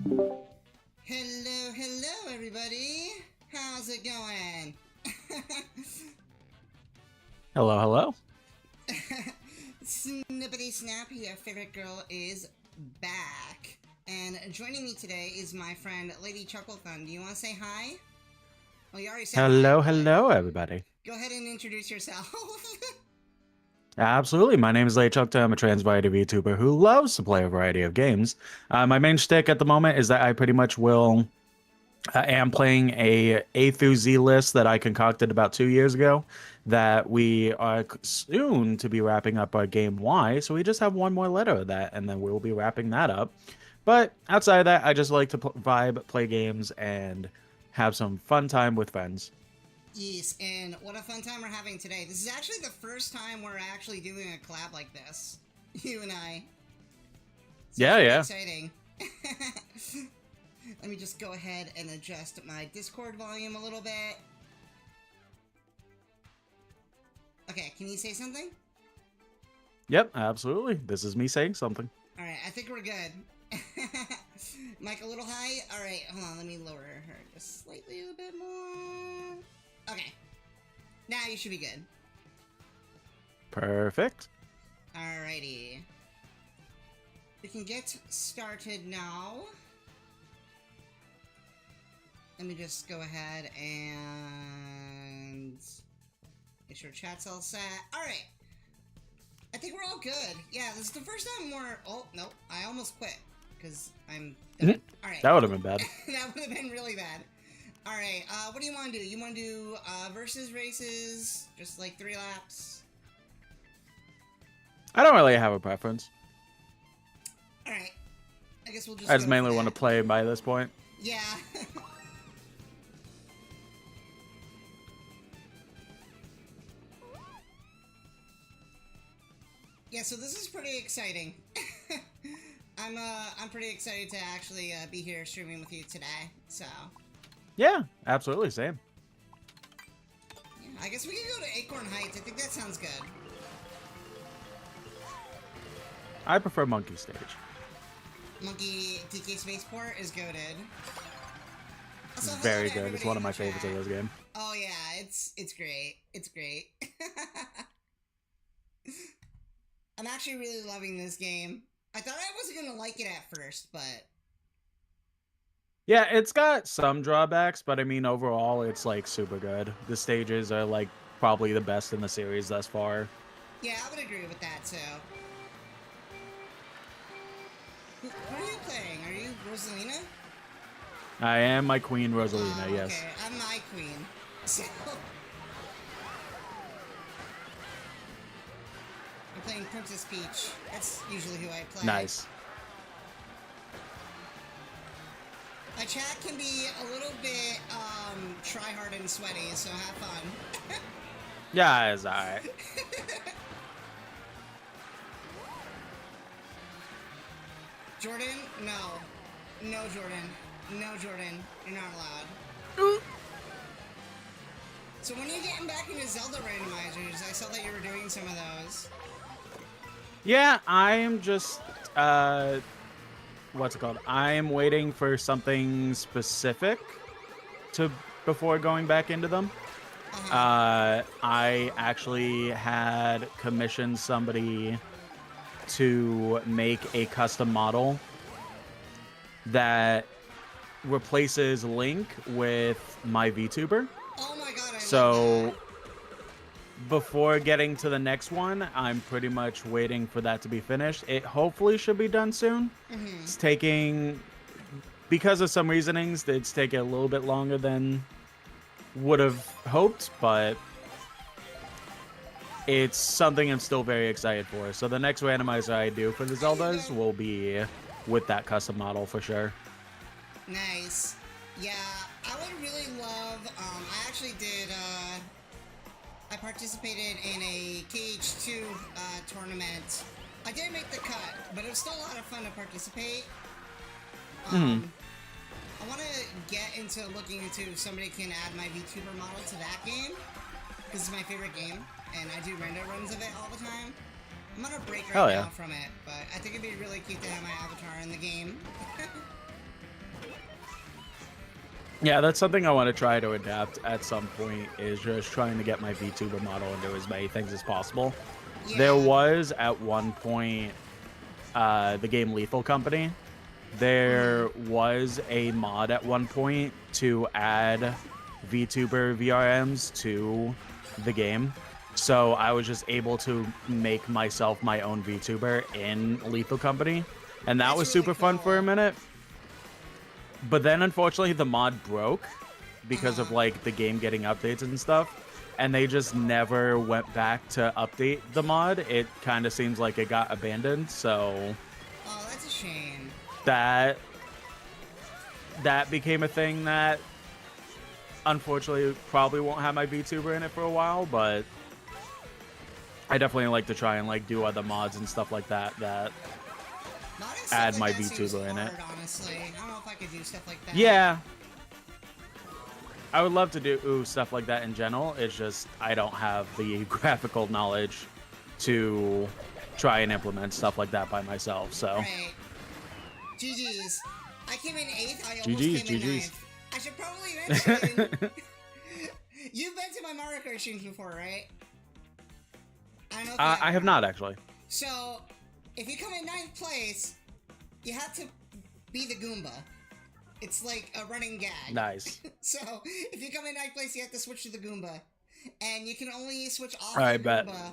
Hello, hello, everybody. How's it going? Hello, hello. Snippity Snap, your favorite girl, is back. And joining me today is my friend, Lady Chucklethun. Do you want to say hi? Well, you already said Hello, hi, hello, everybody. go ahead and introduce yourself. Absolutely. My name is Chukta. I'm a trans variety VTuber who loves to play a variety of games. My main shtick at the moment is that I pretty much am playing A through Z list that I concocted about 2 years ago that we are soon to be wrapping up our game Y. So we just have one more letter of that, and then we'll be wrapping that up. But outside of that, I just like to vibe, play games, and have some fun time with friends. Yes, and what a fun time we're having today. This is actually the first time we're actually doing a collab like this. You and I. So Yeah, yeah. exciting. Let me just go ahead and adjust my Discord volume a little bit. Okay, can you say something? Yep, absolutely. This is me saying something. Alright, I think we're good. Mic a little high? Alright, hold on, let me lower her just slightly a bit more. Okay. Now you should be good. Perfect. Alrighty. We can get started now. Let me just go ahead and make sure chat's all set. Alright. I think we're all good. Yeah, this is the first time we're... Oh, no. I almost quit. Because I'm done. Alright. That would have been bad. That would have been really bad. Alright, what do you want to do? You want to do versus races? Just like 3 laps? I don't really have a preference. Alright. I guess we'll just I just mainly want to play by this point. Yeah. Yeah, so this is pretty exciting. I'm pretty excited to actually be here streaming with you today. So. Yeah, absolutely, same. Yeah, I guess we can go to Acorn Heights. I think that sounds good. I prefer Monkey Stage. Monkey DK Spaceport is goated. Also, Very good. It's one of my favorites of this game. Oh yeah, it's great. It's great. I'm actually really loving this game. I thought I wasn't gonna like it at first, but Yeah, it's got some drawbacks, but I mean, overall, it's like super good. The stages are like probably the best in the series thus far. Yeah, I would agree with that too. Who are you playing? Are you Rosalina? I am my queen, Rosalina, yes. Okay, I'm my queen. So... I'm playing Princess Peach. That's usually who I play. Nice. My chat can be a little bit try-hard and sweaty, so have fun. Yeah, it's alright. Jordan? No. No, Jordan. No, Jordan. You're not allowed. So when are you getting back into Zelda randomizers? I saw that you were doing some of those. Yeah, I am just, what's it called? I am waiting for something specific before going back into them. I actually had commissioned somebody to make a custom model that replaces Link with my VTuber. Oh my god, I So love that. before getting to the next one, I'm pretty much waiting for that to be finished. It hopefully should be done soon. It's taking, because of some reasonings, it's taking a little bit longer than would have hoped, but it's something I'm still very excited for. So the next randomizer I do for the Zeldas will be with that custom model for sure. Nice. Yeah, I would really love, I actually did, I participated in a KH2 tournament. I didn't make the cut, but it was still a lot of fun to participate. I want to get into looking into if somebody can add my VTuber model to that game. This is my favorite game, and I do render runs of it all the time. I'm on a break right now from it, but I think it'd be really cute to have my avatar in the game. Yeah, that's something I want to try to adapt at some point, is just trying to get my VTuber model into as many things as possible. Yeah. There was at one point the game Lethal Company. There was a mod at one point to add VTuber VRMs to the game. So I was just able to make myself my own VTuber in Lethal Company. And that was really super fun for a cool. minute. But then unfortunately the mod broke because of like the game getting updates and stuff. And they just never went back to update the mod. It kind of seems like it got abandoned. So Oh, that's a shame. that became a thing that unfortunately probably won't have my VTuber in it for a while, but I definitely like to try and like do other mods and stuff like that add my VTuber in it. Honestly, I don't know if I could do stuff like that. Yeah, I would love to do stuff like that in general. It's just I don't have the graphical knowledge to try and implement stuff like that by myself. So Right. GG's. I came in 8th. I almost GG's, came in GG's. 9th. I should probably mention... You've been to my Mario Kart streams before, right? I don't know if you I have not actually. So, if you come in 9th place, you have to be the Goomba. It's like a running gag. Nice. So, if you come in 9th place, you have to switch to the Goomba. And you can only switch off I the bet. Goomba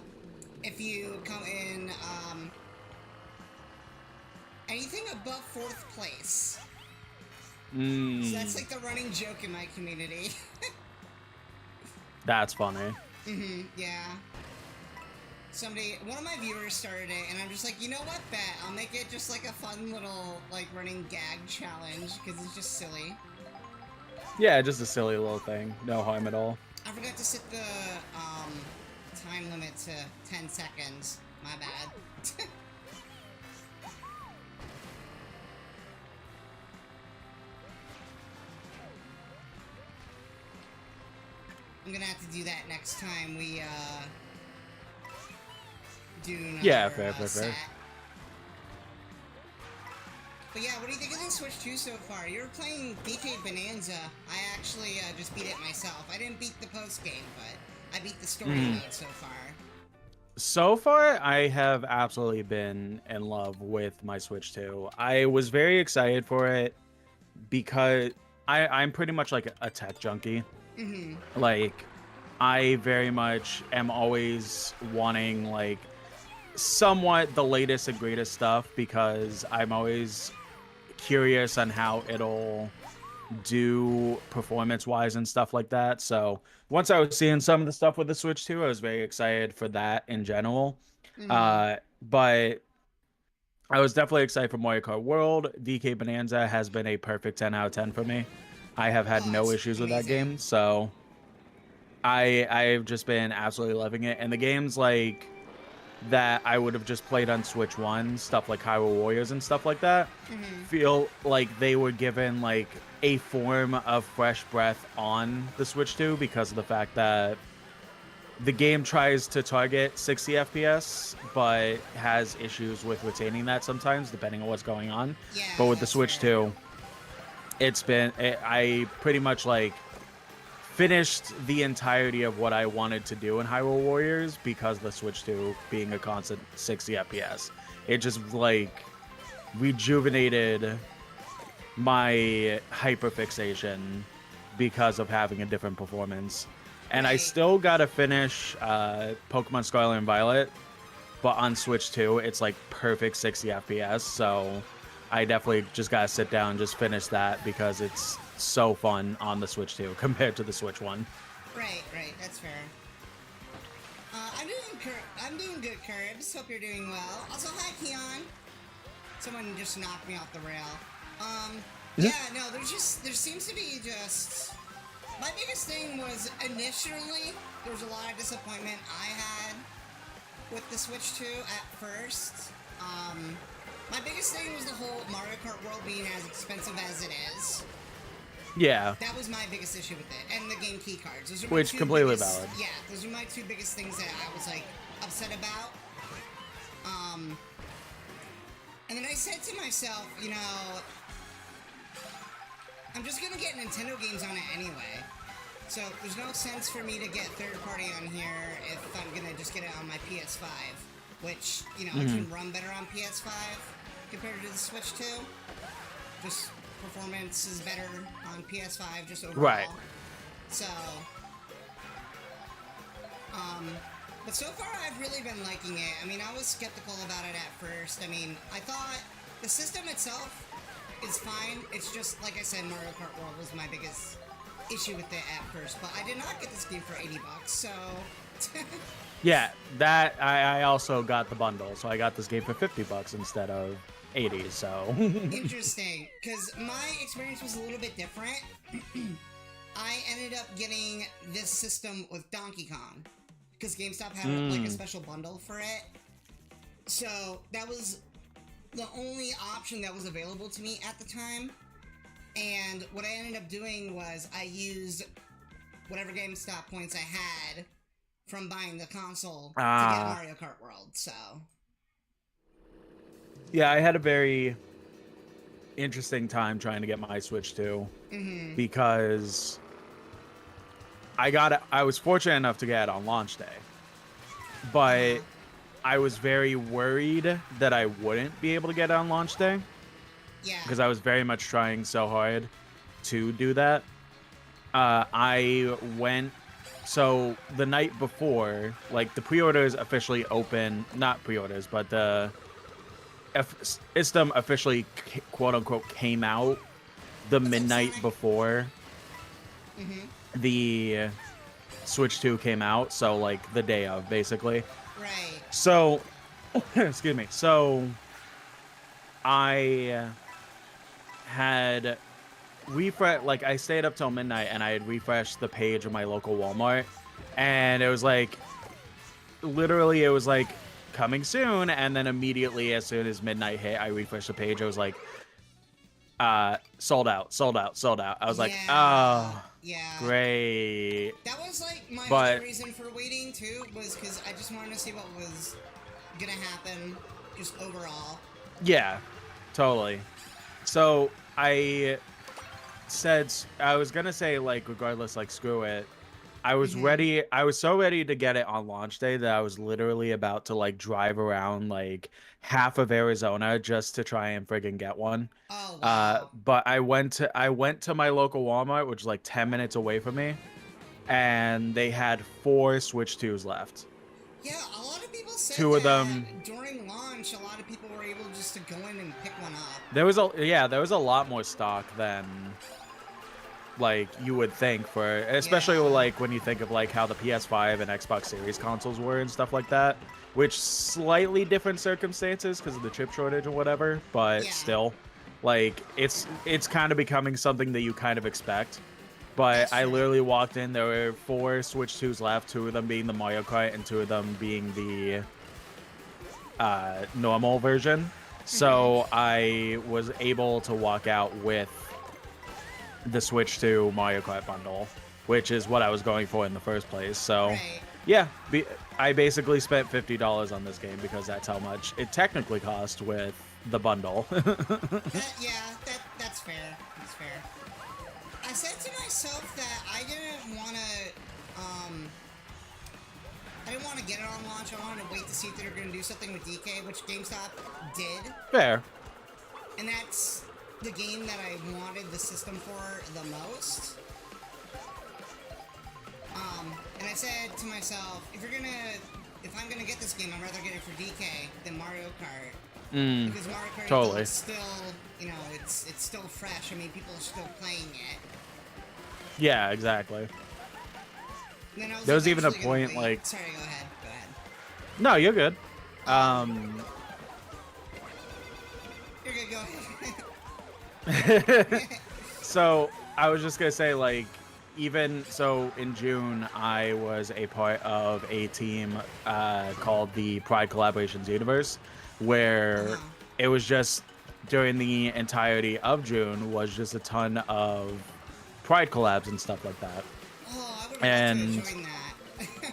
if you come in, anything above 4th place. So that's like the running joke in my community. That's funny. Yeah. One of my viewers started it, and I'm just like, you know what, bet, I'll make it just like a fun little, like, running gag challenge, because it's just silly. Yeah, just a silly little thing. No harm at all. I forgot to set the, time limit to 10 seconds. My bad. I'm gonna have to do that next time we, do another, fair. set. But yeah, what do you think of the Switch 2 so far? You're playing DK Bonanza. I actually just beat it myself. I didn't beat the post-game, but I beat the story mode so far. So far, I have absolutely been in love with my Switch 2. I was very excited for it because I'm pretty much like a tech junkie. Like, I very much am always wanting, like, somewhat the latest and greatest stuff because I'm always curious on how it'll do performance-wise and stuff like that. So once I was seeing some of the stuff with the Switch 2, I was very excited for that in general. But I was definitely excited for Mario Kart World. DK Bonanza has been a perfect 10 out of 10 for me. I have had no issues with that game, so I've just been absolutely loving it. And the games like that I would have just played on Switch 1, stuff like Hyrule Warriors and stuff like that, feel like they were given like a form of fresh breath on the Switch 2 because of the fact that the game tries to target 60 FPS, but has issues with retaining that sometimes, depending on what's going on. Yeah, but with the Switch 2, I pretty much like finished the entirety of what I wanted to do in Hyrule Warriors because the Switch 2 being a constant 60 FPS. It just like rejuvenated my hyperfixation because of having a different performance. And I still gotta finish Pokemon Scarlet and Violet, but on Switch 2, it's like perfect 60 FPS, so I definitely just gotta sit down and just finish that because it's so fun on the Switch 2 compared to the Switch 1. Right, that's fair. I'm doing good, Curbs. Hope you're doing well. Also, hi, Keon. Someone just knocked me off the rail. Yeah, no, there seems to be just... My biggest thing was, initially, there was a lot of disappointment I had with the Switch 2 at first. My biggest thing was the whole Mario Kart World being as expensive as it is. Yeah. That was my biggest issue with it, and the game key cards. Those are Which completely valid. Yeah, those are my two biggest things that I was like upset about. And then I said to myself, you know, I'm just gonna get Nintendo games on it anyway. So there's no sense for me to get third party on here if I'm gonna just get it on my PS5, which, you know, it can run better on PS5 compared to the Switch 2. Just performance is better on PS5 just overall. Right. So, but so far I've really been liking it. I mean, I was skeptical about it at first. I mean, I thought the system itself is fine. It's just, like I said, Mario Kart World was my biggest issue with it at first. But I did not get this game for $80, so... Yeah, that I also got the bundle, so I got this game for $50 instead of 80. So Interesting, because my experience was a little bit different. I ended up getting this system with Donkey Kong because GameStop had like a special bundle for it. So that was the only option that was available to me at the time. And what I ended up doing was I used whatever GameStop points I had from buying the console to get Mario Kart World, so... Yeah, I had a very interesting time trying to get my Switch 2 because I was fortunate enough to get it on launch day, but I was very worried that I wouldn't be able to get it on launch day. Yeah. Because I was very much trying so hard to do that. So the night before, like the pre-orders officially open, not pre-orders, but the system officially quote unquote came out the midnight before the Switch 2 came out. So like the day of, basically. Right. So, excuse me. So I had like I stayed up till midnight and I had refreshed the page of my local Walmart, and it was like literally it was like coming soon, and then immediately as soon as midnight hit I refreshed the page. I was like sold out. I was like, oh yeah, great. That was like my other reason for waiting too, was because I just wanted to see what was gonna happen just overall. Yeah, totally. So I was gonna say, like, regardless, like, screw it. I was ready. I was so ready to get it on launch day that I was literally about to like drive around like half of Arizona just to try and friggin' get one. Oh, wow. But I went to my local Walmart, which is like 10 minutes away from me, and they had 4 Switch 2s left. Yeah, a lot of people said 2 of them during launch. A lot of people were able just to go in and pick one up. There was a lot more stock than like you would think, for especially like when you think of like how the PS5 and Xbox Series consoles were and stuff like that, which slightly different circumstances because of the chip shortage or whatever, but still, like it's kind of becoming something that you kind of expect. But I literally walked in, there were 4 Switch 2s left, 2 of them being the Mario Kart and 2 of them being the normal version. So I was able to walk out with the Switch 2 Mario Kart bundle, which is what I was going for in the first place. So yeah, I basically spent $50 on this game because that's how much it technically cost with the bundle. That's fair. That's fair. I said to myself that I didn't want to get it on launch. I wanted to wait to see if they were going to do something with DK, which GameStop did. Fair. And that's the game that I wanted the system for the most. And I said to myself, if I'm gonna get this game, I'd rather get it for DK than Mario Kart. Because Mario Kart is still, you know, it's still fresh. I mean, people are still playing it. Yeah, exactly. And then there was even a point like... Sorry, go ahead. No, you're good. You're good, go ahead. So, I was just gonna say, like, even so in June, I was a part of a team called the Pride Collaborations Universe, where it was just during the entirety of June was just a ton of Pride collabs and stuff like that. Oh, I would have joined that.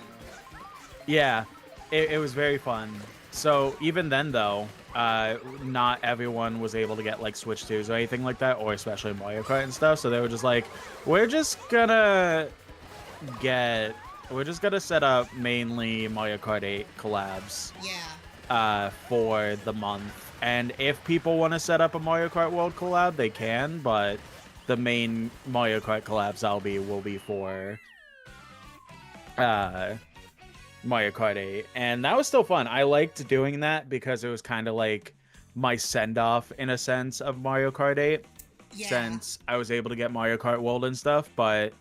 Yeah, it was very fun So even then, though, not everyone was able to get like Switch 2s or anything like that, or especially Mario Kart and stuff. So they were just like, we're just gonna set up mainly Mario Kart 8 collabs. Yeah. For the month, and if people want to set up a Mario Kart World collab, they can. But the main Mario Kart collabs will be for Mario Kart 8, and that was still fun. I liked doing that because it was kind of like my send-off in a sense of Mario Kart 8, since I was able to get Mario Kart World and stuff, but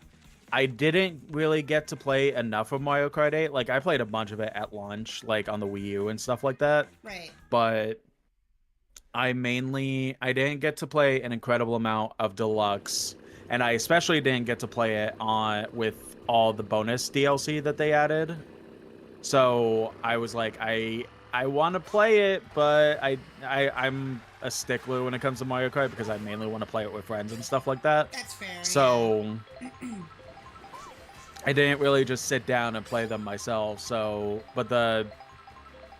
I didn't really get to play enough of Mario Kart 8. Like, I played a bunch of it at launch, like on the Wii U and stuff like that. Right. But I didn't get to play an incredible amount of Deluxe, and I especially didn't get to play it with all the bonus DLC that they added. So I was like, I want to play it, but I'm a stickler when it comes to Mario Kart because I mainly want to play it with friends and stuff like that. That's fair. So I didn't really just sit down and play them myself. So, but the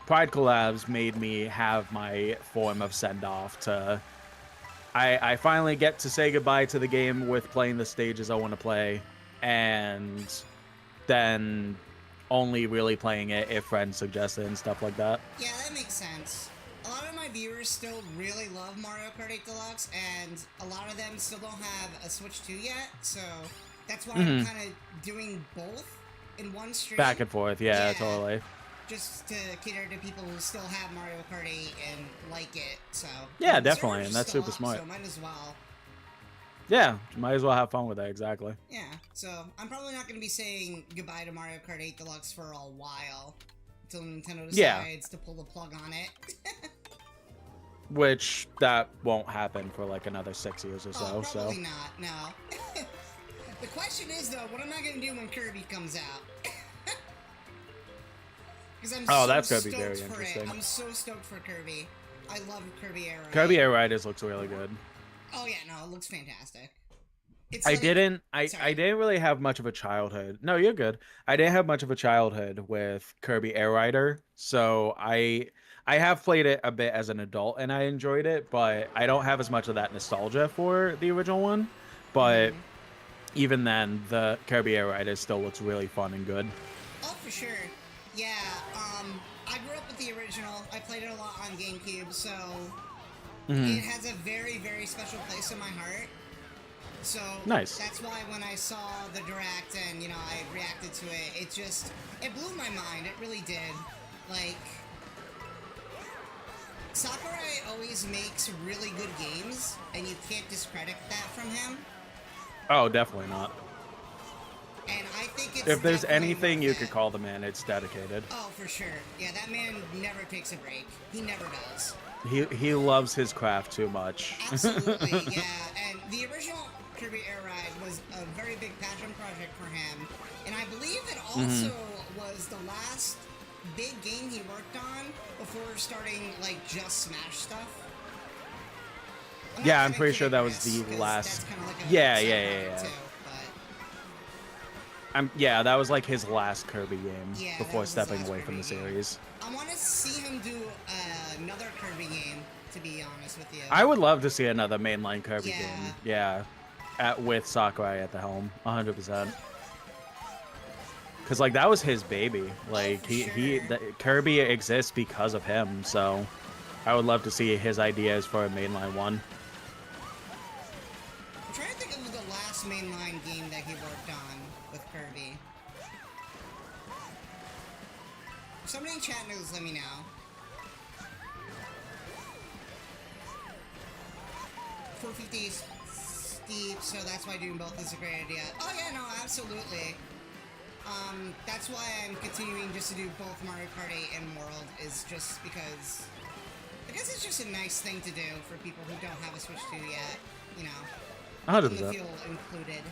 Pride collabs made me have my form of send off to. I finally get to say goodbye to the game with playing the stages I want to play, and then only really playing it if friends suggest it and stuff like that. Yeah, that makes sense. A lot of my viewers still really love Mario Kart 8 Deluxe, and a lot of them still don't have a Switch 2 yet, so that's why I'm kind of doing both in one stream. Back and forth, yeah, totally. Just to cater to people who still have Mario Kart 8 and like it, so... Yeah, definitely, and that's super smart. So might as well. Yeah, might as well have fun with that, exactly. Yeah, so I'm probably not going to be saying goodbye to Mario Kart 8 Deluxe for a while, until Nintendo decides to pull the plug on it. Which, that won't happen for like another 6 years or so. Probably not, no. The question is, though, what am I going to do when Kirby comes out? Because that's going to be very interesting. I'm so stoked for Kirby. I love Kirby Air Ride. Kirby Air Riders looks really good. Oh yeah, no, it looks fantastic. I didn't really have much of a childhood. No, you're good. I didn't have much of a childhood with Kirby Air Rider, so I have played it a bit as an adult and I enjoyed it, but I don't have as much of that nostalgia for the original one. But even then, the Kirby Air Rider still looks really fun and good. Oh, for sure. Yeah, I grew up with the original. I played it a lot on GameCube, so it has a very, very special place in my heart. So nice. That's why when I saw the direct and, you know, I reacted to it, it blew my mind. It really did. Like, Sakurai always makes really good games, and you can't discredit that from him. Oh, definitely not. And I think it's if there's anything you could call the man, it's dedicated. Oh, for sure. Yeah, that man never takes a break. He never does. He loves his craft too much. Absolutely, yeah. And the original Kirby Air Ride was a very big passion project for him. And I believe it also was the last big game he worked on before starting, like, just Smash stuff. I'm pretty sure that was the last. Yeah. Too. That was like his last Kirby game before stepping away from the series. I want to see him do another Kirby game, to be honest with you. I would love to see another mainline Kirby game. Yeah. With Sakurai at the helm, 100%. Because, like, that was his baby. Like, Kirby exists because of him, so I would love to see his ideas for a mainline one. I'm trying to think of the last mainline game that he worked on with Kirby. If somebody in chat knows, let me know. 450 is steep, so that's why doing both is a great idea. Oh yeah, no, absolutely. That's why I'm continuing just to do both Mario Kart 8 and World, is just because I guess it's just a nice thing to do for people who don't have a Switch 2 yet, you know. 100%. Feel included.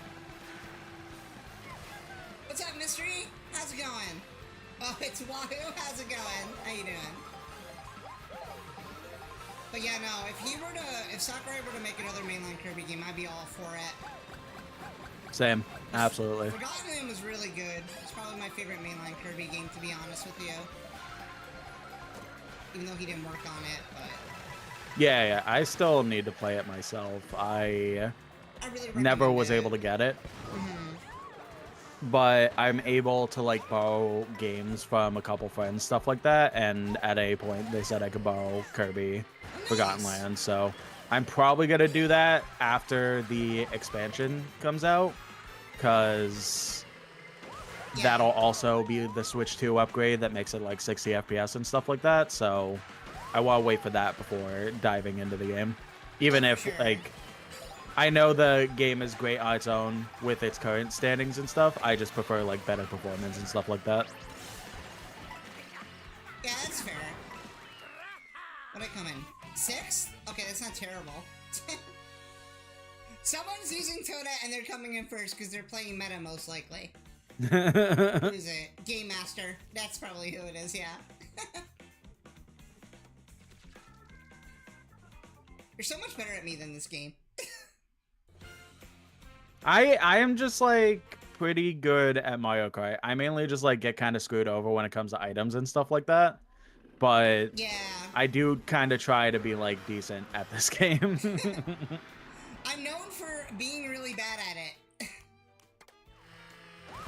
What's up, Mystery? How's it going? Oh, it's Wahoo. How's it going? How you doing? But yeah, no, if Sakurai were to make another mainline Kirby game, I'd be all for it. Same. Absolutely. Forgotten Land was really good. It's probably my favorite mainline Kirby game, to be honest with you. even though he didn't work on it, but... Yeah, I still need to play it myself. I really never was recommend able to get it. Mm-hmm. But I'm able to, like, borrow games from a couple friends, stuff like that, and at a point they said I could borrow Kirby Forgotten Land, so I'm probably gonna do that after the expansion comes out, because that'll also be the Switch 2 upgrade that makes it like 60 FPS and stuff like that, so I want to wait for that before diving into the game. Even if, like, I know the game is great on its own with its current standings and stuff, I just prefer, like, better performance and stuff like that. Yeah, that's fair. What'd I come in? 6th? Okay, that's not terrible. Someone's using Toadette and they're coming in first because they're playing meta, most likely. Who is it? Game Master. That's probably who it is, yeah. You're so much better at me than this game. I am just, like, pretty good at Mario Kart. I mainly just, like, get kind of screwed over when it comes to items and stuff like that. But yeah, I do kind of try to be, like, decent at this game. I'm known for being really bad at it.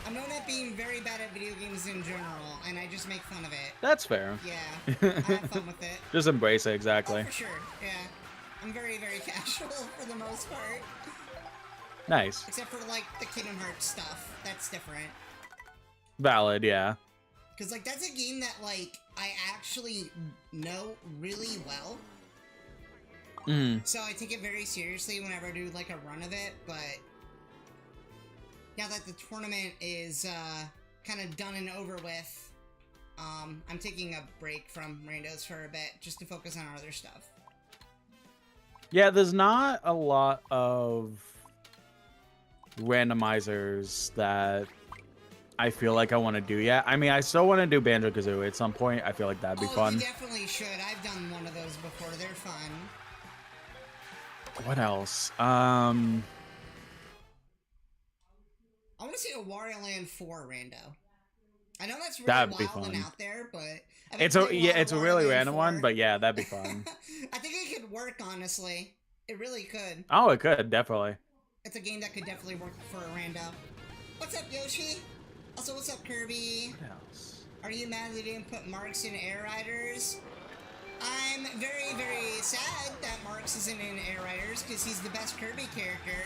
I'm known at being very bad at video games in general, and I just make fun of it. That's fair. Yeah, I have fun with it. Just embrace it, exactly. Oh, for sure, yeah. I'm very, very casual for the most part. Nice. Except for, like, the Kingdom Hearts stuff. That's different. Valid, yeah. Because, like, that's a game that, like, I actually know really well. So I take it very seriously whenever I do, like, a run of it, but... now that the tournament is, kind of done and over with, I'm taking a break from randos for a bit, just to focus on other stuff. Yeah, there's not a lot of randomizers that I feel like I want to do yet. I mean, I still want to do Banjo-Kazooie at some point. I feel like that'd be fun. You definitely should. I've done one of those before. They're fun. What else? I want to see a Wario Land 4 rando. I know that's really wild and out there, but it's a really random one, but yeah, that'd be fun. I think it could work, honestly. It really could. Oh, it could, definitely. It's a game that could definitely work for a rando. What's up, Yoshi? Also, what's up, Kirby? What else? Are you mad they didn't put Marks in Air Riders? I'm very, very sad that Marks isn't in Air Riders because he's the best Kirby character.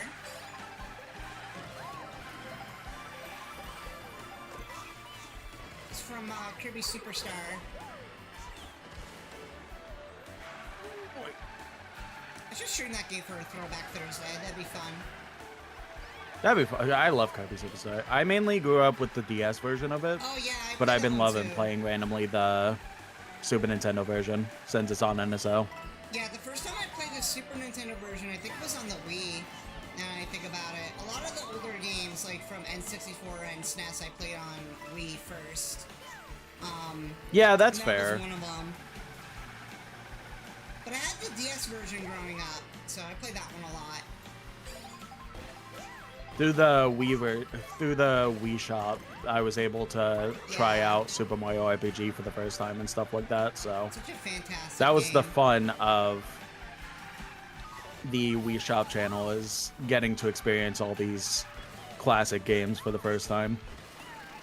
It's from Kirby Superstar. I should stream that game for a Throwback Thursday. That'd be fun. That'd be fun. I love Kirby Superstar. I mainly grew up with the DS version of it. Oh, yeah. But I've been loving playing randomly the Super Nintendo version since it's on NSO. Yeah, the first time I played the Super Nintendo version, I think it was on the Wii. Now I think about it. A lot of the older games, like from N64 and SNES, I played on Wii first. Yeah, that's that fair. Was one of them. But I had the DS version growing up, so I played that one a lot. Through the Wii shop, I was able to try out Super Mario RPG for the first time and stuff like that. So such a fantastic that was game. the fun of the Wii shop channel, is getting to experience all these classic games for the first time.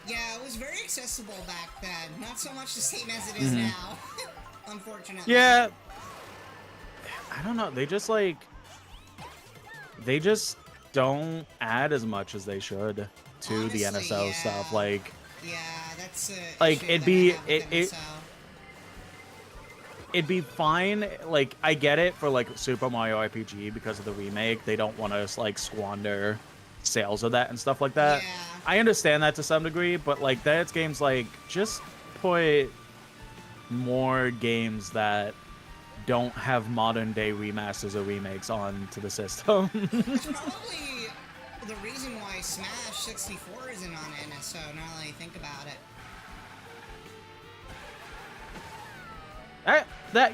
Yeah, it was very accessible back then. Not so much the same as it is now, unfortunately. Yeah, I don't know. They just don't add as much as they should to honestly, the NSO stuff. Like, yeah, that's like it'd be fine. Like, I get it for like Super Mario RPG because of the remake. They don't want to like squander sales of that and stuff like that. Yeah. I understand that to some degree, but like that's games like just put more games that don't have modern day remasters or remakes onto the system. That's probably the reason why Smash 64 isn't on NSO, now that I think about it.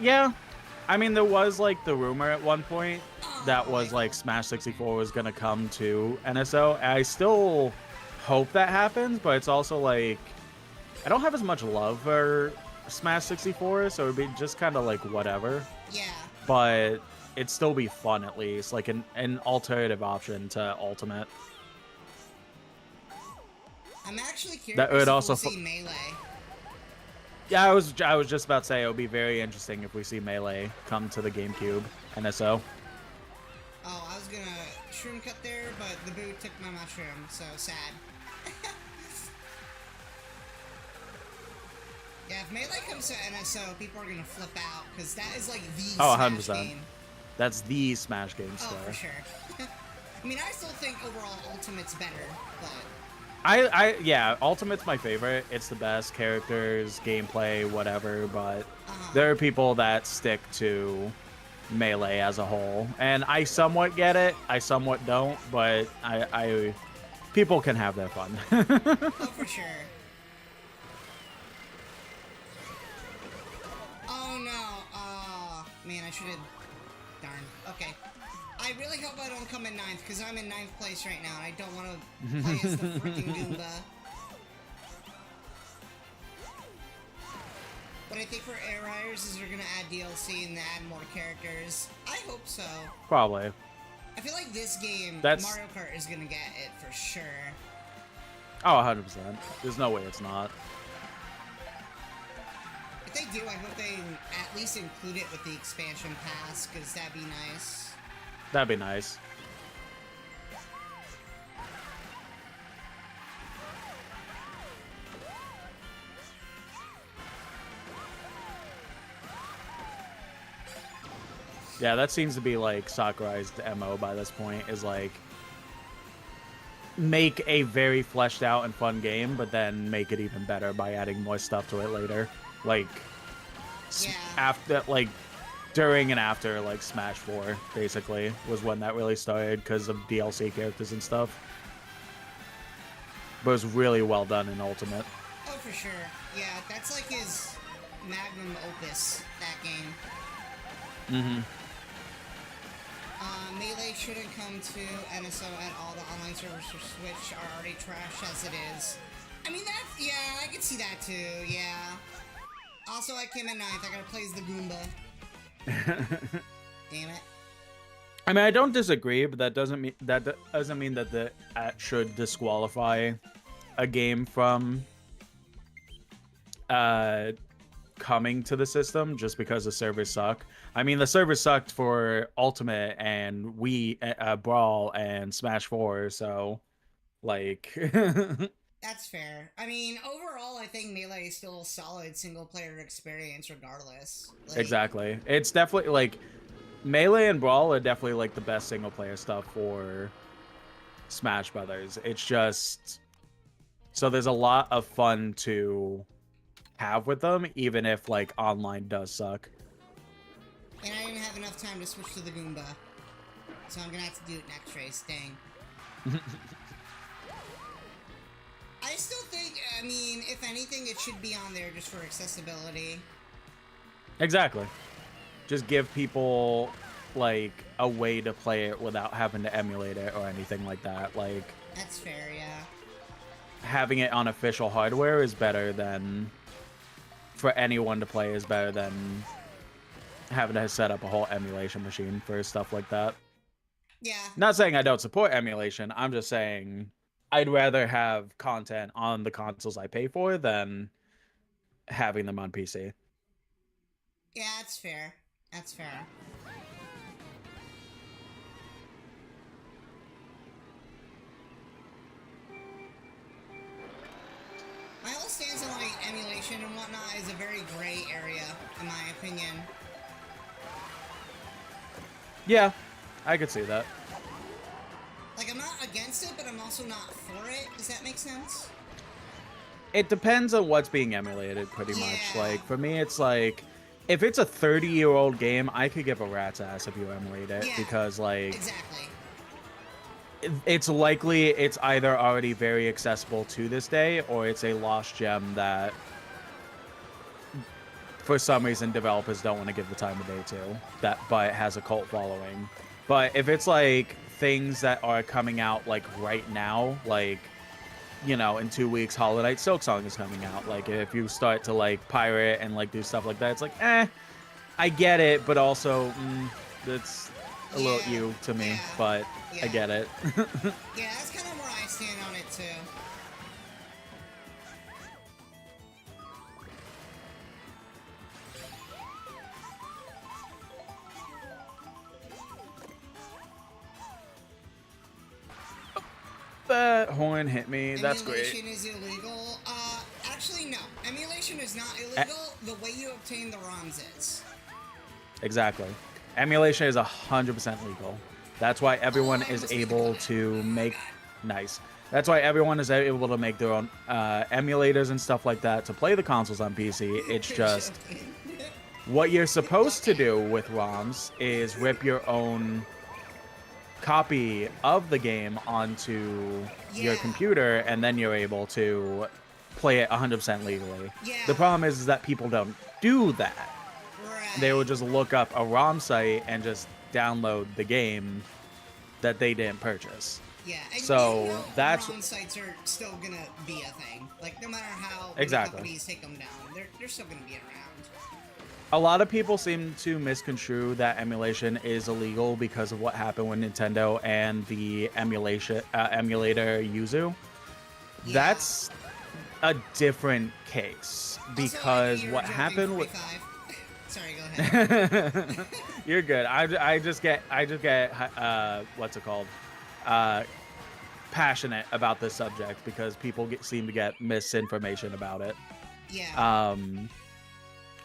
Yeah. I mean, there was like the rumor at one point that was like Smash 64 was gonna come to NSO. I still hope that happens, but it's also like I don't have as much love for Smash 64, so it'd be just kind of like whatever. Yeah. But it'd still be fun at least, like an alternative option to Ultimate. I'm actually curious That would if also we'll see Melee. Yeah, I was just about to say it would be very interesting if we see Melee come to the GameCube NSO. Oh, I was gonna shroom cut there, but the boot took my mushroom, so sad. Yeah, if Melee comes to NSO, people are gonna flip out, because that is like the Smash 100%. game. That's the Smash game Oh, star. for sure. I mean, I still think overall Ultimate's better, but... Yeah, Ultimate's my favorite. It's the best characters, gameplay, whatever, but there are people that stick to Melee as a whole. And I somewhat get it, I somewhat don't, but people can have their fun. Oh, for sure. Oh, no. Oh, man, I should have... Darn. Okay. I really hope I don't come in 9th, because I'm in 9th place right now, and I don't want to play as the freaking Goomba. What I think for Air Riders is they're going to add DLC and add more characters. I hope so. Probably. I feel like this game, That's... Mario Kart is going to get it for sure. Oh, 100%. There's no way it's not. If they do, I hope they at least include it with the expansion pass, because that'd be nice. That'd be nice. Yeah, that seems to be like Sakurai's MO by this point, is like make a very fleshed out and fun game, but then make it even better by adding more stuff to it later. Like, yeah. After, like, during and after, like, Smash 4, basically, was when that really started because of DLC characters and stuff. But it was really well done in Ultimate. Oh, for sure. Yeah, that's like his magnum opus, that game. Mm-hmm. Melee shouldn't come to NSO at all. The online servers for Switch are already trash as it is. I mean, that's... Yeah, I can see that too, yeah. Also, I came in 9th. I gotta play as the Goomba. Damn it. I mean, I don't disagree, but that doesn't mean that the should disqualify a game from coming to the system just because the servers suck. I mean, the servers sucked for Ultimate and Wii, Brawl and Smash 4, so like. That's fair. I mean, overall, I think Melee is still a solid single-player experience regardless. Like, exactly. It's definitely, like, Melee and Brawl are definitely, like, the best single-player stuff for Smash Brothers. It's just... So there's a lot of fun to have with them, even if, like, online does suck. And I didn't have enough time to switch to the Goomba. So I'm gonna have to do it next race, dang. I still think, I mean, if anything, it should be on there just for accessibility. Exactly. Just give people, like, a way to play it without having to emulate it or anything like that. Like, that's fair, yeah. Having it on official hardware is better than... For anyone to play is better than having to set up a whole emulation machine for stuff like that. Yeah. Not saying I don't support emulation. I'm just saying... I'd rather have content on the consoles I pay for than having them on PC. Yeah, that's fair. That's fair. My whole stance on like emulation and whatnot is a very gray area, in my opinion. Yeah, I could see that. Like, I'm not against it, but I'm also not for it. Does that make sense? It depends on what's being emulated, pretty much. Like, for me, it's like, if it's a 30-year-old game, I could give a rat's ass if you emulate it, because, like... Exactly. It's likely it's either already very accessible to this day, or it's a lost gem that, for some reason, developers don't want to give the time of day to, but it has a cult following. But if it's, like... things that are coming out like right now, like you know, in 2 weeks, Hollow Knight Silksong is coming out. Like, if you start to like pirate and like do stuff like that, it's like, I get it, but also, it's a little ew to me. But I get it. Yeah, that's kind of where I stand on it too. That horn hit me. That's great. Emulation is illegal. Actually, no. Emulation is not illegal. The way you obtain the ROMs is. Exactly. Emulation is 100% legal. That's why everyone is able to make... Nice. That's why everyone is able to make their own emulators and stuff like that to play the consoles on PC. It's just... What you're supposed to do with ROMs is rip your own copy of the game onto your computer, and then you're able to play it 100% legally. The problem is that people don't do that. They will just look up a ROM site and just download the game that they didn't purchase. Yeah, and so you know that's ROM sites are still gonna be a thing. Like, no matter how companies take them down, they're still gonna be around. A lot of people seem to misconstrue that emulation is illegal because of what happened with Nintendo and the emulator Yuzu. That's a different case because also, what happened with... Sorry, go ahead. You're good. I just get what's it called? Passionate about this subject because people seem to get misinformation about it. Yeah.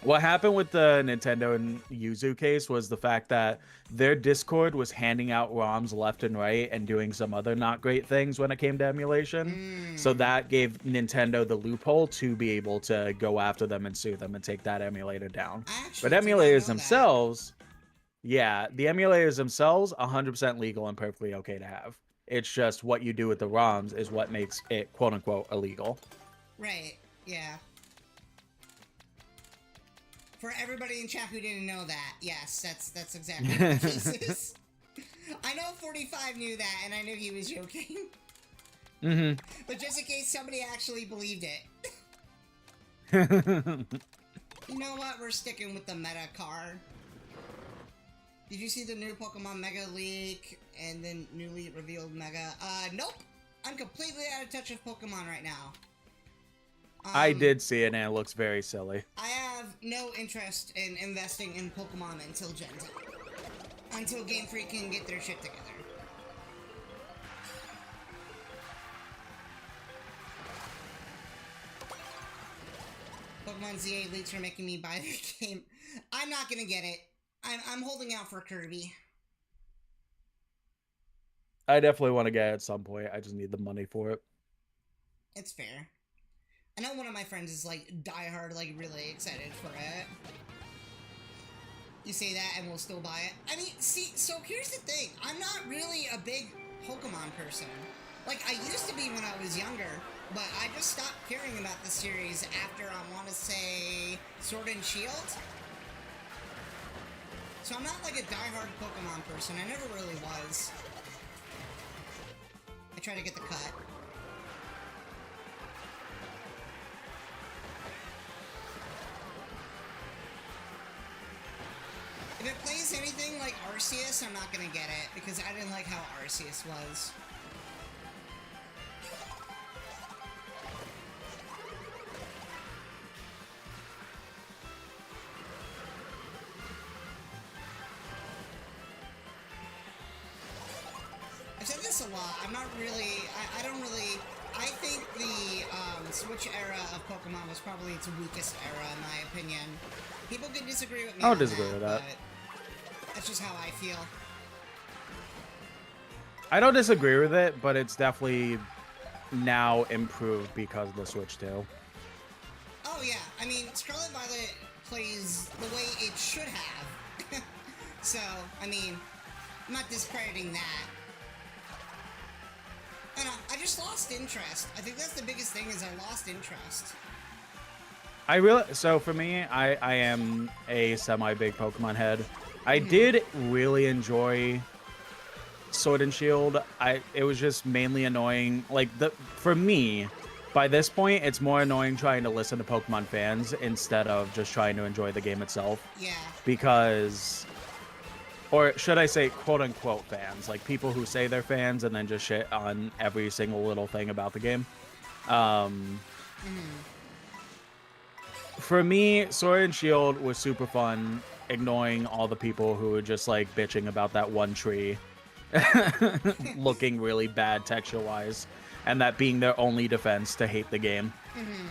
What happened with the Nintendo and Yuzu case was the fact that their Discord was handing out ROMs left and right and doing some other not great things when it came to emulation. So that gave Nintendo the loophole to be able to go after them and sue them and take that emulator down. But emulators themselves, the emulators themselves, 100% legal and perfectly okay to have. It's just what you do with the ROMs is what makes it quote-unquote illegal. Right, yeah. For everybody in chat who didn't know that, yes, that's exactly what the case is. I know 45 knew that, and I knew he was joking. But just in case somebody actually believed it. You know what? We're sticking with the meta card. Did you see the new Pokemon Mega leak and then newly revealed Mega? Nope. I'm completely out of touch with Pokemon right now. I did see it, and it looks very silly. I have no interest in investing in Pokemon until Gen 10. Until Game Freak can get their shit together. Pokemon ZA leaks are making me buy the game. I'm not gonna get it. I'm holding out for Kirby. I definitely want to get it at some point. I just need the money for it. It's fair. I know one of my friends is like diehard, like really excited for it. You say that and we'll still buy it. I mean, see, so here's the thing. I'm not really a big Pokemon person. Like, I used to be when I was younger, but I just stopped caring about the series after, I want to say, Sword and Shield. So I'm not like a diehard Pokemon person. I never really was. I try to get the cut. If it plays anything like Arceus, I'm not gonna get it, because I didn't like how Arceus was. I've said this a lot, I'm not really, I don't really, I think the Switch era of Pokemon was probably its weakest era, in my opinion. People can disagree with me I would disagree with that. That's just how I feel. I don't disagree with it, but it's definitely now improved because of the Switch 2. Oh yeah, I mean, Scarlet Violet plays the way it should have. So, I mean, I'm not discrediting that. I don't know, I just lost interest. I think that's the biggest thing is I lost interest. So for me, I am a semi-big Pokemon head. I did really enjoy Sword and Shield, it was just mainly annoying. Like for me, by this point, it's more annoying trying to listen to Pokemon fans instead of just trying to enjoy the game itself. Yeah. Because, or should I say, quote unquote fans, like people who say they're fans and then just shit on every single little thing about the game. For me, Sword and Shield was super fun, ignoring all the people who were just like bitching about that one tree looking really bad texture wise, and that being their only defense to hate the game.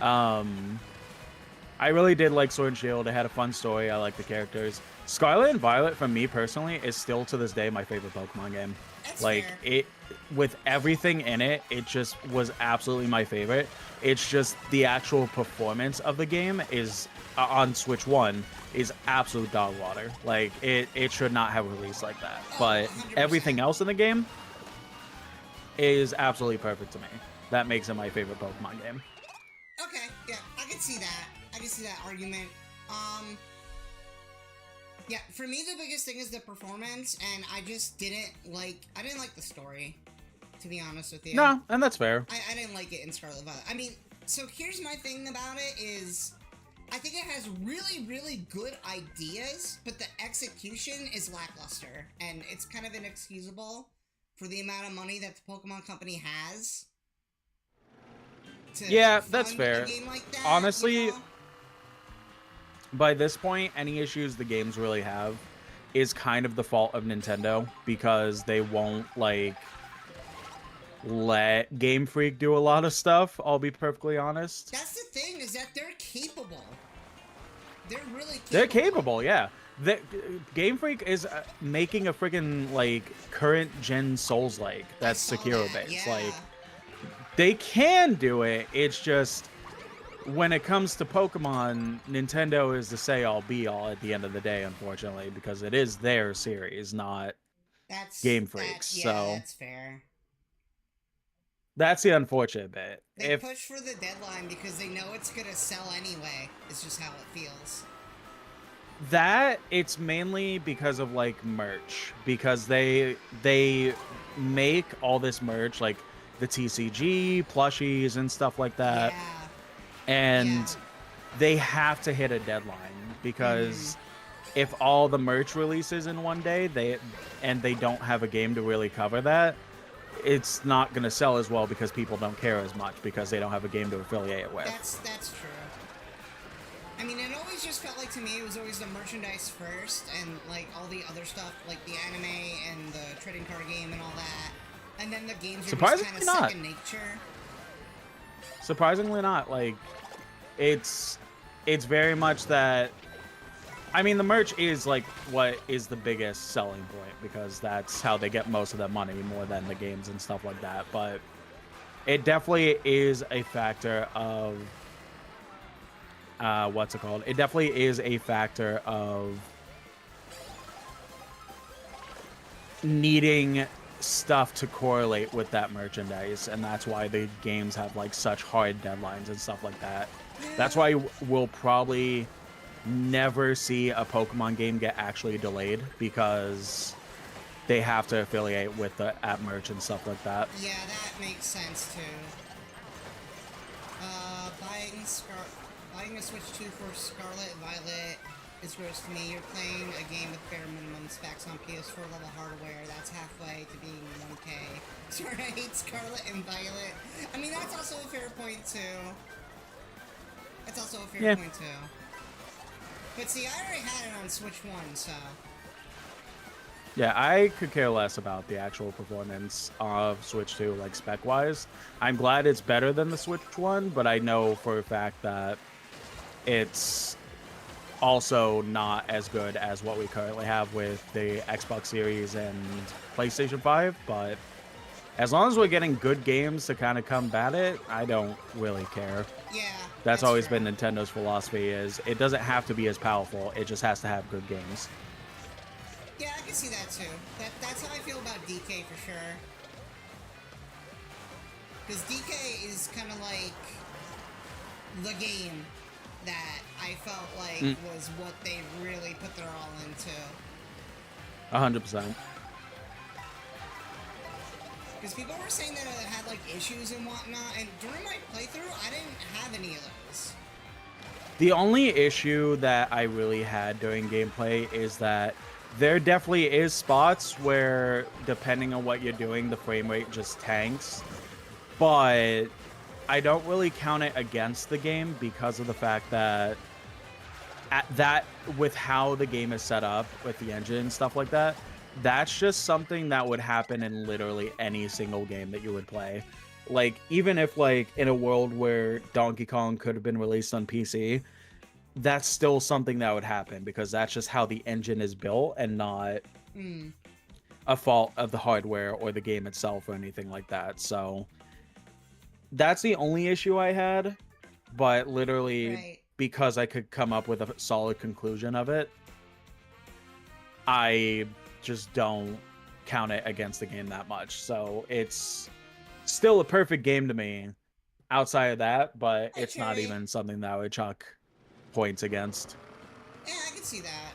I really did like Sword and Shield. It had a fun story. I like the characters. Scarlet and Violet, for me personally, is still to this day my favorite Pokemon game. That's like fair. it, with everything in it, it just was absolutely my favorite. It's just the actual performance of the game is on Switch 1 is absolute dog water. Like it should not have released like that. But 100%. everything else in the game is absolutely perfect to me. That makes it my favorite Pokemon game. Okay, yeah, I can see that. I can see that argument. Yeah, for me the biggest thing is the performance, and I didn't like the story, to be honest with you. No, and that's fair. I didn't like it in Scarlet Violet. I mean, so here's my thing about it is, I think it has really, really good ideas, but the execution is lackluster, and it's kind of inexcusable for the amount of money that the Pokemon Company has. Yeah, that's fair. A game like that, honestly, you know? By this point, any issues the games really have is kind of the fault of Nintendo, because they won't like let Game Freak do a lot of stuff. I'll be perfectly honest. That's the thing, is that they're capable. They're really capable. They're capable, yeah. Game Freak is making a freaking like current gen Souls-like that's Sekiro based. Yeah. Like they can do it. It's just when it comes to Pokemon, Nintendo is the say-all be-all at the end of the day, unfortunately, because it is their series, not Game Freak's. Yeah, so that's fair. that's the unfortunate bit. They push for the deadline because they know it's gonna sell anyway. It's just how it feels. That it's mainly because of like merch, because they make all this merch like the TCG plushies and stuff like that. Yeah. And they have to hit a deadline, because if all the merch releases in one day, they don't have a game to really cover that, it's not going to sell as well, because people don't care as much because they don't have a game to affiliate it with. That's true. I mean, it always just felt like, to me, it was always the merchandise first, and like all the other stuff, like the anime and the trading card game and all that, and then the games are just kind of second nature. Surprisingly not. Like, it's very much that. I mean, the merch is like what is the biggest selling point, because that's how they get most of that money, more than the games and stuff like that. But it definitely is a factor of what's it called? It definitely is a factor of needing stuff to correlate with that merchandise, and that's why the games have like such hard deadlines and stuff like that. That's why we'll probably never see a Pokemon game get actually delayed, because they have to affiliate with the app merch and stuff like that. Yeah, that makes sense too. Buying a Switch 2 for Scarlet Violet is gross to me. You're playing a game with bare minimum specs on PS4 level hardware. That's halfway to being 1K. Sorry, I hate Scarlet and Violet. I mean, that's also a fair point too. But see, I already had it on Switch 1, so. Yeah, I could care less about the actual performance of Switch 2, like spec-wise. I'm glad it's better than the Switch 1, but I know for a fact that it's also not as good as what we currently have with the Xbox Series and PlayStation 5, but as long as we're getting good games to kind of combat it, I don't really care. Yeah. That's always been Nintendo's philosophy, is it doesn't have to be as powerful, it just has to have good games. Yeah, I can see that too. That's how I feel about DK for sure. Because DK is kind of like the game that I felt like was what they really put their all into. 100%. Because people were saying that it had like issues and whatnot, and during my playthrough, I didn't have any of those. The only issue that I really had during gameplay is that there definitely is spots where, depending on what you're doing, the frame rate just tanks. But I don't really count it against the game because of the fact that with how the game is set up with the engine and stuff like that, that's just something that would happen in literally any single game that you would play. Like, even if, like, in a world where Donkey Kong could have been released on PC, that's still something that would happen because that's just how the engine is built and not a fault of the hardware or the game itself or anything like that. So that's the only issue I had, but literally because I could come up with a solid conclusion of it, I just don't count it against the game that much. So it's still a perfect game to me outside of that, but it's not even something that I would chalk points against. Yeah, I can see that.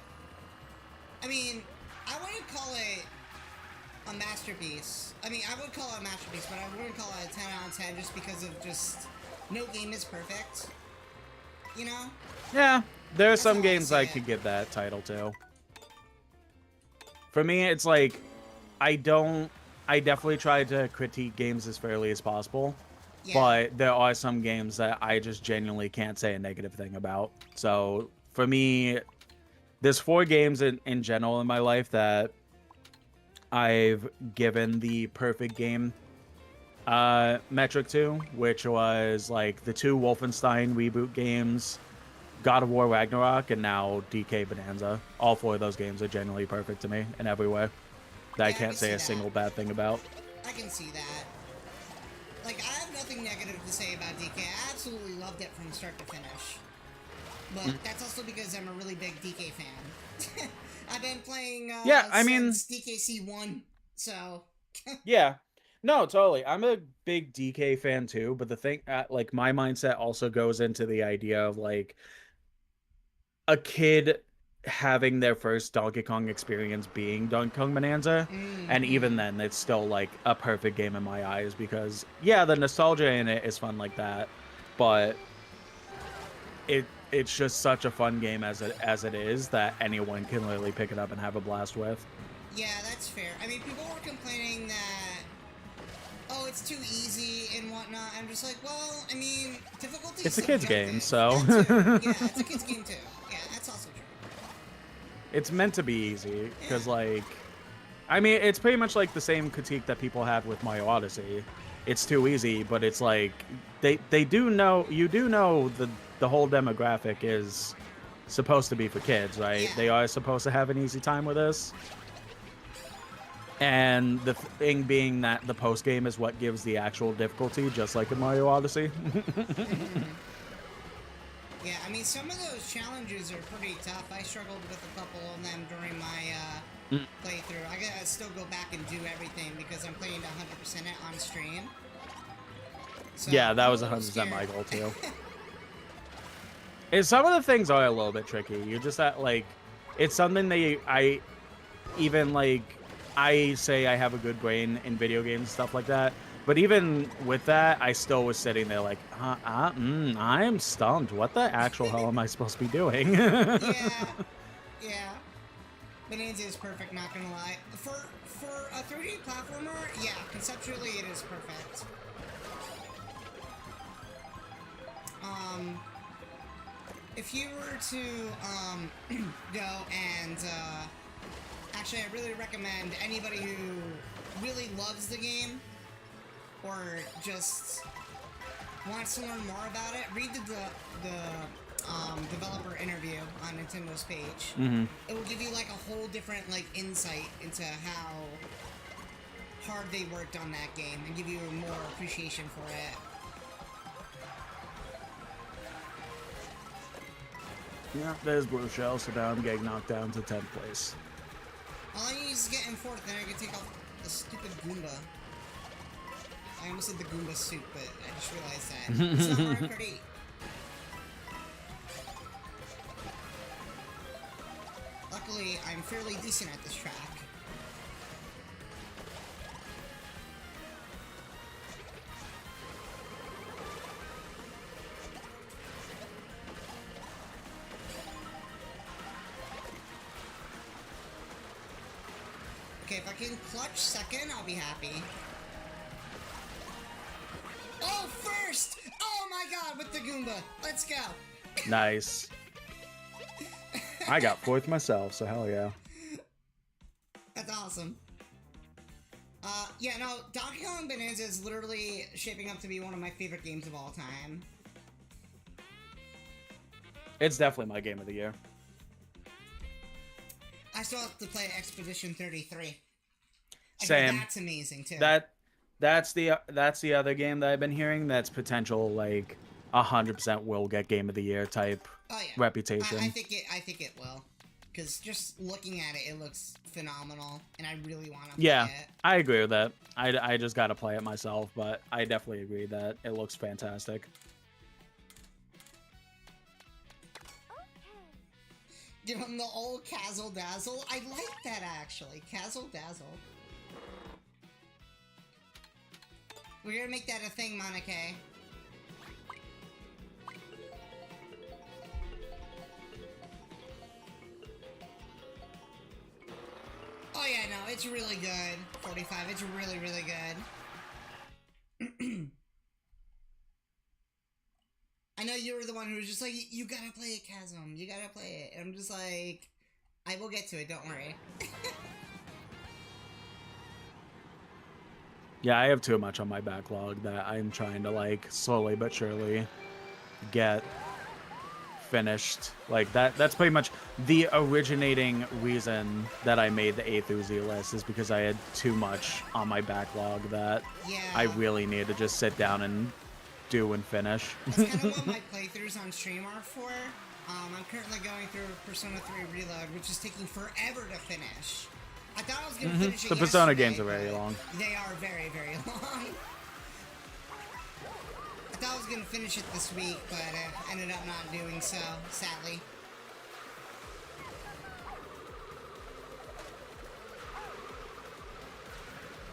I mean, I wouldn't call it a masterpiece. I mean, I would call it a masterpiece, but I wouldn't call it a 10 out of 10 just because of just no game is perfect. You know? Yeah, there are some games I could give that title to. For me, it's like, I definitely try to critique games as fairly as possible. Yeah. But there are some games that I just genuinely can't say a negative thing about. So for me, there's 4 games in general in my life that I've given the perfect game metric to, which was like the 2 Wolfenstein reboot games, God of War Ragnarok, and now DK Bonanza. All 4 of those games are genuinely perfect to me in every way. That I can't say a single bad thing about. I can see that. Like, I have nothing negative to say about DK. I absolutely loved it from start to finish. But that's also because I'm a really big DK fan. I've been playing since DKC 1, so... Yeah. No, totally. I'm a big DK fan too, but the thing, like, my mindset also goes into the idea of, like, a kid having their first Donkey Kong experience being Donkey Kong Bonanza, and even then, it's still, like, a perfect game in my eyes because, yeah, the nostalgia in it is fun like that, but it's just such a fun game as it is that anyone can literally pick it up and have a blast with. Yeah, that's fair. I mean, people were complaining that, oh, it's too easy and whatnot. I'm just like, well, I mean, difficulty is It's a kid's game, so... Yeah, it's a kid's game, too. Yeah, that's also true. It's meant to be easy, because, like... I mean, it's pretty much like the same critique that people have with Mario Odyssey. It's too easy, but it's like... They do know... You do know the whole demographic is supposed to be for kids, right? Yeah. They are supposed to have an easy time with this. And the thing being that the post-game is what gives the actual difficulty, just like in Mario Odyssey. Yeah, I mean, some of those challenges are pretty tough. I struggled with a couple of them during my playthrough. I gotta still go back and do everything because I'm playing 100% it on stream. So yeah, that was 100% my goal, too. And some of the things are a little bit tricky. You just like... It's something that I say I have a good brain in video games and stuff like that, but even with that, I still was sitting there like, I am stumped. What the actual hell am I supposed to be doing? Yeah. Bonanza is perfect, not gonna lie. For a 3D platformer, yeah, conceptually it is perfect. If you were to, go and, actually, I really recommend anybody who really loves the game or just wants to learn more about it, read the developer interview on Nintendo's page. It will give you like a whole different like insight into how hard they worked on that game and give you more appreciation for it. Yeah, there's Blue Shell, so now I'm getting knocked down to 10th place. All I need is to get in 4th, then I can take off the stupid Goomba. I almost said the Goomba suit, but I just realized that. It's not Mario Kart 8. Luckily, I'm fairly decent at this track. Okay, if I can clutch second, I'll be happy. Oh, first! Oh my god, with the Goomba. Let's go. Nice. I got fourth myself, so hell yeah. That's awesome. Yeah, no, Donkey Kong Bonanza is literally shaping up to be one of my favorite games of all time. It's definitely my game of the year. I still have to play Expedition 33. Same. That's amazing too. That's the other game that I've been hearing that's potential like 100% will get game of the year type reputation. I think it will. Because just looking at it, it looks phenomenal, and I really want to play it. I agree with that. I just got to play it myself, but I definitely agree that it looks fantastic. Give him the old Cazzle Dazzle. I like that, actually. Cazzle Dazzle. We're gonna make that a thing, Monica. Oh yeah, no, it's really good. 45, it's really, really good. I know you were the one who was just like, you gotta play it, Kaxom. You gotta play it. And I'm just like, I will get to it, don't worry. Yeah, I have too much on my backlog that I'm trying to like slowly but surely get finished. Like that's pretty much the originating reason that I made the A through Z list, is because I had too much on my backlog that I really need to just sit down and do and finish. That's kind of what my playthroughs on stream are for. I'm currently going through Persona 3 Reload, which is taking forever to finish. I thought I was going to finish it The Persona yesterday, games are very long. They are very, very long. I thought I was going to finish it this week, but ended up not doing so, sadly.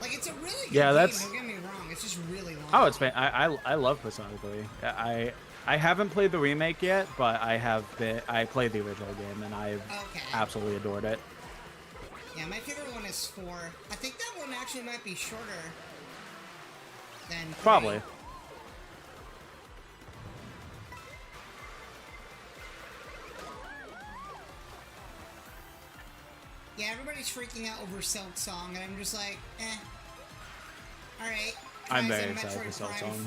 Like, it's a really good game, don't get me wrong, it's just really long. Oh, it's I love Persona 3. I haven't played the remake yet, but I played the original game and I've absolutely adored it. Yeah, my favorite one is 4. I think that one actually might be shorter than 3. Probably. Yeah, everybody's freaking out over Silk Song, and I'm just like, Alright. I'm very excited for Silk Song.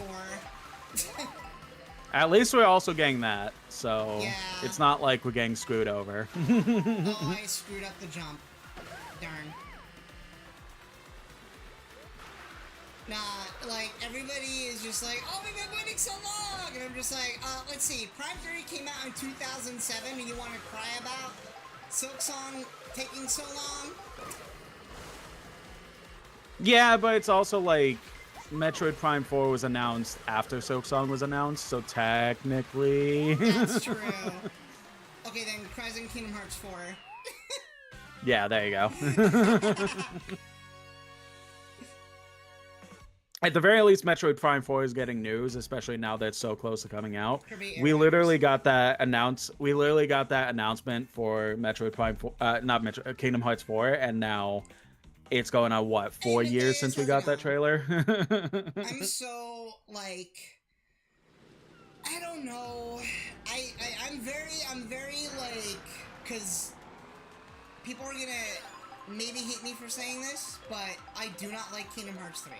4. At least we're also getting that, so it's not like we're getting screwed over. Oh, I screwed up the jump. Darn. Nah, like, everybody is just like, oh, we've been waiting so long! And I'm just like, let's see, Prime 3 came out in 2007, and you want to cry about Silk Song taking so long? Yeah, but it's also like, Metroid Prime 4 was announced after Silk Song was announced, so technically... That's true. Okay, then Cries in Kingdom Hearts 4. Yeah, there you go. At the very least, Metroid Prime 4 is getting news, especially now that it's so close to coming out. We literally got that announcement for Metroid Prime 4, Kingdom Hearts 4, and now it's going on what, 4 years since we got that trailer? I'm so like, I don't know. I'm very like, because people are gonna maybe hate me for saying this, but I do not like Kingdom Hearts 3.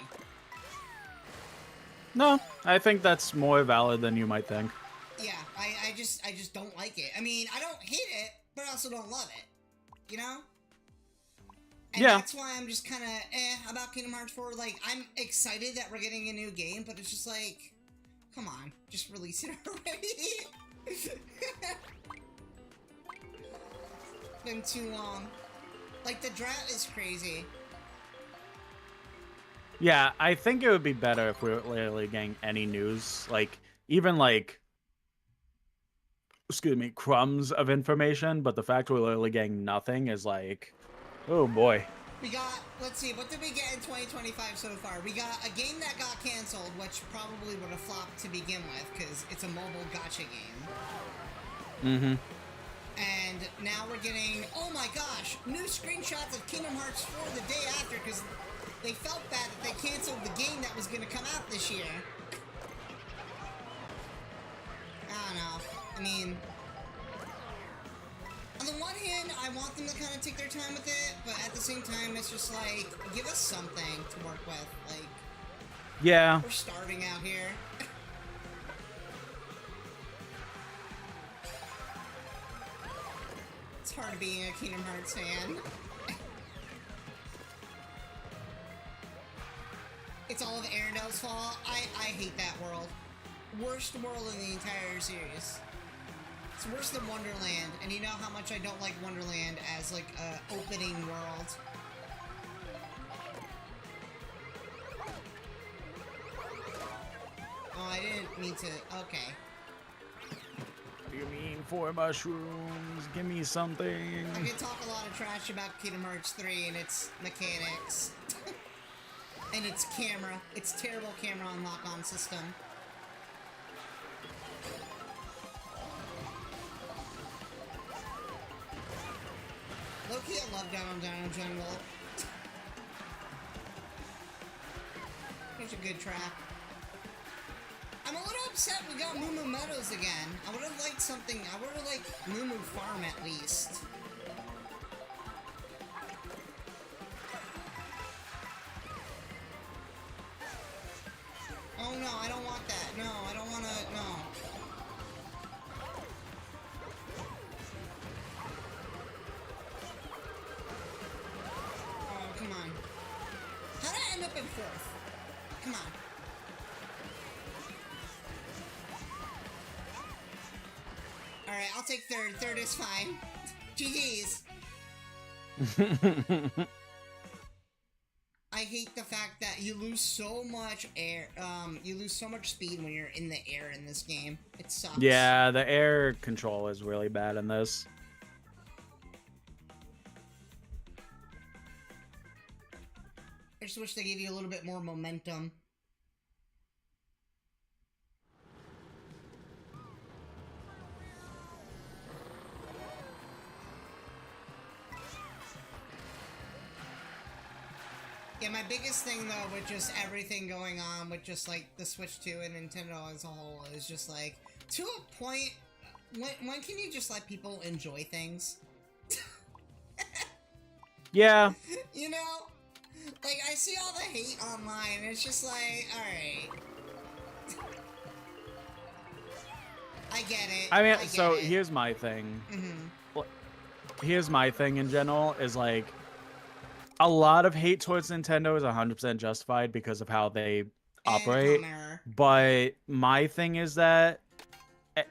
No, I think that's more valid than you might think. Yeah, I just don't like it. I mean, I don't hate it, but I also don't love it. You know? And that's why I'm just kind of about Kingdom Hearts 4. Like, I'm excited that we're getting a new game, but it's just like, come on, just release it already. It's been too long. Like, the drought is crazy. Yeah, I think it would be better if we were literally getting any news, like, even like, excuse me, crumbs of information, but the fact we're literally getting nothing is like, oh boy. We got, let's see, what did we get in 2025 so far? We got a game that got canceled, which probably would have flopped to begin with, because it's a mobile gacha game. And now we're getting, oh my gosh, new screenshots of Kingdom Hearts 4 the day after because they felt bad that they canceled the game that was going to come out this year. I don't know. I mean, on the one hand, I want them to kind of take their time with it, but at the same time, it's just like, give us something to work with. Like, yeah. We're starving out here. It's hard being a Kingdom Hearts fan. It's all of Arendelle's fault. I hate that world. Worst world in the entire series. It's worse than Wonderland, and you know how much I don't like Wonderland as, like, a opening world. Oh, I didn't mean to... Okay. What do you mean, 4 mushrooms? Give me something. I can talk a lot of trash about Kingdom Hearts 3 and its mechanics. And its camera. Its terrible camera unlock-on system. Low-key, I love Down in general. Here's a good trap. I'm a little upset we got Moo Moo Meadows again. I would have liked something. I would have liked Moo Moo Farm at least. Oh no, I don't want that. No, I don't want to. No. Oh, come on. How did I end up in 4th? Come on. Alright, I'll take 3rd. 3rd is fine. GG's. I hate the fact that you lose so much air, you lose so much speed when you're in the air in this game. It sucks. Yeah, the air control is really bad in this. I just wish they gave you a little bit more momentum. Yeah, my biggest thing though with just everything going on with just like the Switch 2 and Nintendo as a whole is just like, to a point, when can you just let people enjoy things? Yeah. You know? Like, I see all the hate online, and it's just like, alright. I get it. I mean, get so it. here's my thing. Mm-hmm. Here's my thing in general is like, a lot of hate towards Nintendo is 100% justified because of how they operate. But my thing is that,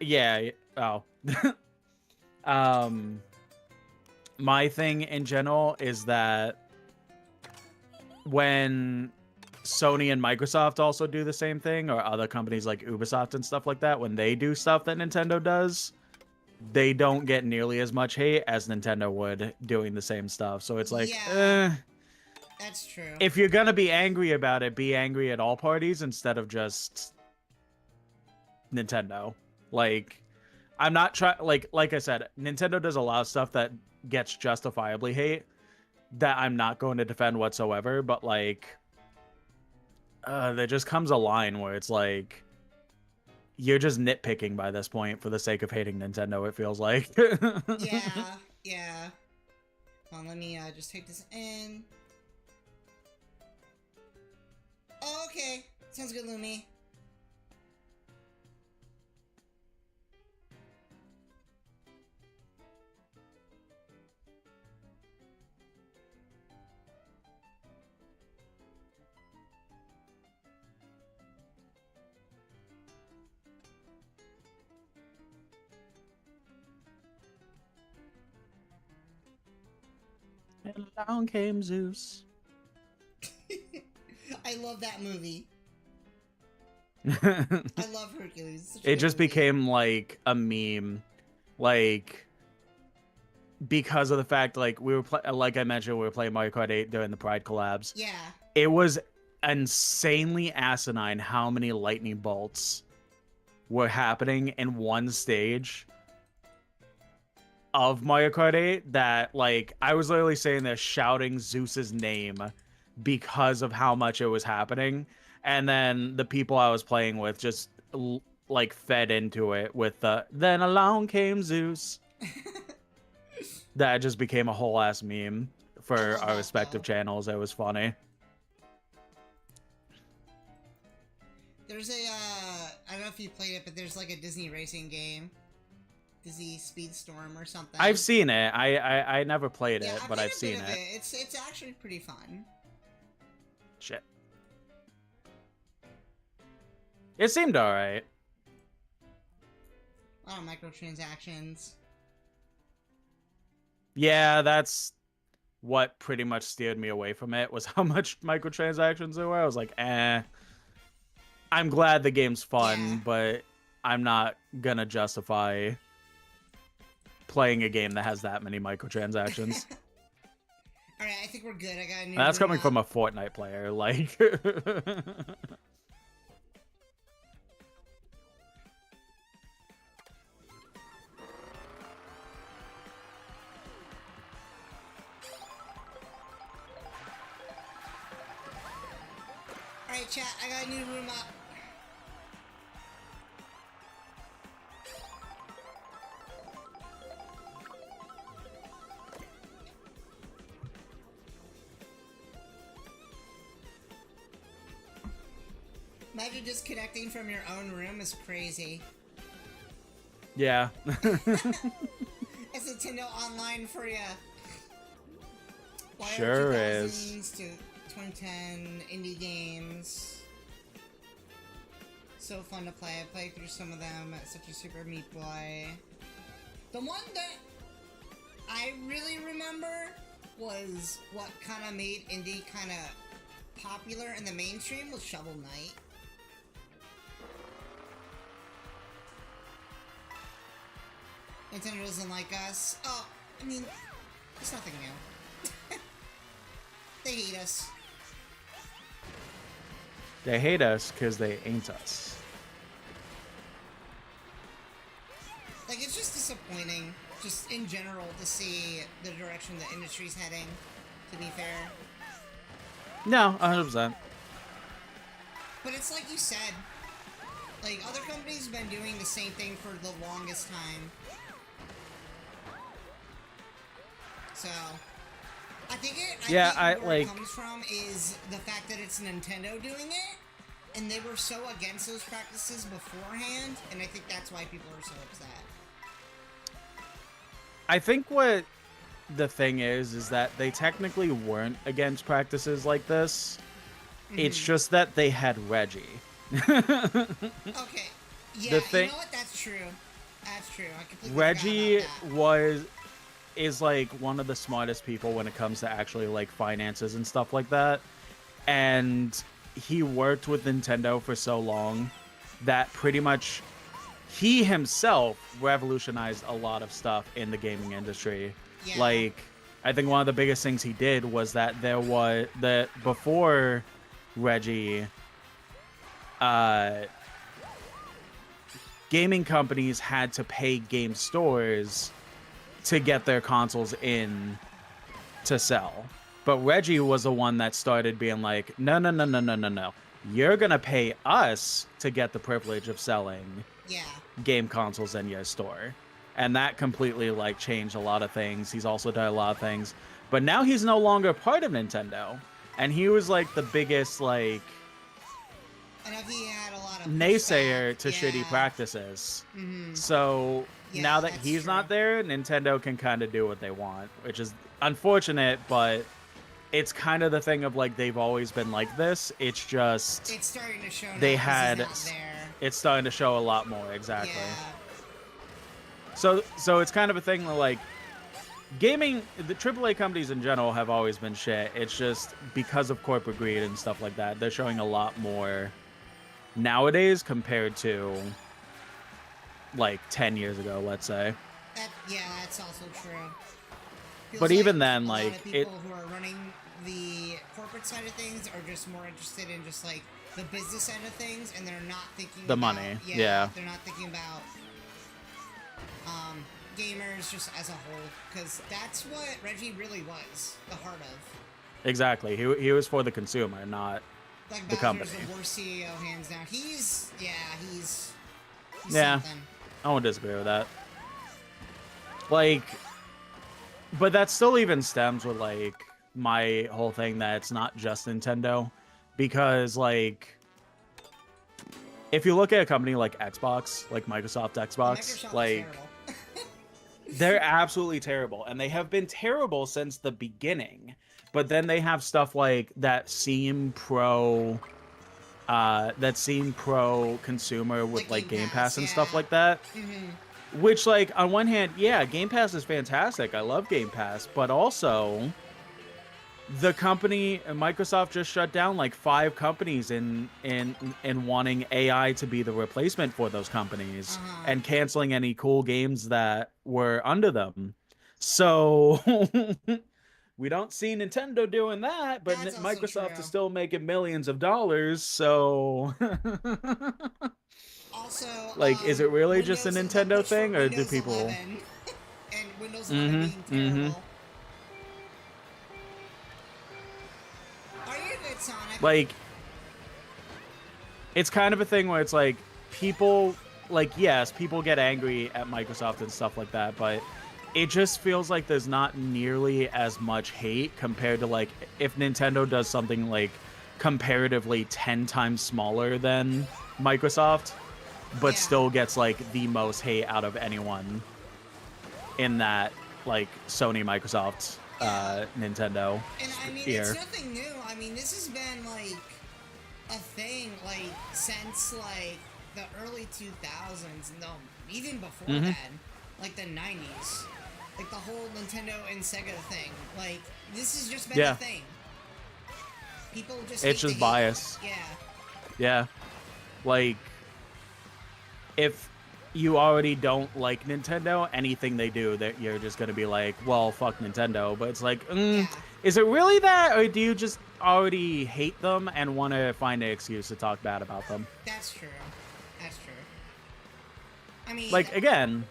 yeah, oh. My thing in general is that when Sony and Microsoft also do the same thing, or other companies like Ubisoft and stuff like that, when they do stuff that Nintendo does, they don't get nearly as much hate as Nintendo would doing the same stuff. So it's like, yeah, that's true. If you're gonna be angry about it, be angry at all parties instead of just Nintendo. Like, I'm not trying, like I said, Nintendo does a lot of stuff that gets justifiably hate that I'm not going to defend whatsoever, but like, there just comes a line where it's like, you're just nitpicking by this point for the sake of hating Nintendo, it feels like. Yeah. Hold on, let me just take this in. Oh, okay. Sounds good, Lumi. And down came Zeus. I love that movie. I love Hercules. It just became like a meme, like, because of the fact, like, we were like I mentioned, we were playing Mario Kart 8 during the Pride collabs. Yeah. It was insanely asinine how many lightning bolts were happening in one stage. of Mario Kart 8 that, like, I was literally saying there shouting Zeus's name because of how much it was happening. And then the people I was playing with just, like, fed into it with the, then along came Zeus. That just became a whole ass meme for our respective channels. It was funny. There's a, I don't know if you played it, but there's like a Disney racing game. Disney Speedstorm or something. I've seen it. I never played it, but I've seen it. It's actually pretty fun. Shit. It seemed alright. A lot of microtransactions. Yeah, that's what pretty much steered me away from it, was how much microtransactions there were. I was like, eh. I'm glad the game's fun, but I'm not gonna justify playing a game that has that many microtransactions. Alright, I think we're good. I got a new That's coming from a Fortnite player, like... Alright, chat, I got a new room up. Imagine disconnecting from your own room is crazy. Yeah. It's Nintendo Online for ya. Sure is. To 2010 indie games. So fun to play. I played through some of them at such a Super Meat Boy. The one that I really remember was what kind of made indie kind of popular in the mainstream was Shovel Knight. Nintendo doesn't like us. Oh, I mean, it's nothing new. They hate us. They hate us because they ain't us. Like, it's just disappointing, just in general, to see the direction the industry's heading, to be fair. No, 100%. But it's like you said, like, other companies have been doing the same thing for the longest time. So, I think where it comes from is the fact that it's Nintendo doing it, and they were so against those practices beforehand, and I think that's why people are so upset. I think what the thing is that they technically weren't against practices like this. Mm-hmm. It's just that they had Reggie. Okay. Yeah, you know what? That's true. That's true. I completely Reggie forgot about that. is like one of the smartest people when it comes to actually like finances and stuff like that. And he worked with Nintendo for so long that pretty much he himself revolutionized a lot of stuff in the gaming industry. Yeah. Like, I think one of the biggest things he did was that there was that before Reggie, gaming companies had to pay game stores to get their consoles in to sell. But Reggie was the one that started being like, no. You're going to pay us to get the privilege of selling game consoles in your store. And that completely like changed a lot of things. He's also done a lot of things. But now he's no longer part of Nintendo. And he was like the biggest like he had a lot of naysayer to shitty practices. Mm-hmm. So now that he's not there, Nintendo can kind of do what they want, which is unfortunate, but it's kind of the thing of like they've always been like this. It's just it's starting to show. It's starting to show a lot more, exactly. Yeah. So it's kind of a thing that like gaming, the AAA companies in general have always been shit. It's just because of corporate greed and stuff like that, they're showing a lot more nowadays compared to like 10 years ago, let's say. That's also true. But like even then, like people who are running the corporate side of things are just more interested in just like the business side of things, and they're not thinking the money. Yeah, they're not thinking about gamers just as a whole, because that's what Reggie really was, the heart of. Exactly. He was for the consumer, not Like the company. Bowser's the worst CEO hands down. He's Yeah, something. I won't disagree with that. Like, but that still even stems with like my whole thing that it's not just Nintendo, because like if you look at a company like Xbox, like Microsoft Xbox, Microsoft like is terrible. they're absolutely terrible, and they have been terrible since the beginning. But then they have stuff like that seem pro consumer with like Game Pass and stuff like that. Which, like, on one hand, yeah, Game Pass is fantastic. I love Game Pass, but also the company Microsoft just shut down like 5 companies in wanting AI to be the replacement for those companies and canceling any cool games that were under them. So we don't see Nintendo doing that, but Microsoft is still making millions of dollars. So Also, like, is it really Windows, just a Nintendo thing, or do Windows people? 11 and Windows 11 being terrible. Are you good, Sonic? Like, it's kind of a thing where it's like people, like, yes, people get angry at Microsoft and stuff like that, but it just feels like there's not nearly as much hate compared to like if Nintendo does something like comparatively 10 times smaller than Microsoft, but still gets like the most hate out of anyone in that like Sony, Microsoft, Nintendo And I mean, here. it's nothing new. I mean, this has been like a thing like since like the early 2000s. No, even before then, like the 90s, like the whole Nintendo and Sega thing. Like this has just been a thing. People just it's just bias. Yeah, like if you already don't like Nintendo, anything they do, that you're just gonna be like, well, fuck Nintendo. But it's like, is it really that, or do you just already hate them and want to find an excuse to talk bad about them? That's true. That's true. I mean, like, again.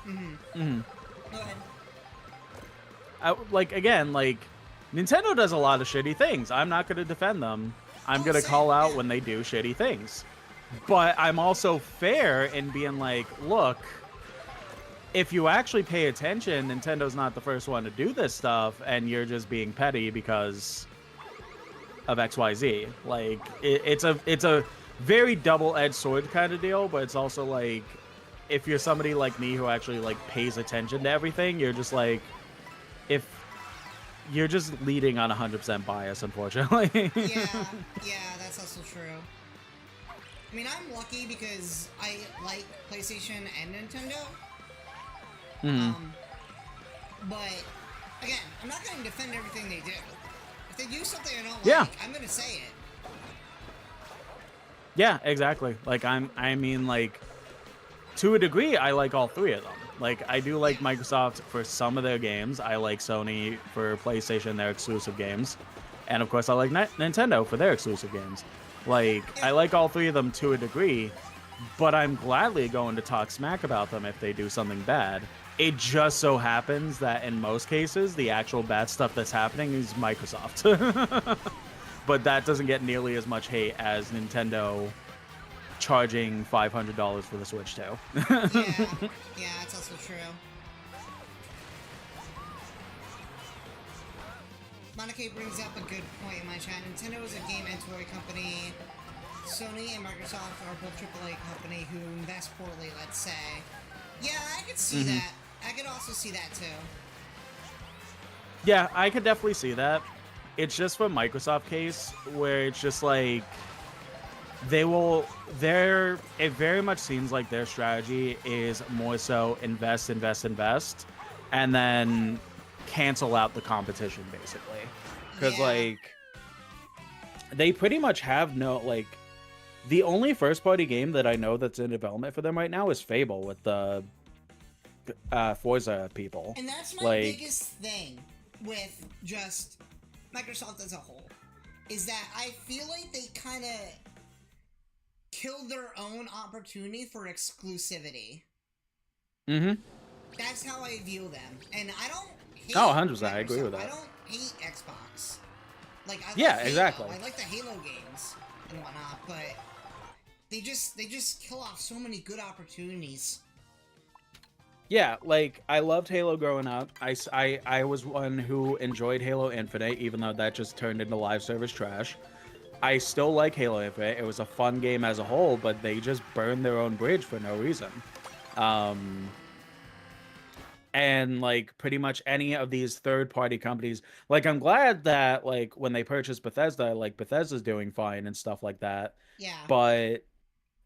Go ahead. Like, again, like, Nintendo does a lot of shitty things. I'm not gonna defend them. I'm gonna call out when they do shitty things. But I'm also fair in being like, look, if you actually pay attention, Nintendo's not the first one to do this stuff, and you're just being petty because of XYZ. Like, it's a very double-edged sword kind of deal, but it's also like, if you're somebody like me who actually like pays attention to everything, you're just like, if you're just leading on 100% bias, unfortunately. yeah, that's also true. I mean, I'm lucky because I like PlayStation and Nintendo. But again, I'm not going to defend everything they do. If they do something I don't like, I'm going to say it. Yeah, exactly. Like, I mean, like, to a degree, I like all 3 of them. Like, I do like Microsoft for some of their games. I like Sony for PlayStation, their exclusive games. And, of course, I like Nintendo for their exclusive games. Like, I like all 3 of them to a degree, but I'm gladly going to talk smack about them if they do something bad. It just so happens that in most cases, the actual bad stuff that's happening is Microsoft. But that doesn't get nearly as much hate as Nintendo charging $500 for the Switch 2. Yeah, that's also true. Monica brings up a good point in my chat. Nintendo is a game and toy company. Sony and Microsoft are both AAA company who invest poorly, let's say. Yeah, I could see that. I could also see that too. Yeah, I could definitely see that. It's just for Microsoft case where it's just like it very much seems like their strategy is more so invest, and then cancel out the competition, basically. Because like they pretty much have no, like, the only first party game that I know that's in development for them right now is Fable with the Forza people. And that's my biggest thing with just Microsoft as a whole, is that I feel like they kind of killed their own opportunity for exclusivity. That's how I view them, and I don't hate. Oh, 100%, Microsoft. I agree with that. I don't hate Xbox. Like I Yeah, love Halo. exactly. I like the Halo games and whatnot, but they just kill off so many good opportunities. Yeah, like, I loved Halo growing up. I was one who enjoyed Halo Infinite, even though that just turned into live service trash. I still like Halo Infinite. It was a fun game as a whole, but they just burned their own bridge for no reason. And like pretty much any of these third-party companies, like I'm glad that like when they purchased Bethesda, like Bethesda's doing fine and stuff like that. Yeah. But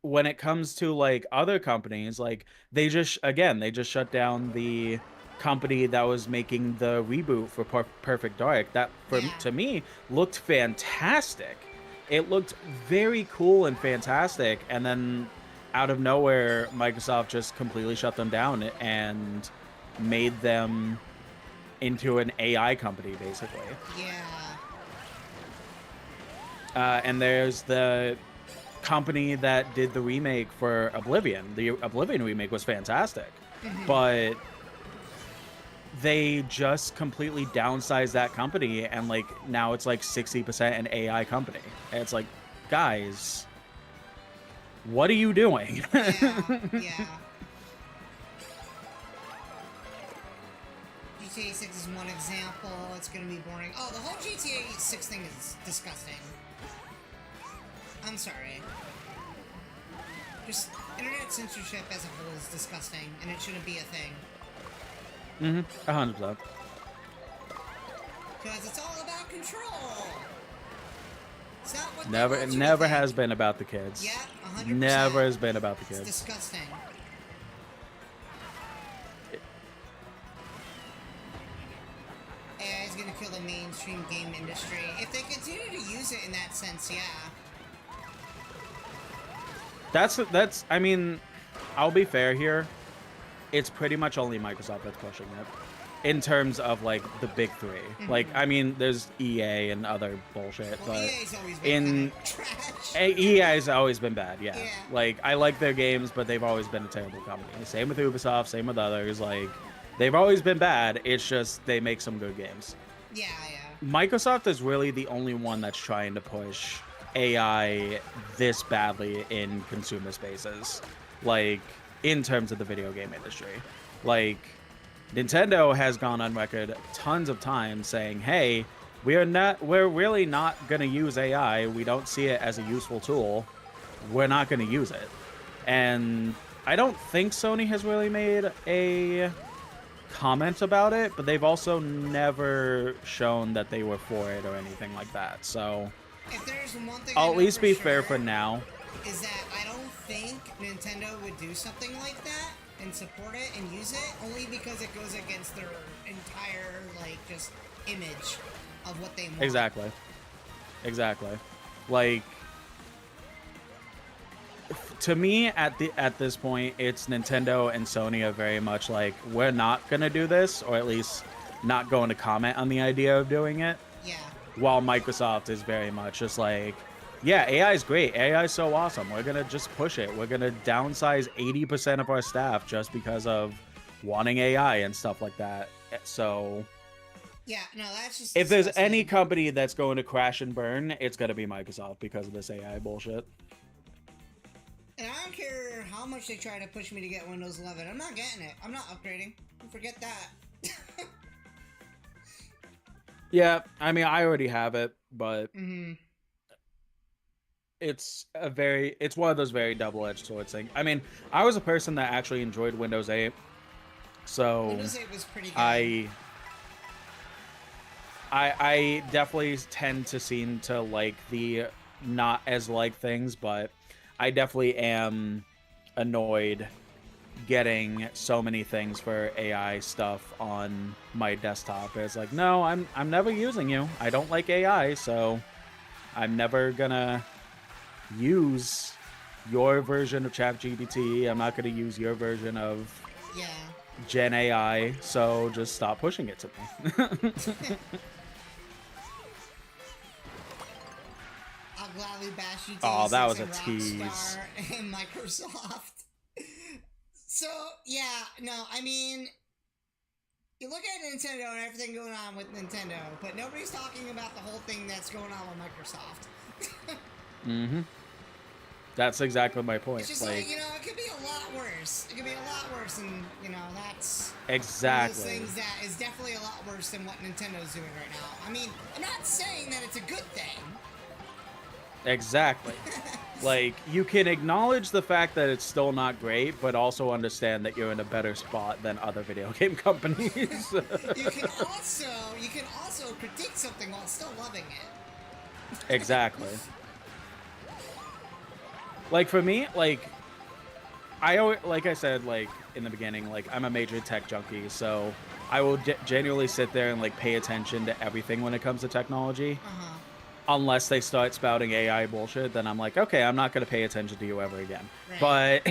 when it comes to like other companies, like they just shut down the company that was making the reboot for Perfect Dark. That to me looked fantastic. It looked very cool and fantastic, and then out of nowhere Microsoft just completely shut them down and made them into an AI company basically. Yeah. And there's the company that did the remake for Oblivion. The Oblivion remake was fantastic, but they just completely downsized that company, and like now it's like 60% an AI company. And it's like, guys, what are you doing? Yeah. GTA 6 is one example. It's gonna be boring. Oh, the whole GTA 6 thing is disgusting. I'm sorry. Just internet censorship as a whole is disgusting, and it shouldn't be a thing. 100%. Because it's all about control. It's not what Never has been about the kids. Yeah, 100%. Never has been about the kids. It's disgusting. AI is gonna kill the mainstream game industry. If they continue to use it in that sense, yeah. That's I mean, I'll be fair here. It's pretty much only Microsoft that's pushing it in terms of like the big three. Like, I mean, there's EA and other bullshit, Well, but EA's always been trash. EA has always been bad. Yeah. Like, I like their games, but they've always been a terrible company. Same with Ubisoft, same with others. Like, they've always been bad. It's just they make some good games. Yeah. Microsoft is really the only one that's trying to push AI this badly in consumer spaces, like in terms of the video game industry. Like, Nintendo has gone on record tons of times saying, hey, we're really not going to use AI. We don't see it as a useful tool. We're not going to use it. And I don't think Sony has really made a comment about it, but they've also never shown that they were for it or anything like that. So if there's one thing I'll at least be fair for now, is that I don't think Nintendo would do something like that and support it and use it, only because it goes against their entire like just image of what they want. Exactly. Like, to me at this point, it's Nintendo and Sony are very much like, we're not gonna do this, or at least not going to comment on the idea of doing it. Yeah. While Microsoft is very much just like, yeah, AI is great. AI is so awesome. We're going to just push it. We're going to downsize 80% of our staff just because of wanting AI and stuff like that. So yeah, no, that's just if there's any company that's going to crash and burn, it's going to be Microsoft because of this AI bullshit. And I don't care how much they try to push me to get Windows 11. I'm not getting it. I'm not upgrading. Forget that. Yeah, I mean, I already have it, but it's one of those very double-edged swords thing. I mean, I was a person that actually enjoyed Windows 8, so Windows 8 was pretty good. I definitely tend to seem to like the not as like things, but I definitely am annoyed getting so many things for AI stuff on my desktop. It's like, no, I'm never using you. I don't like AI, so I'm never gonna use your version of ChatGPT. I'm not gonna use your version of Gen AI, so just stop pushing it to me. I'll gladly bash you. Oh, that was a tease. And Microsoft. So, yeah, no, I mean, you look at Nintendo and everything going on with Nintendo, but nobody's talking about the whole thing that's going on with Microsoft. Mm-hmm. That's exactly my point. It's just like, you know, it could be a lot worse. It could be a lot worse, and, you know, that's exactly one of those things that is definitely a lot worse than what Nintendo's doing right now. I mean, I'm not saying that it's a good thing. Exactly. Like, you can acknowledge the fact that it's still not great, but also understand that you're in a better spot than other video game companies. you can also critique something while still loving it. Exactly. Like, for me, like I said, like, in the beginning, like, I'm a major tech junkie, so I will genuinely sit there and, like, pay attention to everything when it comes to technology. Unless they start spouting AI bullshit, then I'm like, okay, I'm not going to pay attention to you ever again. Right.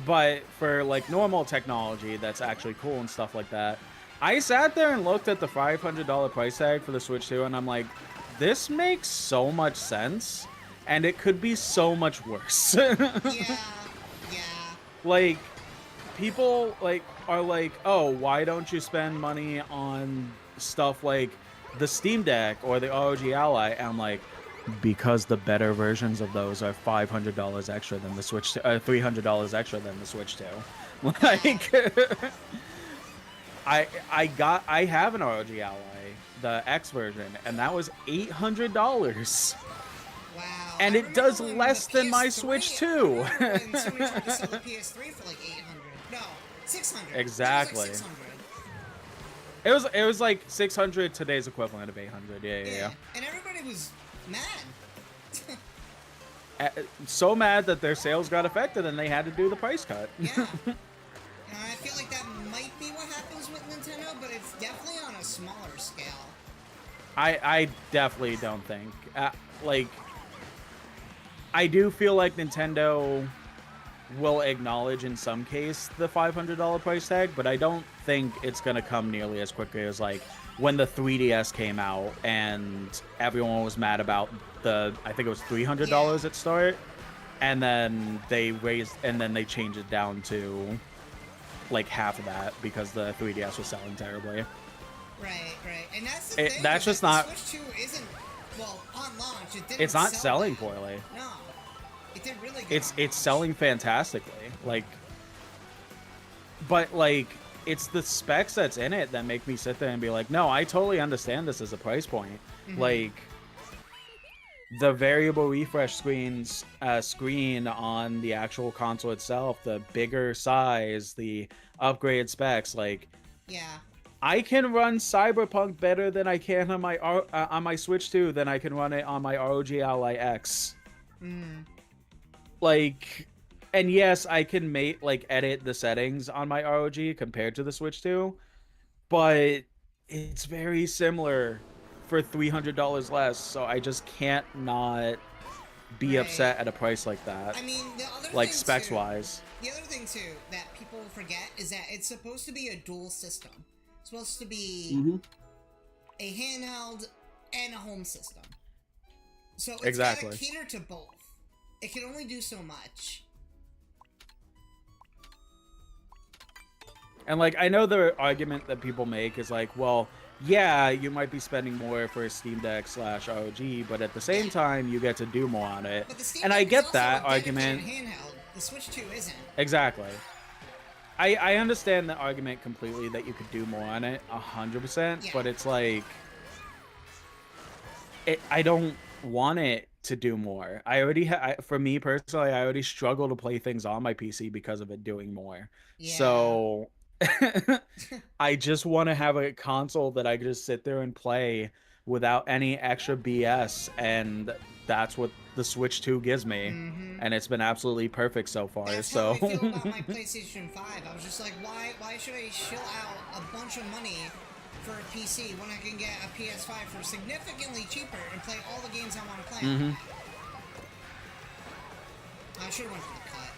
But for, like, normal technology that's actually cool and stuff like that, I sat there and looked at the $500 price tag for the Switch 2, and I'm like, this makes so much sense, and it could be so much worse. Yeah. Like, people, like, are like, oh, why don't you spend money on stuff like the Steam Deck or the ROG Ally? And I'm like, because the better versions of those are $500 extra than the Switch, $300 extra than the Switch 2. Like, I have an ROG Ally, the X version, and that was $800. Wow. And it does less than my Switch 2. When Sony tried to sell the PS3 for like 800. No, 600. Exactly. It was like 600. It was like 600, today's equivalent of 800. Yeah. And everybody was mad. So mad that their sales got affected and they had to do the price cut. Yeah. I feel like that might be what happens with Nintendo, but it's definitely on a smaller scale. I definitely don't think. Like, I do feel like Nintendo will acknowledge in some case the $500 price tag, but I don't think it's going to come nearly as quickly as, like, when the 3DS came out and everyone was mad about the, I think it was $300 at start, and then they changed it down to like half of that because the 3DS was selling terribly. Right. And that's the thing. That's just the not. Switch 2 isn't, well, on launch, it didn't. It's not sell selling well. poorly. No, it did really good. It's selling fantastically. Like, but like, it's the specs that's in it that make me sit there and be like, no, I totally understand this as a price point. Like, the variable refresh screen on the actual console itself, the bigger size, the upgraded specs, like, I can run Cyberpunk better than I can on my Switch 2 than I can run it on my ROG Ally X. Like, and yes, I can edit the settings on my ROG compared to the Switch 2, but it's very similar for $300 less, so I just can't not be upset at a price like that. I mean, the other like thing specs too, wise. The other thing too that people forget is that it's supposed to be a dual system. It's supposed to be a handheld and a home system. So it's gotta cater to both. It can only do so much. And, like, I know the argument that people make is like, well, yeah, you might be spending more for a Steam Deck /ROG, but at the same time, you get to do more on it. But the Steam and Deck I get is that also a argument. handheld. The Switch 2 isn't. Exactly. I understand the argument completely that you could do more on it, 100%, but it's like, I don't want it to do more. I already for me personally, I already struggle to play things on my PC because of it doing more. So I just want to have a console that I could just sit there and play without any extra BS, and that's what the Switch 2 gives me, and it's been absolutely perfect so far. That's how I feel about my PlayStation 5. I was just like, why should I shell out a bunch of money for a PC when I can get a PS5 for significantly cheaper and play all the games I want to play on it? I should have went for the cut.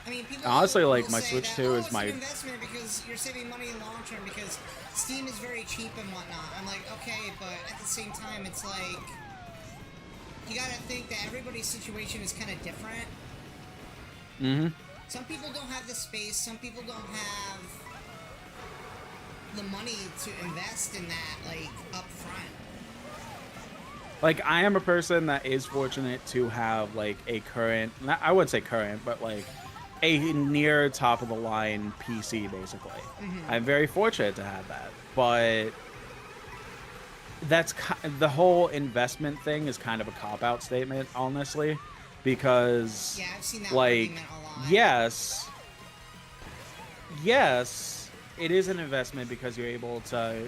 I mean, people honestly, like, will my say Switch that, 2 is it's my an investment because you're saving money in the long term because Steam is very cheap and whatnot. I'm like, okay, but at the same time, it's like, you gotta think that everybody's situation is kind of different. Mm-hmm. Some people don't have the space. Some people don't have the money to invest in that, like, up front. Like, I am a person that is fortunate to have, like, a current, I wouldn't say current, but, like, a near top-of-the-line PC, basically. I'm very fortunate to have that, but that's the whole investment thing is kind of a cop-out statement, honestly, because, Yeah, I've seen that like, argument a lot. yes, it is an investment because you're able to,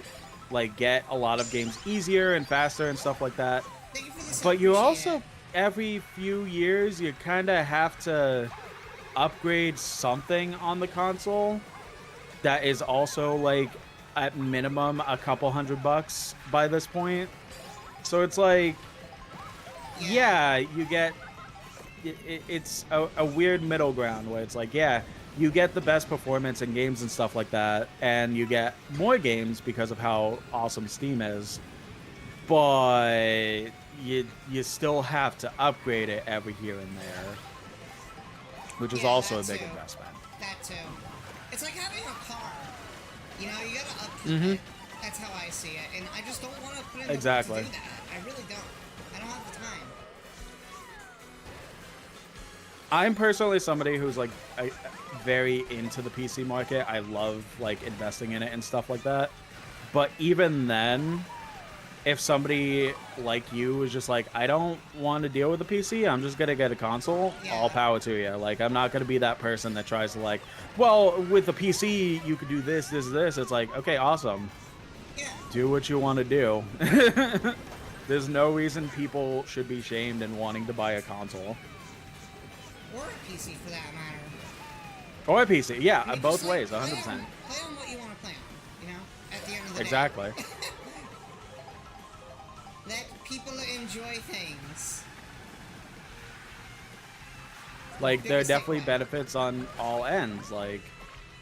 like, get a lot of games easier and faster and stuff like that. Thank you for this. But you also, every few years, you kind of have to upgrade something on the console that is also, like, at minimum a couple $100 by this point. So it's like, yeah, you get, it's a weird middle ground where it's like, yeah, you get the best performance in games and stuff like that, and you get more games because of how awesome Steam is, but you still have to upgrade it every here and there, which is also a big investment. That too. It's like having a car. You know, you gotta upkeep it. That's how I see it, and I just don't want to put in the work to do that. I really don't. I don't have the time. I'm personally somebody who's, like, very into the PC market. I love, like, investing in it and stuff like that. But even then, if somebody like you is just like, I don't want to deal with the PC, I'm just gonna get a console, all power to you. Like, I'm not gonna be that person that tries to, like, well, with the PC you could do this. It's like, okay, awesome. Do what you want to do. There's no reason people should be shamed in wanting to buy a console. Or a PC, for that matter. Or a PC, yeah, I mean, both like, ways, 100%. Play on what you want to play on, you know? At the end of the day. Exactly. Let people enjoy things. Like, there are definitely benefits on all ends. Like,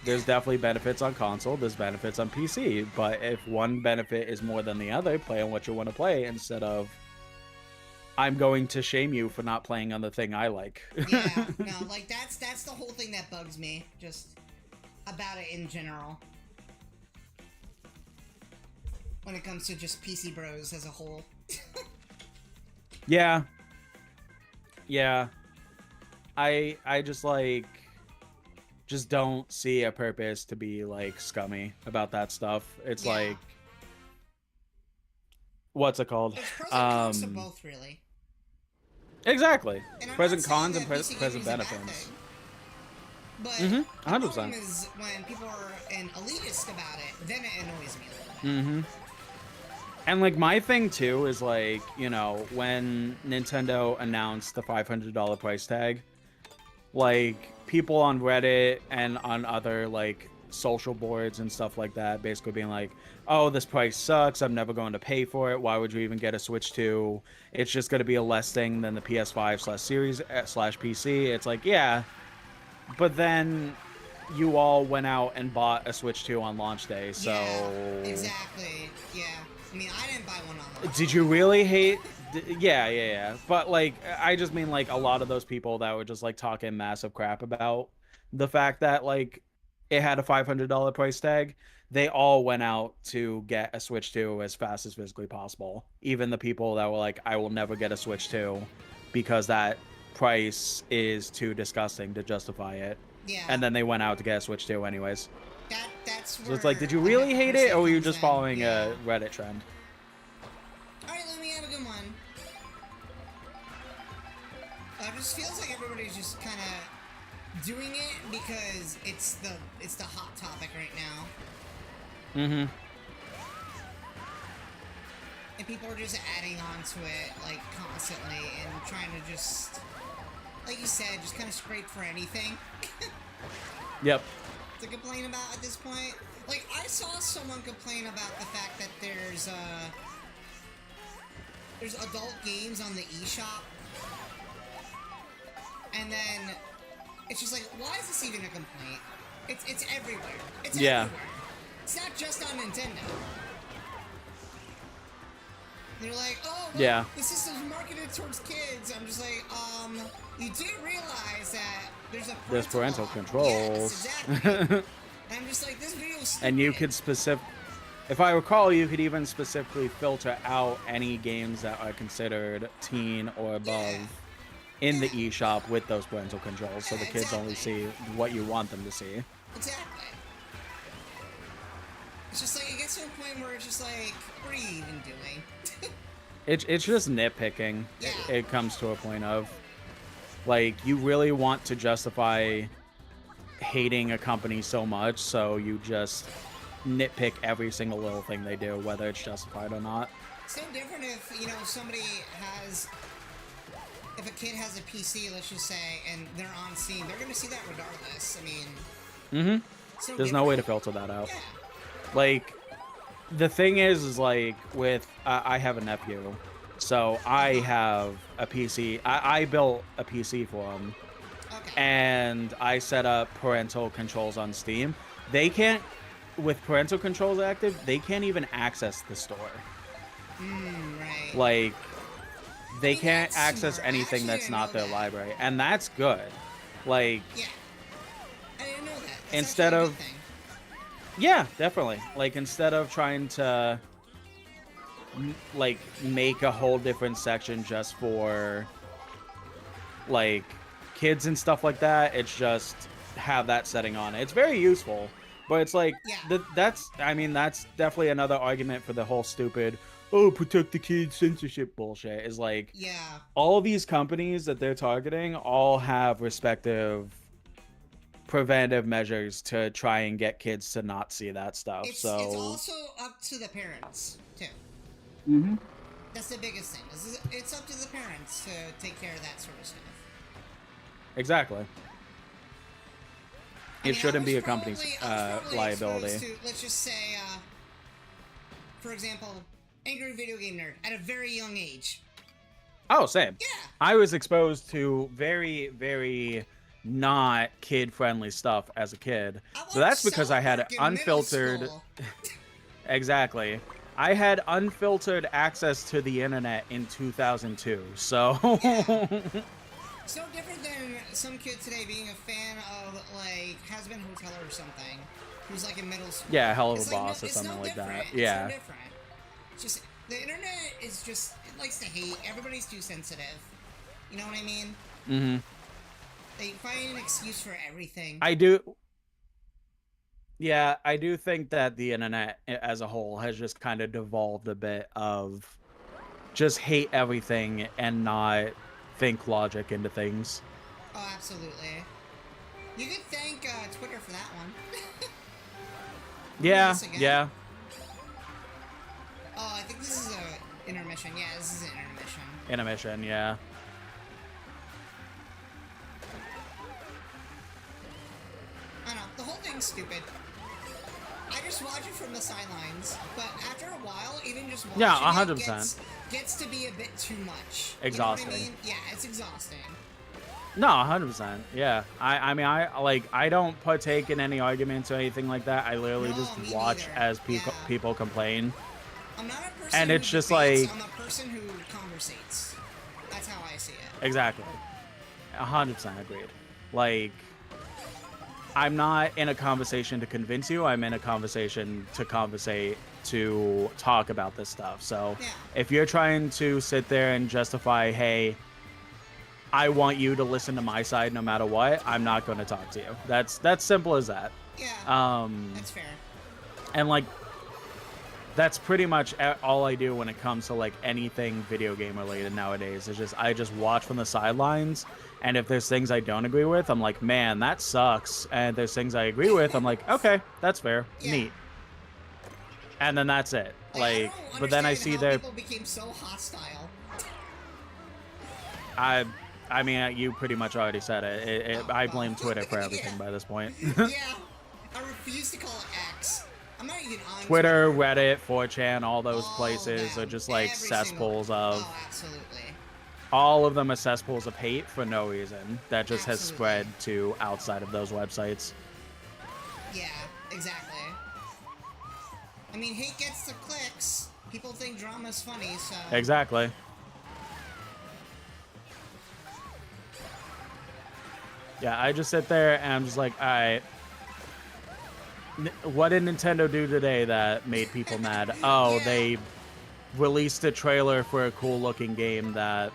there's definitely benefits on console, there's benefits on PC. But if one benefit is more than the other, play on what you want to play instead of, I'm going to shame you for not playing on the thing I like. Yeah, no, like, that's the whole thing that bugs me, just about it in general. When it comes to just PC bros as a whole. Yeah. Yeah. I just, like, just don't see a purpose to be, like, scummy about that stuff. It's like, what's it called? There's pros and cons to both, really. Exactly. And Present cons and present benefits. But the 100%. problem is when people are an elitist about it, then it annoys me a little bit. And, like, my thing too is, like, you know, when Nintendo announced the $500 price tag, like, people on Reddit and on other, like, social boards and stuff like that basically being like, oh, this price sucks, I'm never going to pay for it, why would you even get a Switch 2? It's just going to be a less thing than the PS5/Series/PC. It's like, yeah, but then you all went out and bought a Switch 2 on launch day, so... Yeah, exactly, yeah. I mean, I didn't buy one on launch. Did you really hate... Yeah. But, like, I just mean, like, a lot of those people that were just, like, talking massive crap about the fact that, like, it had a $500 price tag, they all went out to get a Switch 2 as fast as physically possible. Even the people that were like, I will never get a Switch 2 because that price is too disgusting to justify it. Yeah. And then they went out to get a Switch 2 anyways. That's where... So it's like, did you really hate it, or were you just following a Reddit trend? Alright, let me have a good one. It just feels like everybody's just kind of doing it because it's the hot topic right now. And people are just adding on to it, like, constantly, and trying to just, like you said, just kind of scrape for anything. Yep. To complain about at this point. Like, I saw someone complain about the fact that there's adult games on the eShop. And then it's just like, why is this even a complaint? It's everywhere. It's everywhere. It's not just on Nintendo. And you're like, oh, well, Yeah. the system's marketed towards kids. I'm just like, you do realize that there's parental lock. controls. Yes, exactly. And I'm just like, this video is stupid. And you could if I recall, you could even specifically filter out any games that are considered teen or above in the eShop with those parental controls, so the kids only see what you want them to see. Exactly. It's just like, it gets to a point where it's just like, what are you even doing? It's just nitpicking. Yeah. It comes to a point of, like, you really want to justify hating a company so much, so you just nitpick every single little thing they do, whether it's justified or not. It's no different if, you know, if a kid has a PC, let's just say, and they're on Steam, they're gonna see that regardless. I mean... There's no way to filter that out. Yeah. Like, the thing is like, with... I have a nephew, so I have a PC. I built a PC for him. Okay. And I set up parental controls on Steam. They can't... With parental controls active, they can't even access the store. Right. Like, they can't that's access smart. anything Actually, that's I not know their that. library. And that's good. Like, Yeah. I didn't know that. That's instead actually a of... good thing. Yeah, definitely. Like, instead of trying to, like, make a whole different section just for, like, kids and stuff like that, it's just have that setting on it. It's very useful. But it's like, that's definitely another argument for the whole stupid, oh, protect the kids censorship bullshit. Is like, all of these companies that they're targeting all have respective preventive measures to try and get kids to not see that stuff. It's also up to the parents, too. Mm-hmm. That's the biggest thing. It's up to the parents to take care of that sort of stuff. Exactly. It shouldn't be a company's liability. To, let's just say, for example, Angry Video Game Nerd at a very young age. Oh, same. Yeah. I was exposed to very, very not kid-friendly stuff as a kid. So that's because I had unfiltered... Exactly. I had unfiltered access to the internet in 2002, so... It's no different than some kid today being a fan of, like, Has Been Hotel or something, who's, like, in middle school. Yeah, Hell of a It's Boss like, or something like that. It's Yeah. no different. It's just, the internet is just, it likes to hate. Everybody's too sensitive. You know what I mean? Mm-hmm. They find an excuse for everything. I do think that the internet as a whole has just kind of devolved a bit of just hate everything and not think logic into things. Oh, absolutely. You could thank Twitter for that one. Yeah. Oh, I think this is a intermission. Yeah, this is an intermission. Intermission, yeah. I don't know, the whole thing's stupid. I just watch it from the sidelines, but after a while, even just watching 100%. Gets to be a bit too much. Exhausting. You know what I mean? Yeah, it's exhausting. No, 100%. Yeah. I mean, I don't partake in any arguments or anything like that. I literally just watch as people complain. I'm not a person and it's who just debates, like... I'm a person who conversates. That's how I see it. Exactly. 100% agreed. Like, I'm not in a conversation to convince you. I'm in a conversation to conversate, to talk about this stuff. So if you're trying to sit there and justify, hey, I want you to listen to my side no matter what, I'm not going to talk to you. That's simple as that. Yeah, that's fair. And, like, that's pretty much all I do when it comes to, like, anything video game related nowadays. Is just I just watch from the sidelines, and if there's things I don't agree with, I'm like, man, that sucks. And if there's things I agree with, I'm like, okay, that's fair, neat. And then that's it. Like, but then I see their... people became so hostile. I mean, you pretty much already said it. I blame Twitter for everything by this point. Yeah, I refuse to call it X. I'm not even on Twitter, Reddit, 4chan, all those places are just like cesspools of... Oh, absolutely. All of them are cesspools of hate for no reason. That just has spread to outside of those websites. Yeah, exactly. I mean, hate gets the clicks. People think drama's funny, so... Exactly. Yeah, I just sit there and I'm just like, all right. What did Nintendo do today that made people mad? Oh, Yeah. they released a trailer for a cool-looking game that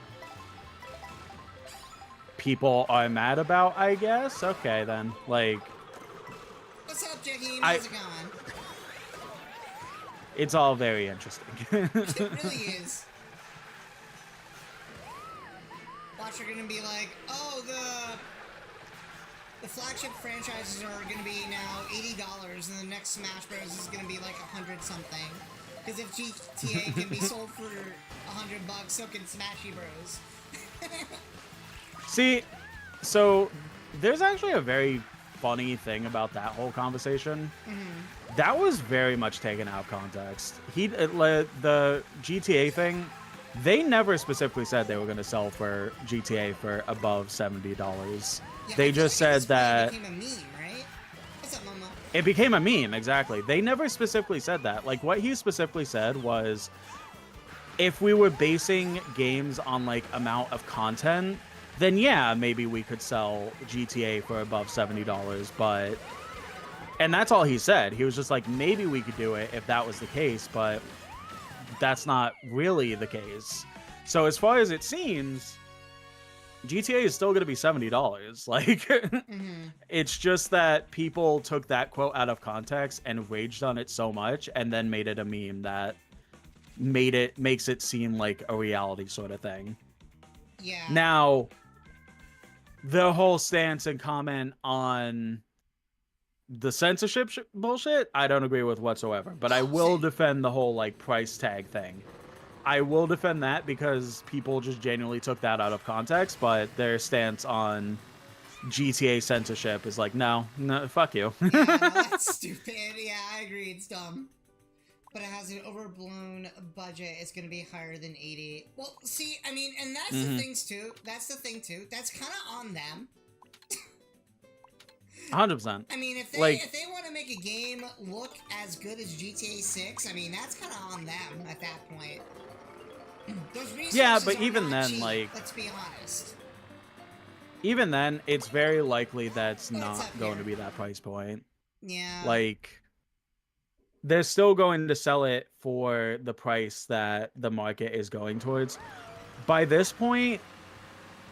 people are mad about, I guess? Okay, then. Like... What's up, Jaheim? How's it going? It's all very interesting. It really is. Watch are gonna be like, oh, the flagship franchises are gonna be now $80, and the next Smash Bros is gonna be like 100 something. Because if GTA can be sold for $100, so can Smashy Bros. See, so there's actually a very funny thing about that whole conversation. That was very much taken out of context. The GTA thing, they never specifically said they were going to sell for GTA for above $70. Yeah, They just said that it became a meme, right? What's up, Mama? it became a meme, exactly. They never specifically said that. Like, what he specifically said was, if we were basing games on, like, amount of content, then yeah, maybe we could sell GTA for above $70, but... And that's all he said. He was just like, maybe we could do it if that was the case, but that's not really the case. So as far as it seems, GTA is still going to be $70. Like, it's just that people took that quote out of context and raged on it so much and then made it a meme that makes it seem like a reality sort of thing. Yeah. Now, the whole stance and comment on the censorship bullshit, I don't agree with whatsoever. But I will defend the whole, like, price tag thing. I will defend that because people just genuinely took that out of context, but their stance on GTA censorship is like, no, fuck you. Yeah, no, that's stupid. Yeah, I agree. It's dumb. But it has an overblown budget. It's going to be higher than 80. Well, see, I mean, and that's the things too. That's the thing too. That's kind of on them. 100%. I mean, if they want to make a game look as good as GTA 6, I mean, that's kind of on them at that point. Those resources yeah, but are even not then, cheap, like, let's be honest. Even then, it's very likely that's But not going to be that price point. Yeah. Like, they're still going to sell it for the price that the market is going towards. By this point,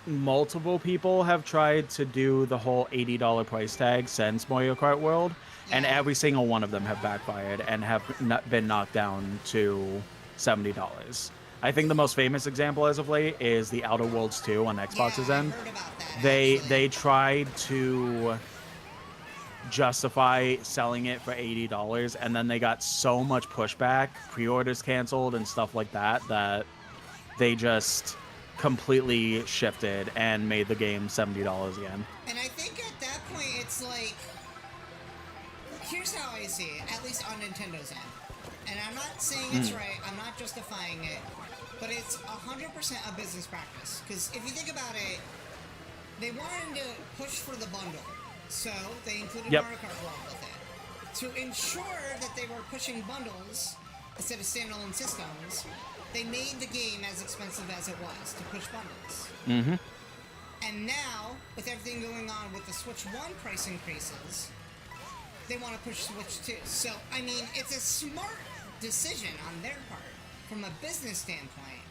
multiple people have tried to do the whole $80 price tag since Mario Kart World, and every single one of them have backfired and have been knocked down to $70. I think the most famous example as of late is the Outer Worlds 2 on Xbox's end. I heard about that, They tried to justify selling it for $80, and then they got so much pushback, pre-orders canceled and stuff like that, that they just completely shifted and made the game $70 again. And I think at that point it's like, here's how I see it, at least on Nintendo's end. And I'm not saying it's right, I'm not justifying it, but it's 100% a business practice. Because if you think about it, they wanted to push for the bundle, so they included Mario Kart World with it. To ensure that they were pushing bundles instead of standalone systems, they made the game as expensive as it was to push bundles. And now, with everything going on with the Switch 1 price increases, they want to push Switch 2. So, I mean, it's a smart decision on their part. From a business standpoint,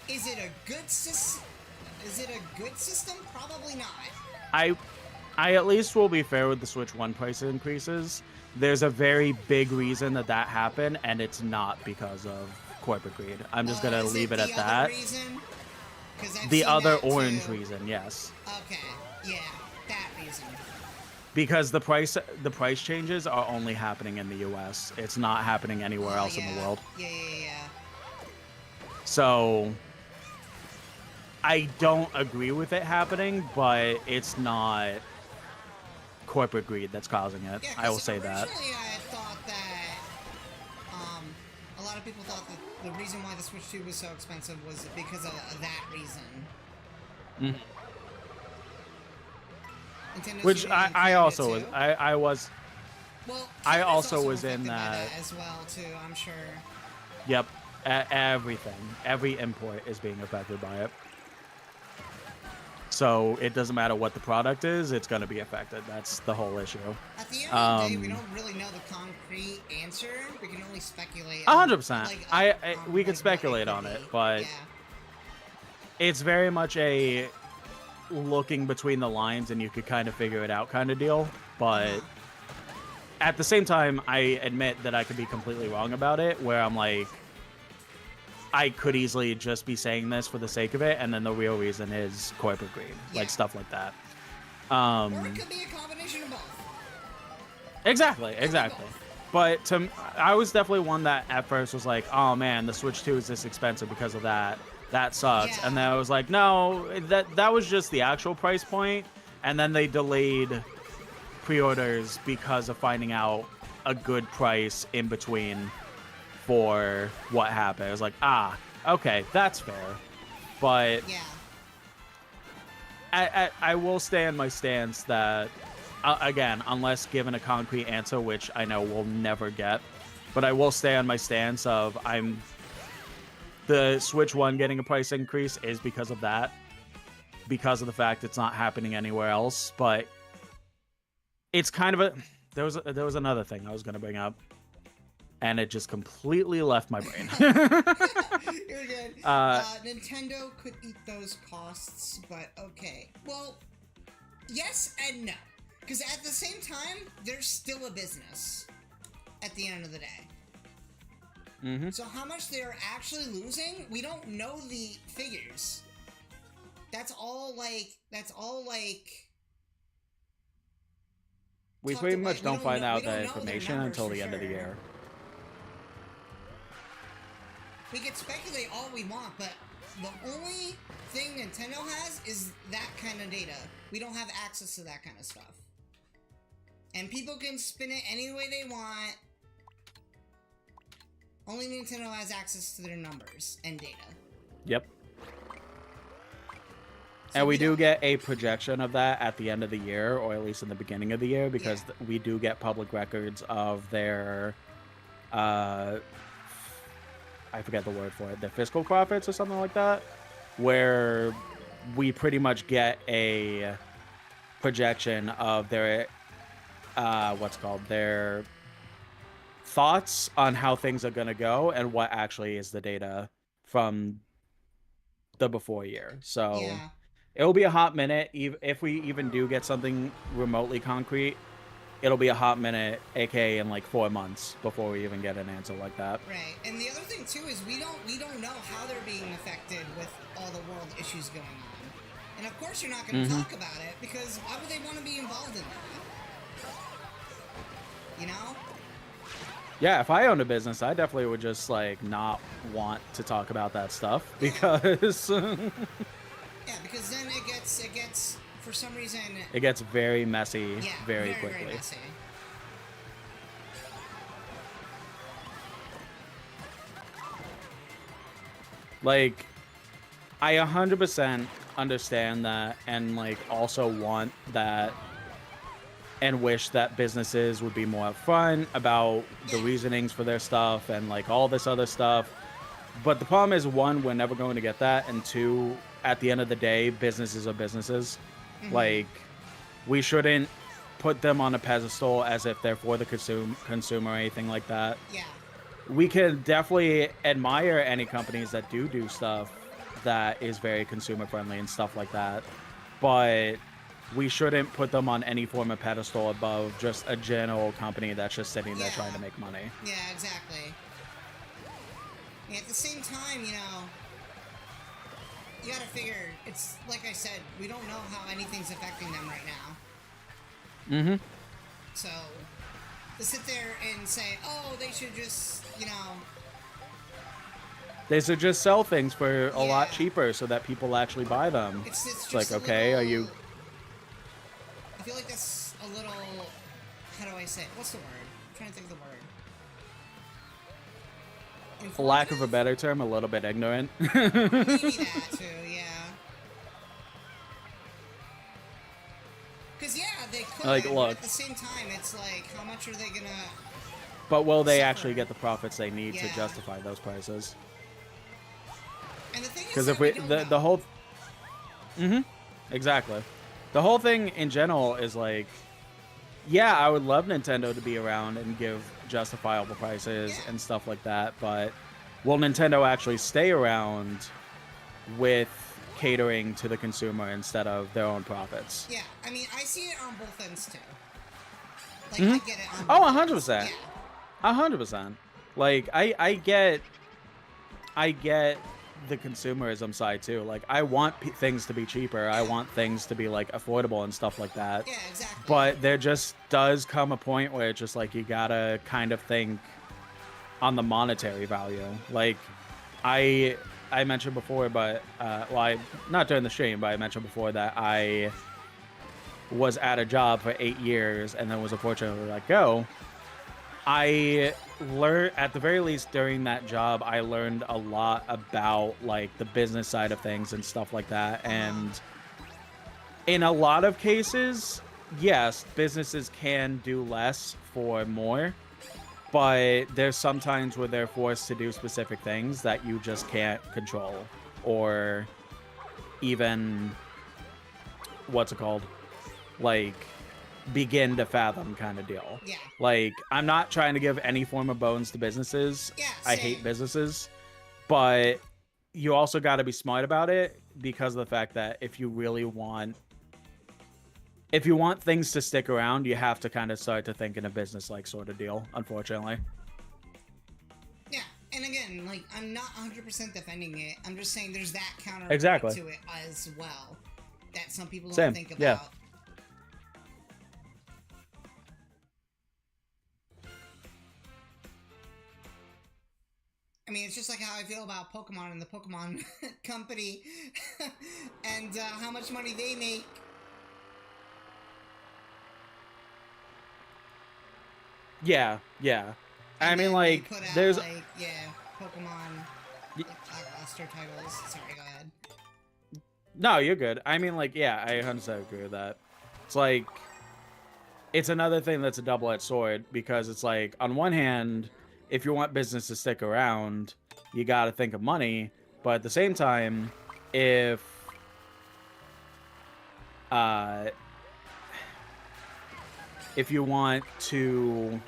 is it a good system? Is it a good system? Probably not. I at least will be fair with the Switch 1 price increases. There's a very big reason that happened, and it's not because of corporate greed. I'm just gonna leave it at that. The other orange reason, yes. Okay, yeah, that reason. Because the price changes are only happening in the US. It's not happening anywhere else in the world. Yeah. So I don't agree with it happening, but it's not corporate greed that's causing it. Yeah, I will say that. Originally, I thought that a lot of people thought that the reason why the Switch 2 was so expensive was because of that reason. Which I also was. I was. Well, I Canada's also was affected in by that. as well too. I'm sure. Yep, everything, every import is being affected by it. So it doesn't matter what the product is, it's going to be affected. That's the whole issue. At the end of the day, we don't really know the concrete answer. We can only speculate. 100%. We like, could speculate on it, but yeah. it's very much a looking between the lines and you could kind of figure it out kind of deal. But at the same time, I admit that I could be completely wrong about it, where I'm like, I could easily just be saying this for the sake of it, and then the real reason is corporate greed, like stuff like that. Or it could be a combination of both. Exactly. But I was definitely one that at first was like, oh man, the Switch 2 is this expensive because of that. That sucks. Yeah. And then I was like, no, that was just the actual price point. And then they delayed pre-orders because of finding out a good price in between for what happened. I was like, okay, that's fair. But I will stay in my stance that, again, unless given a concrete answer, which I know we'll never get, but I will stay on my stance of the Switch 1 getting a price increase is because of that, because of the fact it's not happening anywhere else. But it's kind of a there was another thing I was going to bring up, and it just completely left my brain. You're good. Nintendo could eat those costs, but okay. Well, yes and no. Because at the same time, they're still a business at the end of the day. Mm-hmm. So how much they're actually losing, we don't know the figures. That's all like... We pretty much don't find out that information until the end of the year. We can speculate all we want, but the only thing Nintendo has is that kind of data. We don't have access to that kind of stuff. And people can spin it any way they want. Only Nintendo has access to their numbers and data. Yep. So and we do get a projection of that at the end of the year, or at least in the beginning of the year, because we do get public records of their, I forget the word for it, their fiscal profits or something like that, where we pretty much get a projection of their, their thoughts on how things are going to go and what actually is the data from the before year. So it'll be a hot minute. If we even do get something remotely concrete, it'll be a hot minute, aka in like 4 months, before we even get an answer like that. Right. And the other thing too is we don't know how they're being affected with all the world issues going on. And of course you're not going to talk about it, because why would they want to be involved in that? You know? Yeah, if I owned a business, I definitely would just like not want to talk about that stuff, because yeah, because then it gets for some reason it gets very messy very quickly. Very messy. Like, I 100% understand that, and like also want that, and wish that businesses would be more upfront about the reasonings for their stuff and like all this other stuff. But the problem is, one, we're never going to get that, and two, at the end of the day, businesses are businesses. Like, we shouldn't put them on a pedestal as if they're for the consumer or anything like that. Yeah. We can definitely admire any companies that do stuff that is very consumer friendly and stuff like that, but we shouldn't put them on any form of pedestal above just a general company that's just sitting there trying to make money. Yeah, exactly. And at the same time, you know, you gotta figure, it's like I said, we don't know how anything's affecting them right now. So, to sit there and say, oh, they should just, you know... They should just sell things for a lot cheaper so that people actually buy them. It's like, okay, are you... I feel like that's a little... How do I say it? What's the word? I'm trying to think of the word. For lack of a better term, a little bit ignorant. Maybe that too, yeah. Because, yeah, they Like, but look. at the same time, it's like, how much are they gonna... But will they suffer? actually get the profits they need to Yeah. justify those prices? And the thing is Because that if we don't the know. whole exactly, the whole thing in general is like, yeah, I would love Nintendo to be around and give justifiable prices and stuff like that, but will Nintendo actually stay around with catering to the consumer instead of their own profits? Yeah, I mean, I see it on both ends too. Like, I get it on both Oh, ends. 100%. Yeah. 100%. Like, I get the consumerism side too. Like, I want things to be cheaper. I want things to be like affordable and stuff like that. Yeah, exactly. But there just does come a point where it's just like you gotta kind of think on the monetary value. Like, I mentioned before, but well, not during the stream, but I mentioned before that I was at a job for 8 years and then was unfortunately let go. I learned, at the very least during that job, I learned a lot about like the business side of things and stuff like that. And in a lot of cases, yes, businesses can do less for more, but there's sometimes where they're forced to do specific things that you just can't control or even, what's it called? Like, begin to fathom kind of deal. Yeah. Like, I'm not trying to give any form of bones to businesses. Yeah, I same. hate businesses, but you also got to be smart about it because of the fact that if you want things to stick around, you have to kind of start to think in a business like sort of deal, unfortunately. Yeah, and again, like, I'm not 100% defending it. I'm just saying there's that counter Exactly. to it as well that some people don't Same. think about. Yeah. I mean, it's just like how I feel about Pokemon and the Pokemon company and how much money they make. Yeah, yeah. And I mean, then like, they put out, there's... like, yeah, Pokemon like, blockbuster titles. Sorry, go ahead. No, you're good. I mean, like, yeah, I 100% agree with that. It's like, it's another thing that's a double-edged sword because it's like, on one hand, if you want business to stick around, you got to think of money. But at the same time, if you want to,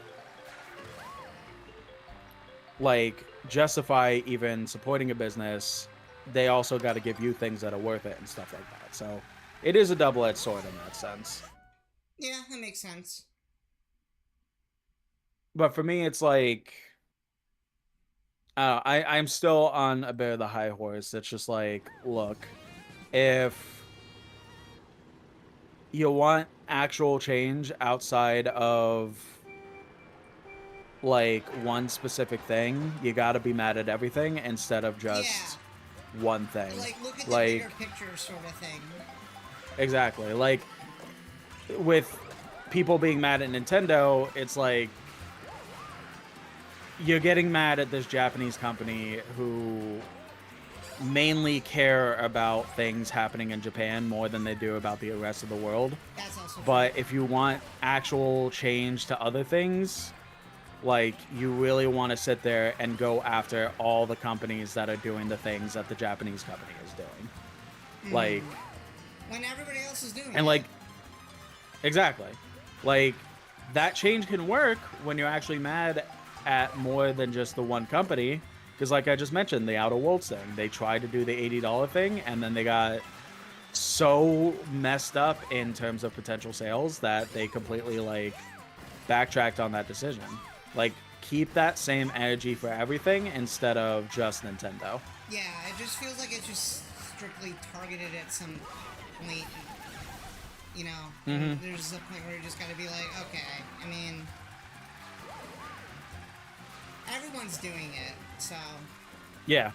like, justify even supporting a business, they also got to give you things that are worth it and stuff like that. So it is a double-edged sword in that sense. Yeah, that makes sense. But for me, it's like, I'm still on a bit of the high horse. It's just like, look, if you want actual change outside of like one specific thing, you got to be mad at everything instead of just one thing. Like, look at the like, bigger picture sort of thing. Exactly. Like, with people being mad at Nintendo, it's like you're getting mad at this Japanese company who mainly care about things happening in Japan more than they do about the rest of the world. That's also But true. if you want actual change to other things, like, you really want to sit there and go after all the companies that are doing the things that the Japanese company is doing. Like, when everybody else is doing it. and like, exactly. Like, that change can work when you're actually mad at more than just the one company. Because like I just mentioned, the Outer Worlds thing, they tried to do the $80 thing, and then they got so messed up in terms of potential sales that they completely, like, backtracked on that decision. Like, keep that same energy for everything instead of just Nintendo. Yeah, it just feels like it's just strictly targeted at some point. You know, there's a point where you just gotta be like, okay, I mean, everyone's doing it, so. Yeah.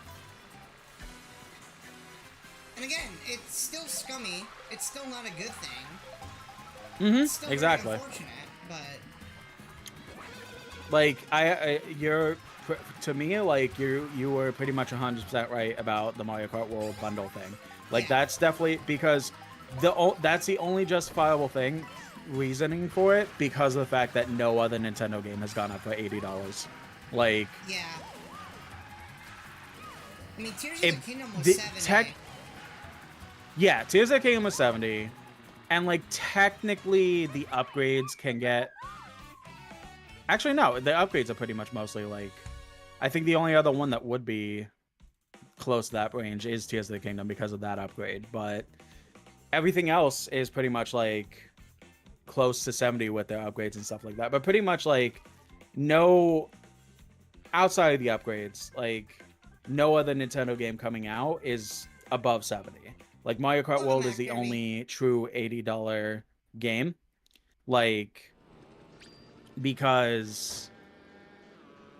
And again, it's still scummy. It's still not a good thing. It's still Exactly. very unfortunate, but. Like, to me, like, you were pretty much 100% right about the Mario Kart World bundle thing. Like, that's definitely, because that's the only justifiable thing reasoning for it because of the fact that no other Nintendo game has gone up for $80. Like, Yeah. I mean, Tears of the Kingdom was $70. Yeah, Tears of the Kingdom was $70. And, like, technically, the upgrades can get... Actually, no, the upgrades are pretty much mostly, like... I think the only other one that would be close to that range is Tears of the Kingdom because of that upgrade. But everything else is pretty much, like, close to 70 with their upgrades and stuff like that. But pretty much, like, no... Outside of the upgrades, like, no other Nintendo game coming out is above 70. Like, Mario Kart World is the only true $80 game. Like, because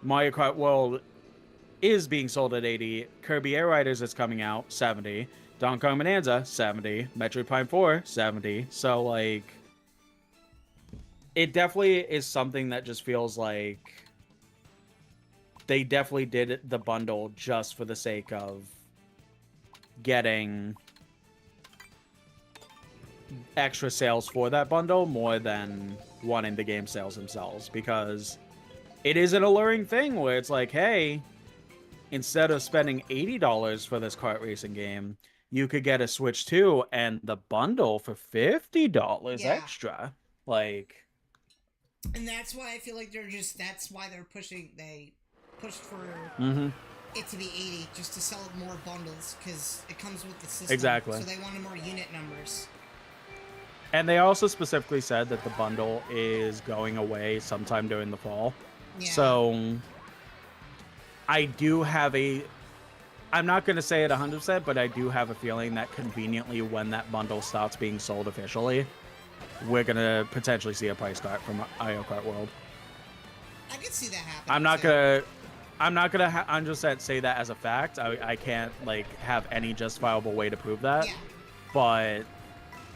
Mario Kart World is being sold at 80. Kirby Air Riders is coming out, 70. Donkey Kong Bonanza, 70. Metroid Prime 4, 70. So, like, it definitely is something that just feels like they definitely did the bundle just for the sake of getting extra sales for that bundle more than wanting the game sales themselves, because it is an alluring thing where it's like, hey, instead of spending $80 for this kart racing game, you could get a Switch 2 and the bundle for $50 extra. Like, and that's why I feel like that's why they're pushing, they pushed for it to be 80, just to sell more bundles, because it comes with the system. Exactly. So they wanted more unit numbers. And they also specifically said that the bundle is going away sometime during the fall. Yeah. So I do have I'm not going to say it 100%, but I do have a feeling that conveniently when that bundle starts being sold officially, we're going to potentially see a price cut from Mario Kart World. I could see that happening. I'm not gonna 100% say that as a fact. I can't, like, have any justifiable way to prove that. Yeah. But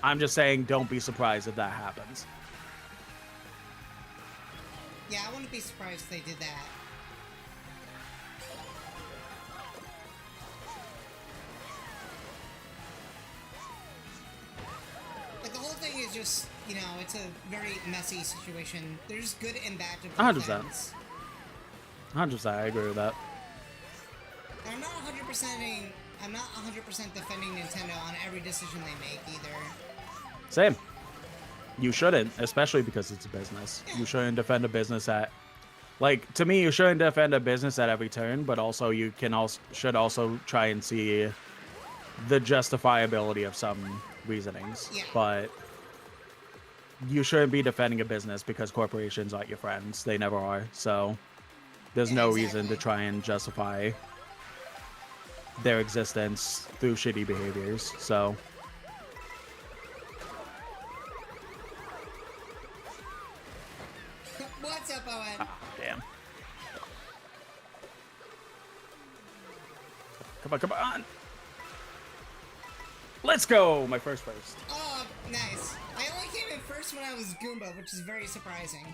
I'm just saying, don't be surprised if that happens. Yeah, I wouldn't be surprised if they did that. Like, the whole thing is just, you know, it's a very messy situation. There's good and bad to both ends. 100%, I agree with that. And I'm not 100% defending Nintendo on every decision they make either. Same. You shouldn't, especially because it's a business. Yeah. You shouldn't defend a business at, like, to me, you shouldn't defend a business at every turn, but also you should also try and see the justifiability of some reasonings. Yeah. But you shouldn't be defending a business because corporations aren't your friends. They never are. So there's no reason to try and justify their existence through shitty behaviors. So what's up, Owen? Oh, damn. Come on. Let's go! My first. Oh, nice. I only came in first when I was Goomba, which is very surprising.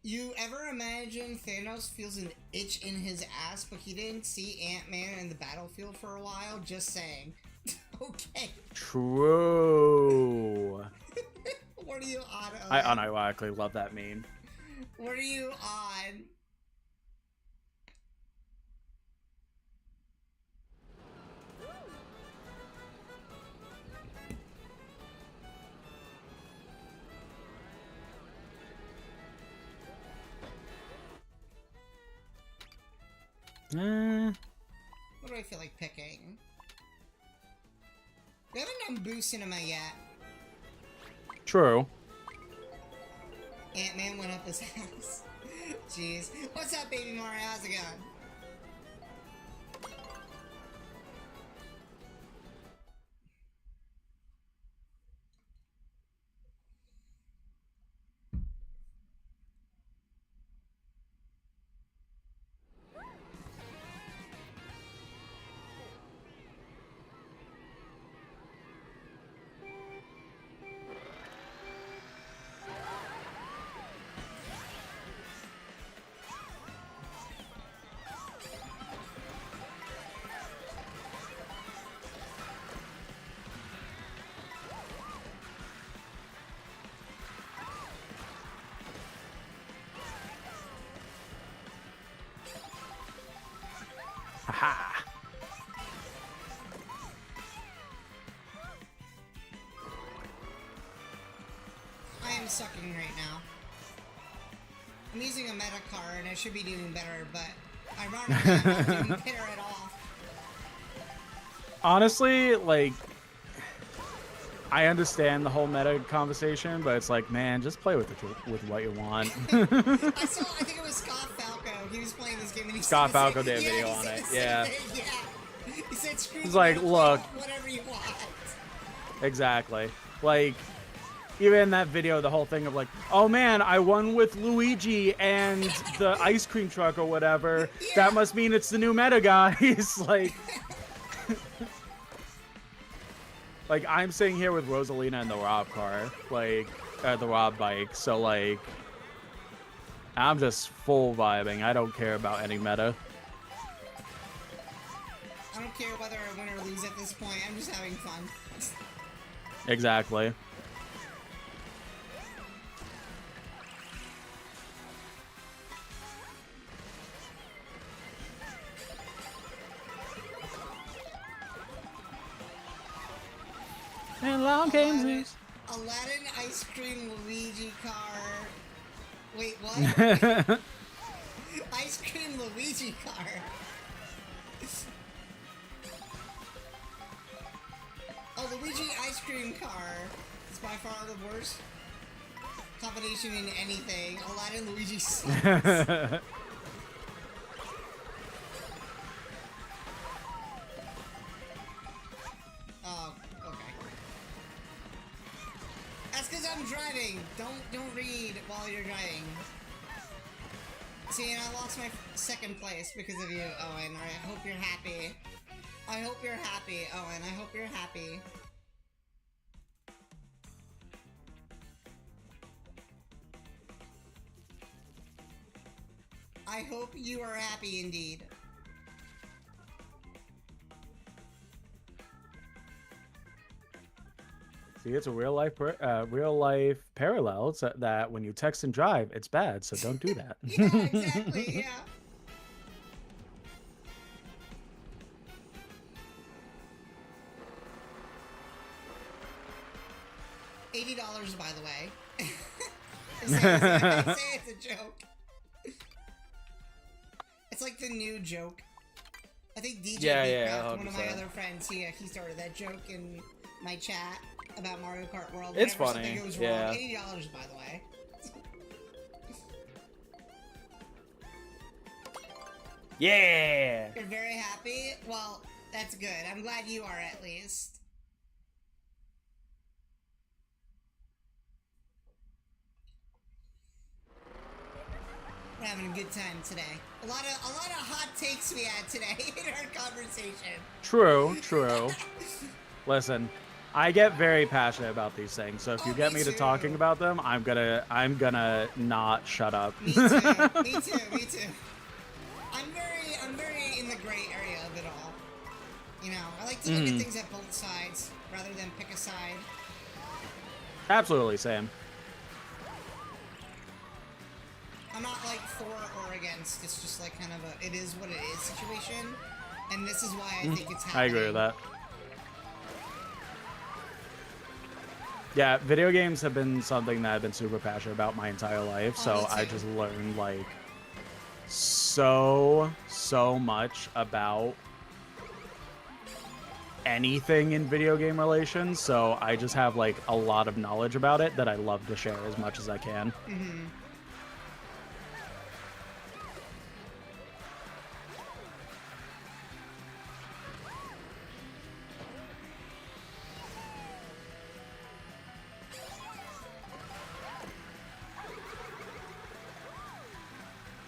You ever imagine Thanos feels an itch in his ass, but he didn't see Ant-Man in the battlefield for a while? Just saying. Okay. True. What are you on? I unironically love that meme. What are you on? What do I feel like picking? We haven't done Boo Cinema yet. True. Ant-Man went up his ass. Jeez. What's up, baby Mario? How's it going? sucking right now. I'm using a meta card and I should be doing better, but ironically, I'm not doing better at all. Honestly, like, I understand the whole meta conversation, but it's like, man, just play with what you want. I think it was Scott Falco. He was playing this game and he Scott said Falco did a video on it. Yeah. He said, screw He's you, like, play look. whatever you want. Exactly. Like, even in that video, the whole thing of like, oh man, I won with Luigi and the ice cream truck or whatever. Yeah. That must mean it's the new meta, guys. Like, like I'm sitting here with Rosalina and the Rob car, like, the Rob bike. So like, I'm just full vibing. I don't care about any meta. I don't care whether I win or lose at this point. I'm just having fun. Exactly. And long games. Aladdin ice cream Luigi car. Wait, what? Ice cream Luigi car. Oh, Luigi ice cream car is by far the worst combination in anything. Aladdin Luigi sucks. Oh, okay. That's because I'm driving. Don't read while you're driving. See, and I lost my second place because of you, Owen. I hope you're happy. I hope you're happy, Owen. I hope you're happy. I hope you are happy indeed. See, it's a real life parallel that when you text and drive, it's bad. So don't do that. Yeah, exactly. Yeah. $80, by the way. I say it's a joke. It's like the new joke. I think DJ Beatcraft, one of my other friends, he started that joke in my chat about Mario Kart World. It's Whenever funny. Goes yeah. wrong. $80, by the way. Yeah. You're very happy? Well, that's good. I'm glad you are, at least. We're having a good time today. A lot of hot takes we had today in our conversation. True. Listen, I get very passionate about these things, so if you get me to talking about them, I'm gonna not shut up. Me too. Me too. I'm very in the gray area of it all. You know, I like to look at things at both sides rather than pick a side. Absolutely, same. I'm not like for or against. It's just like kind of a it is what it is situation, and this is why I think it's happening. I agree with that. Yeah, video games have been something that I've been super passionate about my entire life, so I just learned like so much about anything in video game relations, so I just have like a lot of knowledge about it that I love to share as much as I can. Mm-hmm.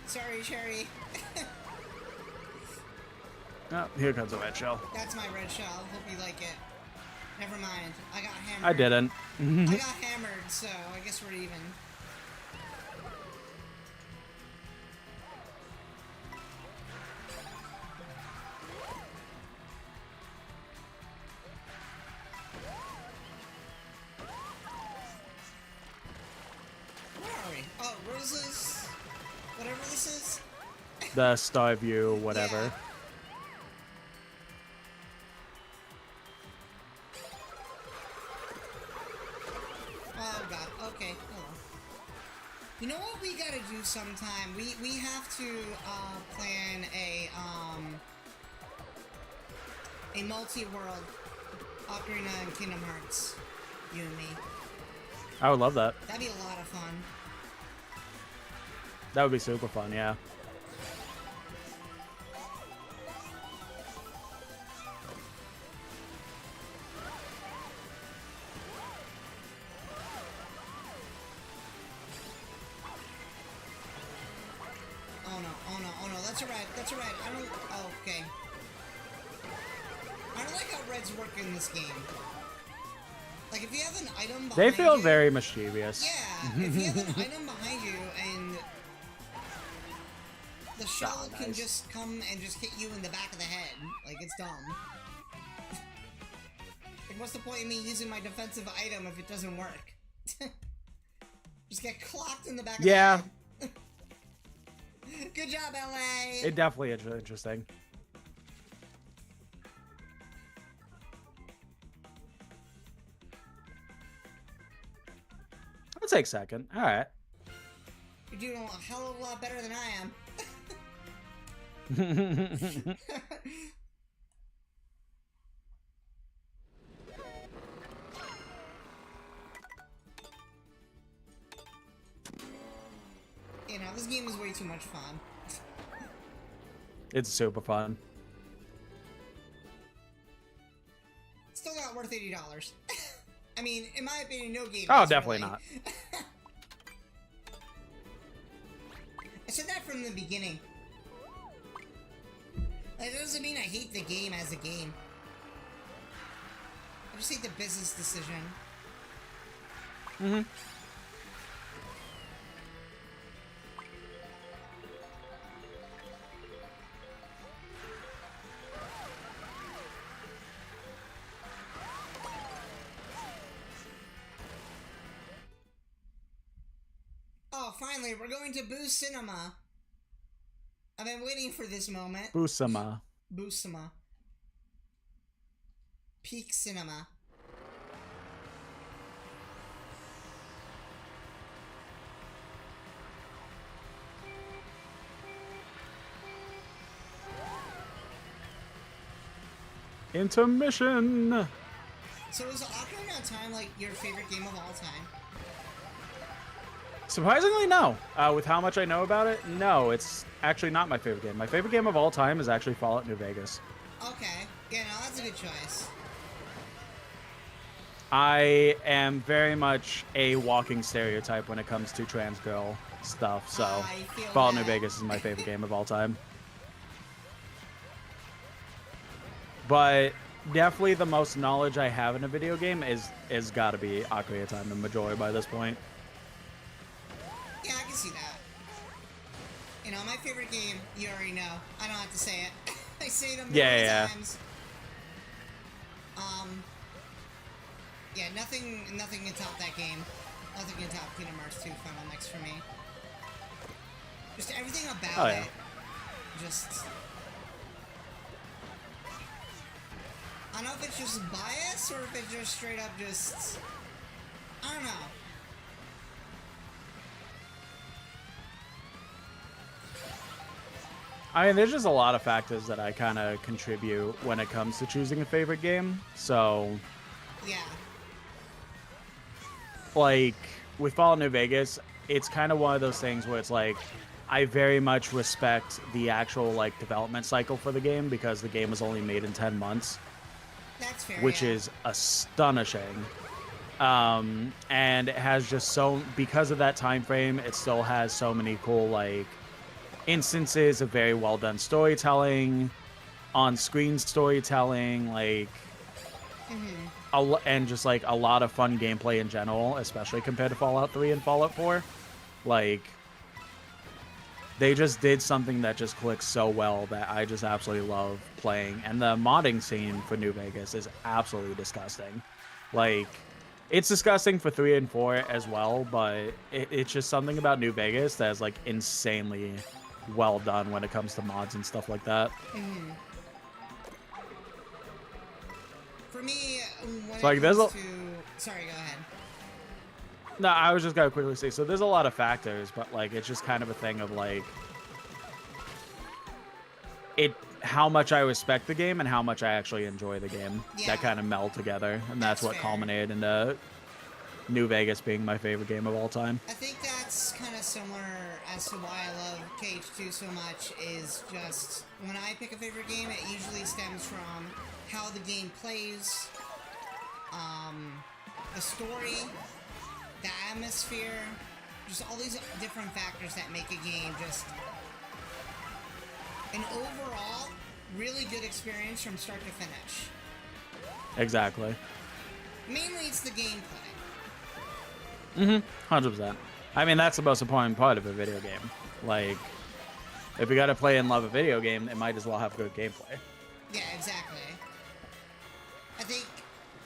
Sorry, Cherry. Oh, here comes a red shell. That's my red shell. Hope you like it. Never mind. I got hammered. I didn't. I got hammered, so I guess we're even. Where are we? Oh, Rosa's... whatever this is? The Star View, whatever. Yeah. Oh god, okay, hello. what we gotta do sometime? We have to plan a multi-world Ocarina and Kingdom Hearts. You and me. I would love that. That'd be a lot of fun. That would be super fun, yeah. Oh no, oh no, oh no, that's alright, that's alright. I don't, oh, okay. I don't like how reds work in this game. Like, if you have an item behind you... They feel very mischievous. Yeah, if you have an item behind you and the shell can just come and just hit you in the back of the head, like, it's dumb. Like, what's the point of me using my defensive item if it doesn't work? Just get clocked in the back of the head. Good job, LA! It definitely is interesting. I'll take second. Alright. You're doing a hell of a lot better than I am. You know, this game is way too much fun. It's super fun. Still not worth $80. I mean, in my opinion, no game. Oh, definitely not. I said that from the beginning. That doesn't mean I hate the game as a game. I just hate the business decision. Mm-hmm. Oh, finally, we're going to Boo Cinema. I've been waiting for this moment. Busama. Busama. Peak Cinema. Intermission. So is Ocarina of Time like your favorite game of all time? Surprisingly, no. With how much I know about it, no, it's actually not my favorite game. My favorite game of all time is actually Fallout New Vegas. Okay. Yeah, no, that's a good choice. I am very much a walking stereotype when it comes to trans girl stuff, so Fallout New Vegas is my favorite game of all time. But definitely the most knowledge I have in a video game is gotta be Ocarina of Time and Majora by this point. Yeah, I can see that. You know, my favorite game, you already know. I don't have to say it. I say it a million times. Yeah, nothing can top that game. Nothing can top Kingdom Hearts 2 Final Mix for me. Just everything about it. Just... I don't know if it's just bias or if it's just straight up just... I don't know. I mean, there's just a lot of factors that I kind of contribute when it comes to choosing a favorite game. So, yeah. Like, with Fallout New Vegas, it's kind of one of those things where it's like, I very much respect the actual, like, development cycle for the game because the game was only made in 10 months. That's fair, which is astonishing. And it has just so, because of that time frame, it still has so many cool, like, instances of very well done storytelling, on-screen storytelling, like, and just like a lot of fun gameplay in general, especially compared to Fallout 3 and Fallout 4. Like, they just did something that just clicks so well that I just absolutely love playing. And the modding scene for New Vegas is absolutely disgusting. Like, it's disgusting for 3 and 4 as well, but it's just something about New Vegas that is like insanely well done when it comes to mods and stuff like that. For me, when like, it comes to... Sorry, go ahead. No, I was just gonna quickly say, so there's a lot of factors, but like it's just kind of a thing of like how much I respect the game and how much I actually enjoy the game. Yeah. That kind of meld together, and that's what fair. culminated into New Vegas being my favorite game of all time. I think that's kind of similar as to why I love KH2 so much, is just when I pick a favorite game, it usually stems from how the game plays, the story, the atmosphere, just all these different factors that make a game just an overall really good experience from start to finish. Exactly. Mainly it's the gameplay. 100%. I mean, that's the most important part of a video game. Like, if you gotta play and love a video game, it might as well have good gameplay. Yeah, exactly. I think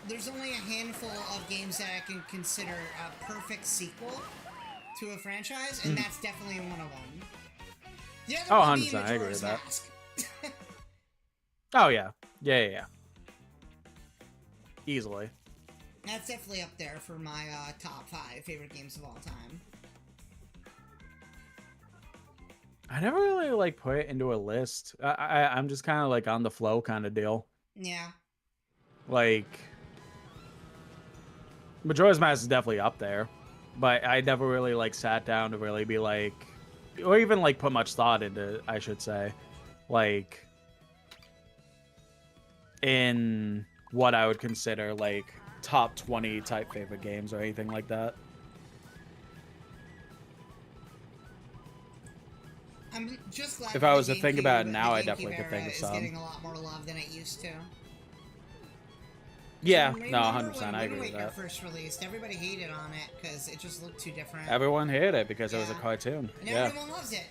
there's only a handful of games that I can consider a perfect sequel to a franchise, and that's definitely one of them. The other one being 100%, I agree with that. Mask. Oh, yeah. Yeah. Easily. That's definitely up there for my top 5 favorite games of all time. I never really, like, put it into a list. I'm just kind of, like, on the flow kind of deal. Yeah. Like, Majora's Mask is definitely up there, but I never really, like, sat down to really be, like, or even, like, put much thought into, I should say, like, in what I would consider, like, top 20 type favorite games or anything like that. I'm just glad if I was to think about it now, I definitely could think of is some. getting a lot more love than it used to. Yeah, So no, 100%. I agree with that. First released, everybody hated on it because it just looked too different. Everyone hated it because it was a cartoon. And yeah. everyone loves it.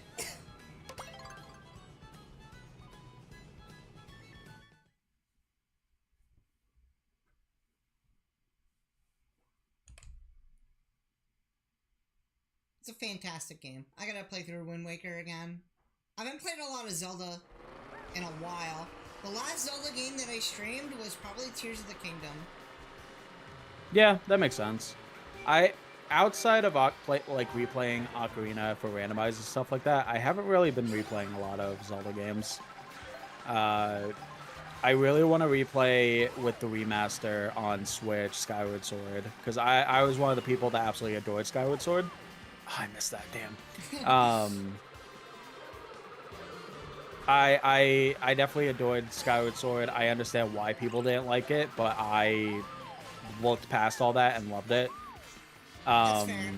It's a fantastic game. I gotta play through Wind Waker again. I haven't played a lot of Zelda in a while. The last Zelda game that I streamed was probably Tears of the Kingdom. Yeah, that makes sense. Outside of like replaying Ocarina for randomized and stuff like that, I haven't really been replaying a lot of Zelda games. I really want to replay with the remaster on Switch, Skyward Sword, because I was one of the people that absolutely adored Skyward Sword. Oh, I missed that, damn. I definitely adored Skyward Sword. I understand why people didn't like it, but I looked past all that and loved it. That's fair.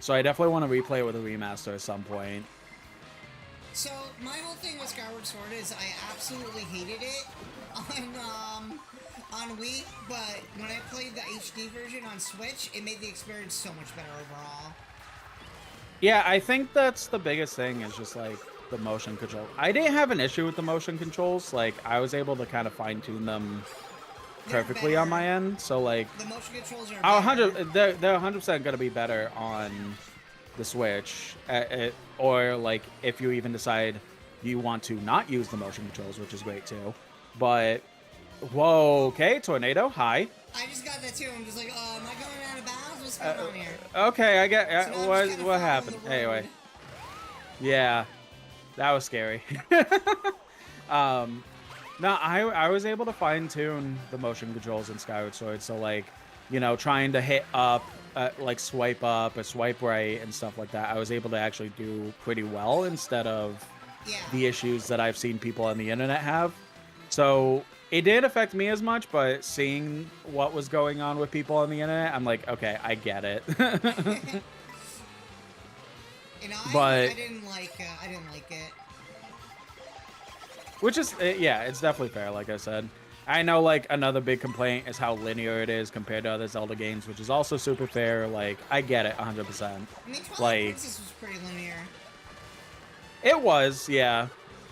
So I definitely want to replay it with a remaster at some point. So my whole thing with Skyward Sword is I absolutely hated it on Wii, but when I played the HD version on Switch, it made the experience so much better overall. Yeah, I think that's the biggest thing is just like the motion control. I didn't have an issue with the motion controls. Like I was able to kind of fine tune them perfectly on my end. So like the motion controls are they're 100% gonna be better on the Switch, or like if you even decide you want to not use the motion controls, which is great too. But whoa, okay, tornado, hi. I just got that too. I'm just like, am I going out of bounds? What's going on here? Okay, I get So what happened. Anyway, yeah, that was scary. No, I was able to fine tune the motion controls in Skyward Sword. So like, you know, trying to hit up, like swipe up or swipe right and stuff like that, I was able to actually do pretty well instead of the issues that I've seen people on the internet have. So it didn't affect me as much, but seeing what was going on with people on the internet, I'm like, okay, I get it. You know, but I didn't like it. Which is, yeah, it's definitely fair, like I said. I know, like, another big complaint is how linear it is compared to other Zelda games, which is also super fair. Like, I get it 100%. I mean, Twilight like, Princess was pretty linear. It was, yeah.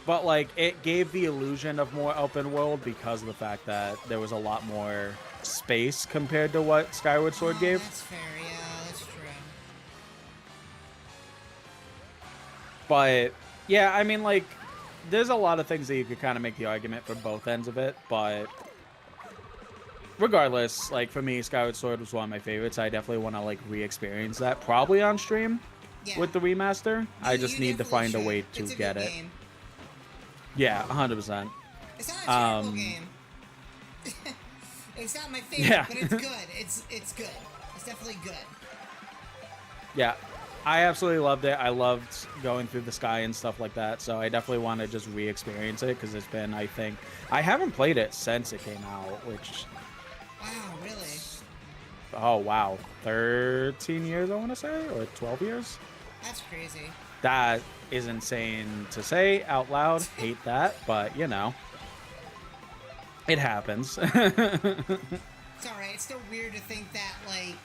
But, like, it gave the illusion of more open world because of the fact that there was a lot more space compared to what Skyward Sword gave. That's fair, yeah, that's true. But, yeah, I mean, like, there's a lot of things that you could kind of make the argument for both ends of it, but regardless, like for me, Skyward Sword was one of my favorites. I definitely want to like re-experience that, probably on stream Yeah. with the remaster. I just You need to definitely find a way should. to It's a get good it. game. Yeah, 100%. It's not a terrible game. It's not my favorite, Yeah. but it's good. It's good. It's definitely good. Yeah, I absolutely loved it. I loved going through the sky and stuff like that. So I definitely want to just re-experience it because it's been, I think, I haven't played it since it came out, which. Wow, really? Oh wow, 13 years I want to say, or 12 years. That's crazy. That is insane to say out loud. Hate that, but you know, it happens. It's alright. It's still weird to think that, like,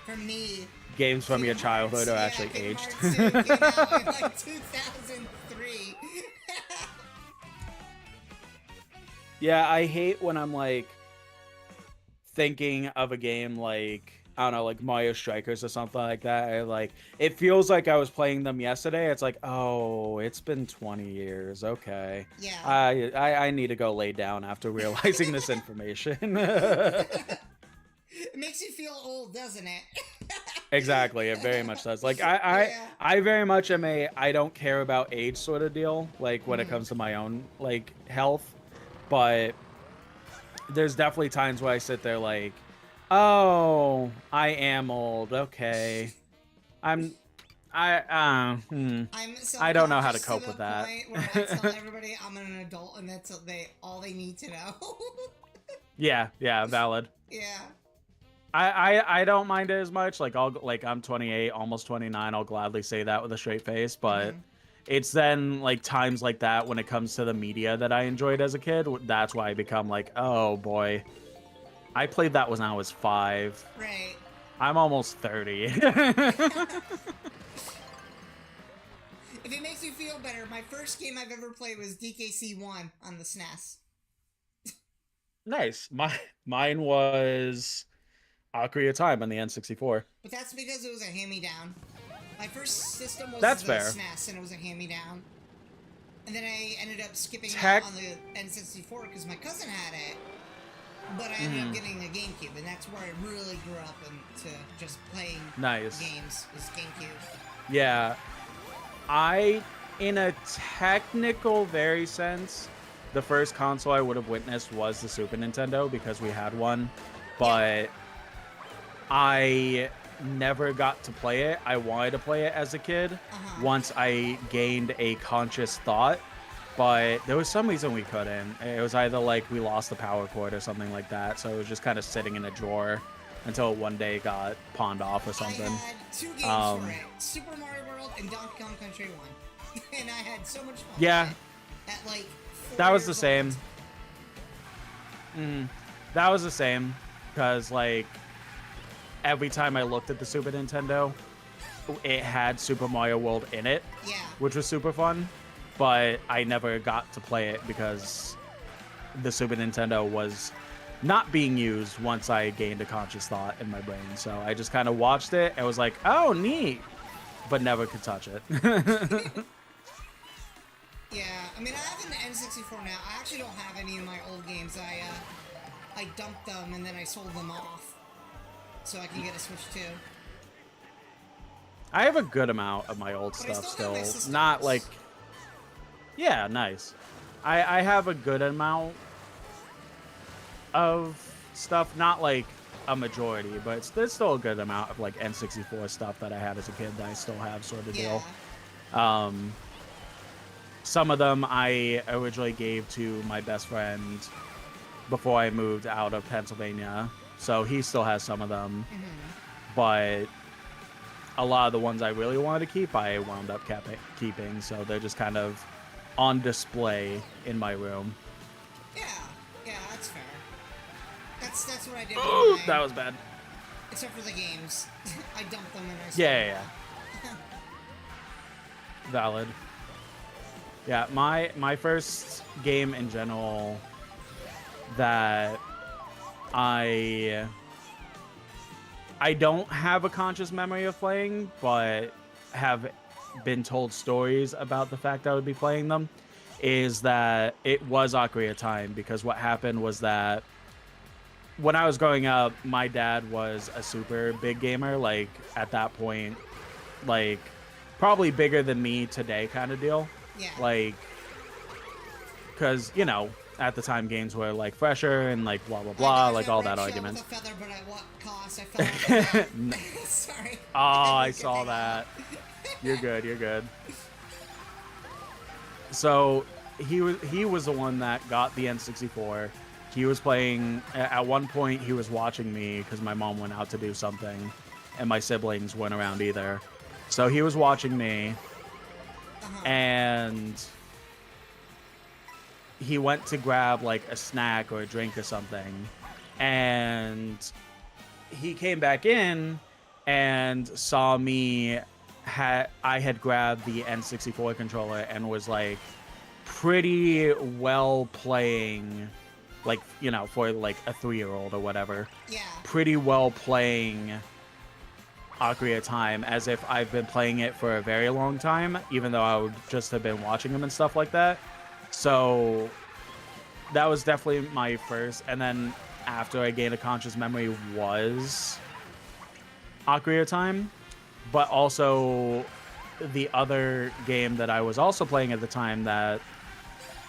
for me, Games from your Kingdom childhood Hearts, are actually Kingdom aged. Hearts 2 came out in like 2003. Yeah, I hate when I'm like thinking of a game like, I don't know, like Mario Strikers or something like that. Like it feels like I was playing them yesterday. It's like, oh, it's been 20 years. Okay. Yeah. I need to go lay down after realizing this information. It makes you feel old, doesn't it? Exactly, it very much does. Like I very much am a I don't care about age sort of deal, like when it comes to my own like health. But there's definitely times where I sit there like, oh, I am old. Okay, I don't know how to cope with that. Where I tell everybody I'm an adult, and that's all they need to know. Yeah, valid. Yeah. I don't mind it as much. Like I'm 28, almost 29. I'll gladly say that with a straight face, but. It's then like times like that when it comes to the media that I enjoyed as a kid. That's why I become like, oh boy, I played that when I was 5. Right. I'm almost 30. If it makes you feel better, my first game I've ever played was DKC1 on the SNES. Nice. Mine was Ocarina of Time on the N64. But that's because it was a hand-me-down. My first system was That's the fair. SNES, and it was a hand-me-down. And then I ended up skipping out on the N64 because my cousin had it. But I ended up getting a GameCube, and that's where I really grew up into just playing games, was GameCube. Yeah. In a technical very sense, the first console I would have witnessed was the Super Nintendo because we had one. But I never got to play it. I wanted to play it as a kid once I gained a conscious thought, but there was some reason we couldn't. It was either like we lost the power cord or something like that, so it was just kind of sitting in a drawer until one day got pawned off or something. I had 2 games for it, Super Mario World and Donkey Kong Country 1. And I had so much fun with it at like 4 that was the years same. old. That was the same, because like every time I looked at the Super Nintendo, it had Super Mario World in it, which was super fun, but I never got to play it because the Super Nintendo was not being used once I gained a conscious thought in my brain. So I just kind of watched it and was like, oh, neat, but never could touch it. Yeah, I mean, I have an N64 now. I actually don't have any of my old games. I dumped them and then I sold them off so I can get a Switch 2. I have a good amount of my old stuff still. Not like... Yeah, nice. I have a good amount of stuff. Not like a majority, but there's still a good amount of like N64 stuff that I had as a kid that I still have, sort of deal. Some of them I originally gave to my best friend before I moved out of Pennsylvania, so he still has some of them. But a lot of the ones I really wanted to keep, I wound up keeping, so they're just kind of on display in my room. Yeah, that's fair. That's what I did. Ooh, that was bad. Except for the games, I dumped them and I sold yeah. Valid. Yeah, my first game in general that I don't have a conscious memory of playing, but have been told stories about the fact I would be playing them, is that it was Ocarina of Time, because what happened was that when I was growing up, my dad was a super big gamer. Like at that point, like probably bigger than me today, kind of deal. Yeah. Like, because you know, at the time games were like fresher and like blah blah blah, like all that argument. With a feather, but at what cost? I fell off. Sorry. Oh, I saw that. You're good. You're good. So he was the one that got the N64. He was playing at one point. He was watching me because my mom went out to do something, and my siblings weren't around either. So he was watching me, and he went to grab like a snack or a drink or something, and he came back in and saw me. I had grabbed the N64 controller and was like pretty well playing, like, you know, for like a 3-year-old or whatever. Yeah. Pretty well playing Ocarina of Time as if I've been playing it for a very long time, even though I would just have been watching him and stuff like that. So that was definitely my first. And then after I gained a conscious memory was Ocarina of Time. But also the other game that I was also playing at the time that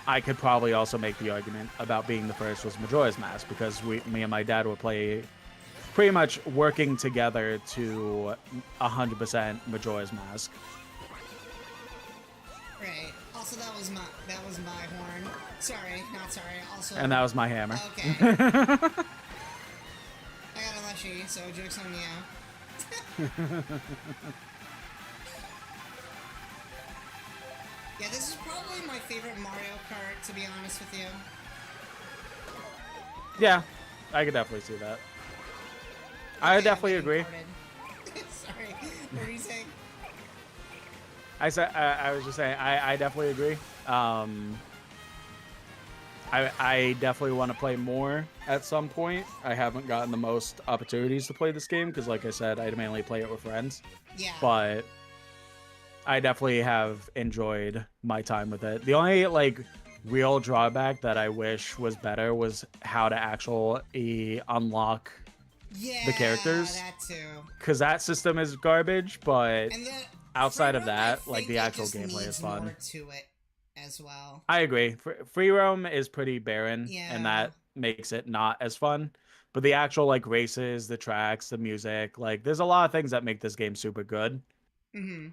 I could probably also make the argument about being the first was Majora's Mask, because me and my dad would play pretty much working together to 100% Majora's Mask. Right. Also, that was my horn. Sorry, not sorry. Also. And that was my hammer. Okay. I got a leshy, so joke's on you. Yeah, this is probably my favorite Mario Kart, to be honest with you. Yeah, I could definitely see that. I definitely agree. Sorry, what were you saying? I was just saying, I definitely agree. I definitely want to play more at some point. I haven't gotten the most opportunities to play this game because, like I said, I mainly play it with friends. Yeah. But I definitely have enjoyed my time with it. The only like real drawback that I wish was better was how to actually unlock the characters. Yeah, that too. Because that system is garbage, but outside of that, like the actual gameplay gameplay is fun. More to it as well. I agree. Free roam is pretty barren, Yeah. and that makes it not as fun. But the actual like races, the tracks, the music, like there's a lot of things that make this game super good. Mm-hmm.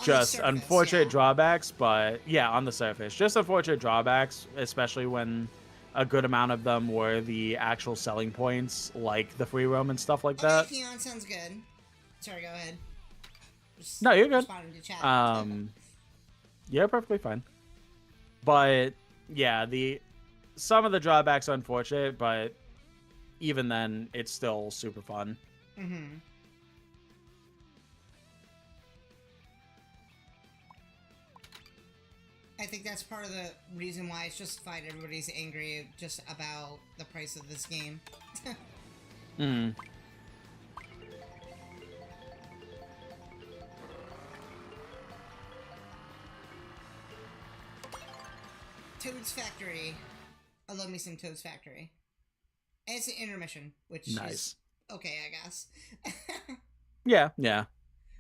Just unfortunate drawbacks, but yeah, on the surface, just unfortunate drawbacks, especially when a good amount of them were the actual selling points, like the free roam and stuff like that. Keon, sounds good. Sorry, go ahead. No, you're good. To chat. Yeah, perfectly fine. But yeah, some of the drawbacks are unfortunate, but even then, it's still super fun. Mm-hmm. I think that's part of the reason why it's justified everybody's angry just about the price of this game. Toad's Factory. I love me some Toad's Factory. And it's an intermission, which is okay, I guess. Yeah.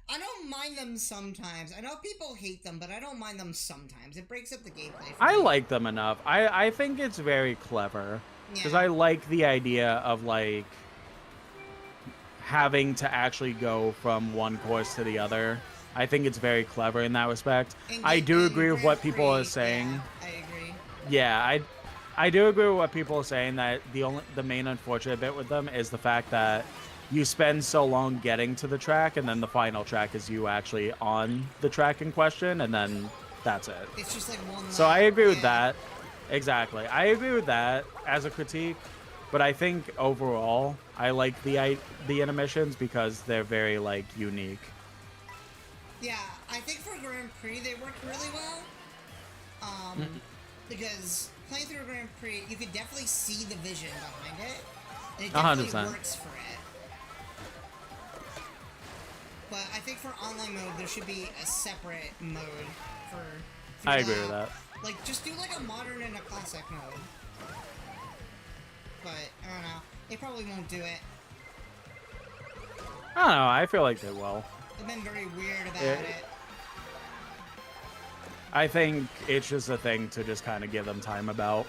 I don't mind them sometimes. I know people hate them, but I don't mind them sometimes. It breaks up the gameplay for me. I like them enough. I think it's very clever. Because I like the idea of, like, having to actually go from one course to the other. I think it's very clever in that respect. I do agree with what people are saying. Yeah, I agree. Yeah, I do agree with what people are saying, that the main unfortunate bit with them is the fact that you spend so long getting to the track, and then the final track is you actually on the track in question, and then that's it. It's just like one lap. So I agree with that. Exactly. I agree with that as a critique, but I think overall I like the intermissions because they're very like unique. Yeah, I think for Grand Prix they work really well. Because playing through a Grand Prix, you could definitely see the vision behind it. And it definitely 100%. works for it. But I think for online mode, there should be a separate mode for I agree with that. Like, just do like a modern and a classic mode. But, I don't know. They probably won't do it. I don't know. I feel like they will. They've been very weird about it. I think it's just a thing to just kind of give them time about.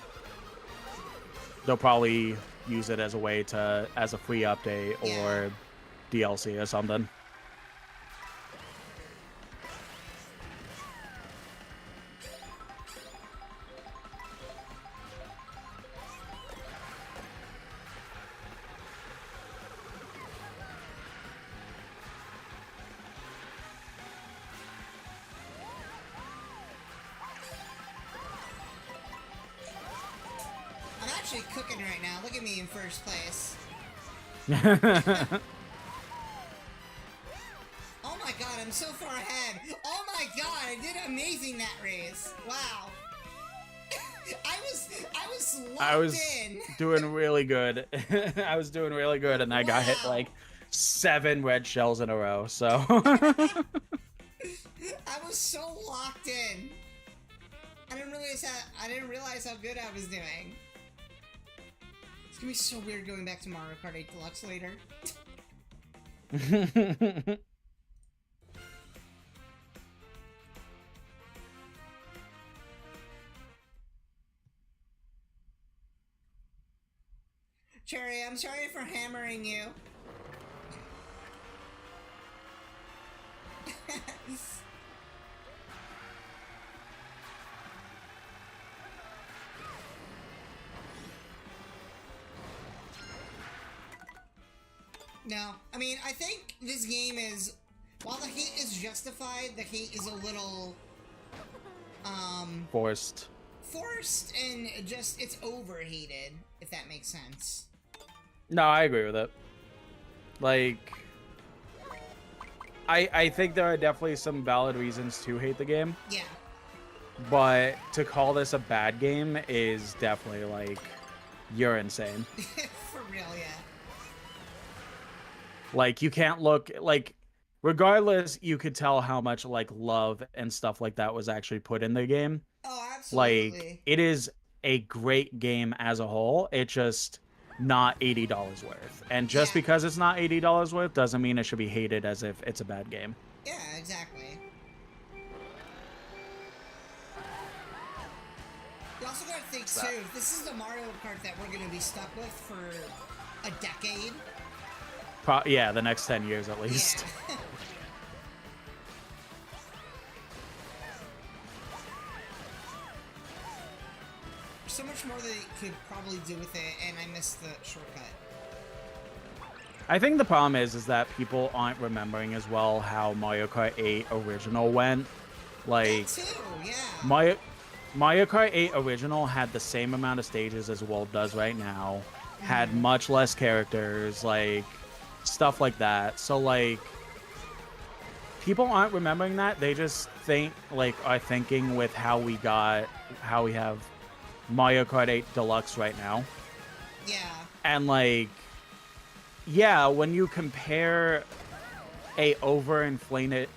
They'll probably use it as a way to, as a free update or DLC or something. Cooking right now. Look at me in first place. Oh my god, I'm so far ahead. Oh my god, I did amazing that race. Wow. I was doing really good. I was doing really good, and I got hit like 7 red shells in a row. So I was so locked in. I didn't realize how good I was doing. It's gonna be so weird going back to Mario Kart 8 Deluxe later. Cherry, I'm sorry for hammering you. No, I mean, I think this game is, while the hate is justified, the hate is a little, forced and just, it's overhated, if that makes sense. No, I agree with it. Like, I think there are definitely some valid reasons to hate the game. Yeah. But to call this a bad game is definitely, like, you're insane. For real, yeah. Like, you can't look, like, regardless, you could tell how much, like, love and stuff like that was actually put in the game. Oh, absolutely. Like, it is a great game as a whole. It's just not $80 worth. And just because it's not $80 worth doesn't mean it should be hated as if it's a bad game. Yeah, exactly. You also gotta think, too, this is the Mario Kart that we're gonna be stuck with for a decade. Yeah, the next 10 years at least. Yeah. There's so much more they could probably do with it, and I missed the shortcut. I think the problem is that people aren't remembering as well how Mario Kart 8 Original went. Like, that too, yeah. Mario Kart 8 Original had the same amount of stages as World does right now, had much less characters, like, stuff like that. So, like, people aren't remembering that. They just are thinking with how we have Mario Kart 8 Deluxe right now. Yeah. And, like, yeah, when you compare a overinflated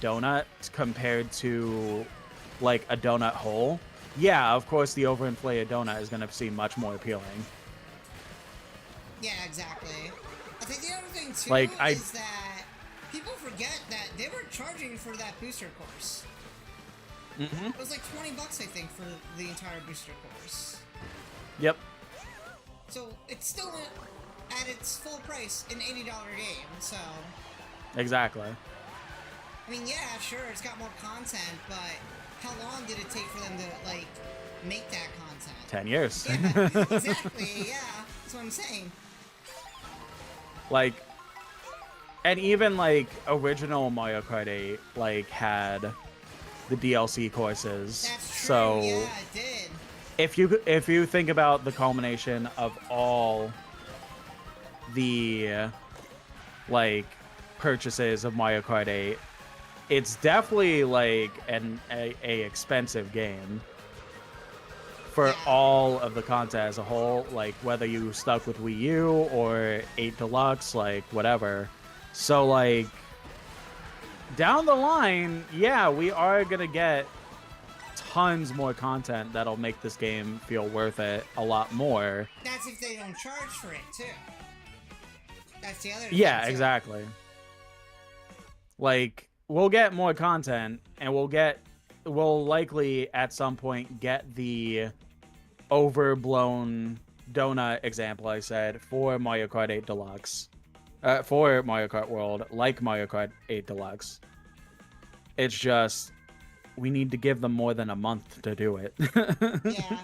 donut compared to, like, a donut hole, yeah, of course the overinflated donut is going to seem much more appealing. Yeah, exactly. I think the other thing, too, like, is that people forget that they were charging for that booster course. It was like $20, I think, for the entire booster course. Yep. So, it's still at its full price, an $80 game, so... Exactly. I mean, yeah, sure, it's got more content, but how long did it take for them to, like, make that content? 10 years. Yeah, exactly, yeah. That's what I'm saying. Like, and even, like, original Mario Kart 8, like, had the DLC courses. That's true, so yeah, it did. If you think about the culmination of all the, like, purchases of Mario Kart 8, it's definitely, like, a expensive game for all of the content as a whole, like, whether you stuck with Wii U or 8 Deluxe, like, whatever. So, like, down the line, yeah, we are gonna get tons more content that'll make this game feel worth it a lot more. That's if they don't charge for it too. That's the other Yeah, thing, too. exactly. Like, we'll get more content, and we'll likely at some point get the overblown donut example I said for Mario Kart 8 Deluxe. For Mario Kart World, like Mario Kart 8 Deluxe. It's just, we need to give them more than a month to do it. Yeah.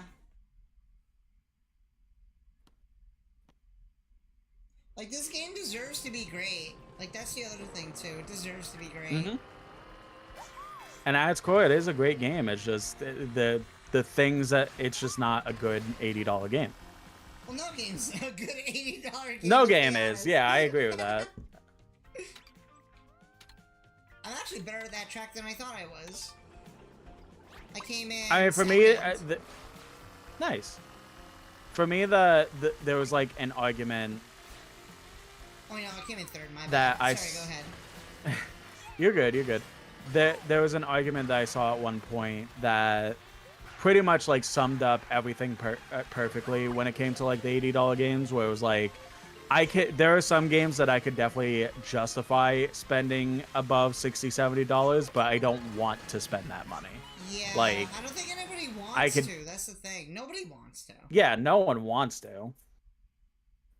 Like, this game deserves to be great. Like, that's the other thing, too. It deserves to be great. Mm-hmm. And at its core, it is a great game. It's just the things that it's just not a good $80 game. Well, no game's a good $80 game. No game is. Yeah, I agree with that. I'm actually better at that track than I thought I was. I came in. I mean, for me, nice. For me, there was like an argument. Oh no, I came in third. My that bad. Sorry, go ahead. You're good. You're good. There was an argument that I saw at one point that pretty much like summed up everything perfectly when it came to like the $80 games, where it was like, there are some games that I could definitely justify spending above $60, $70, but I don't want to spend that money. Yeah, like, I don't think anybody wants to. That's the thing. Nobody wants to. Yeah, no one wants to.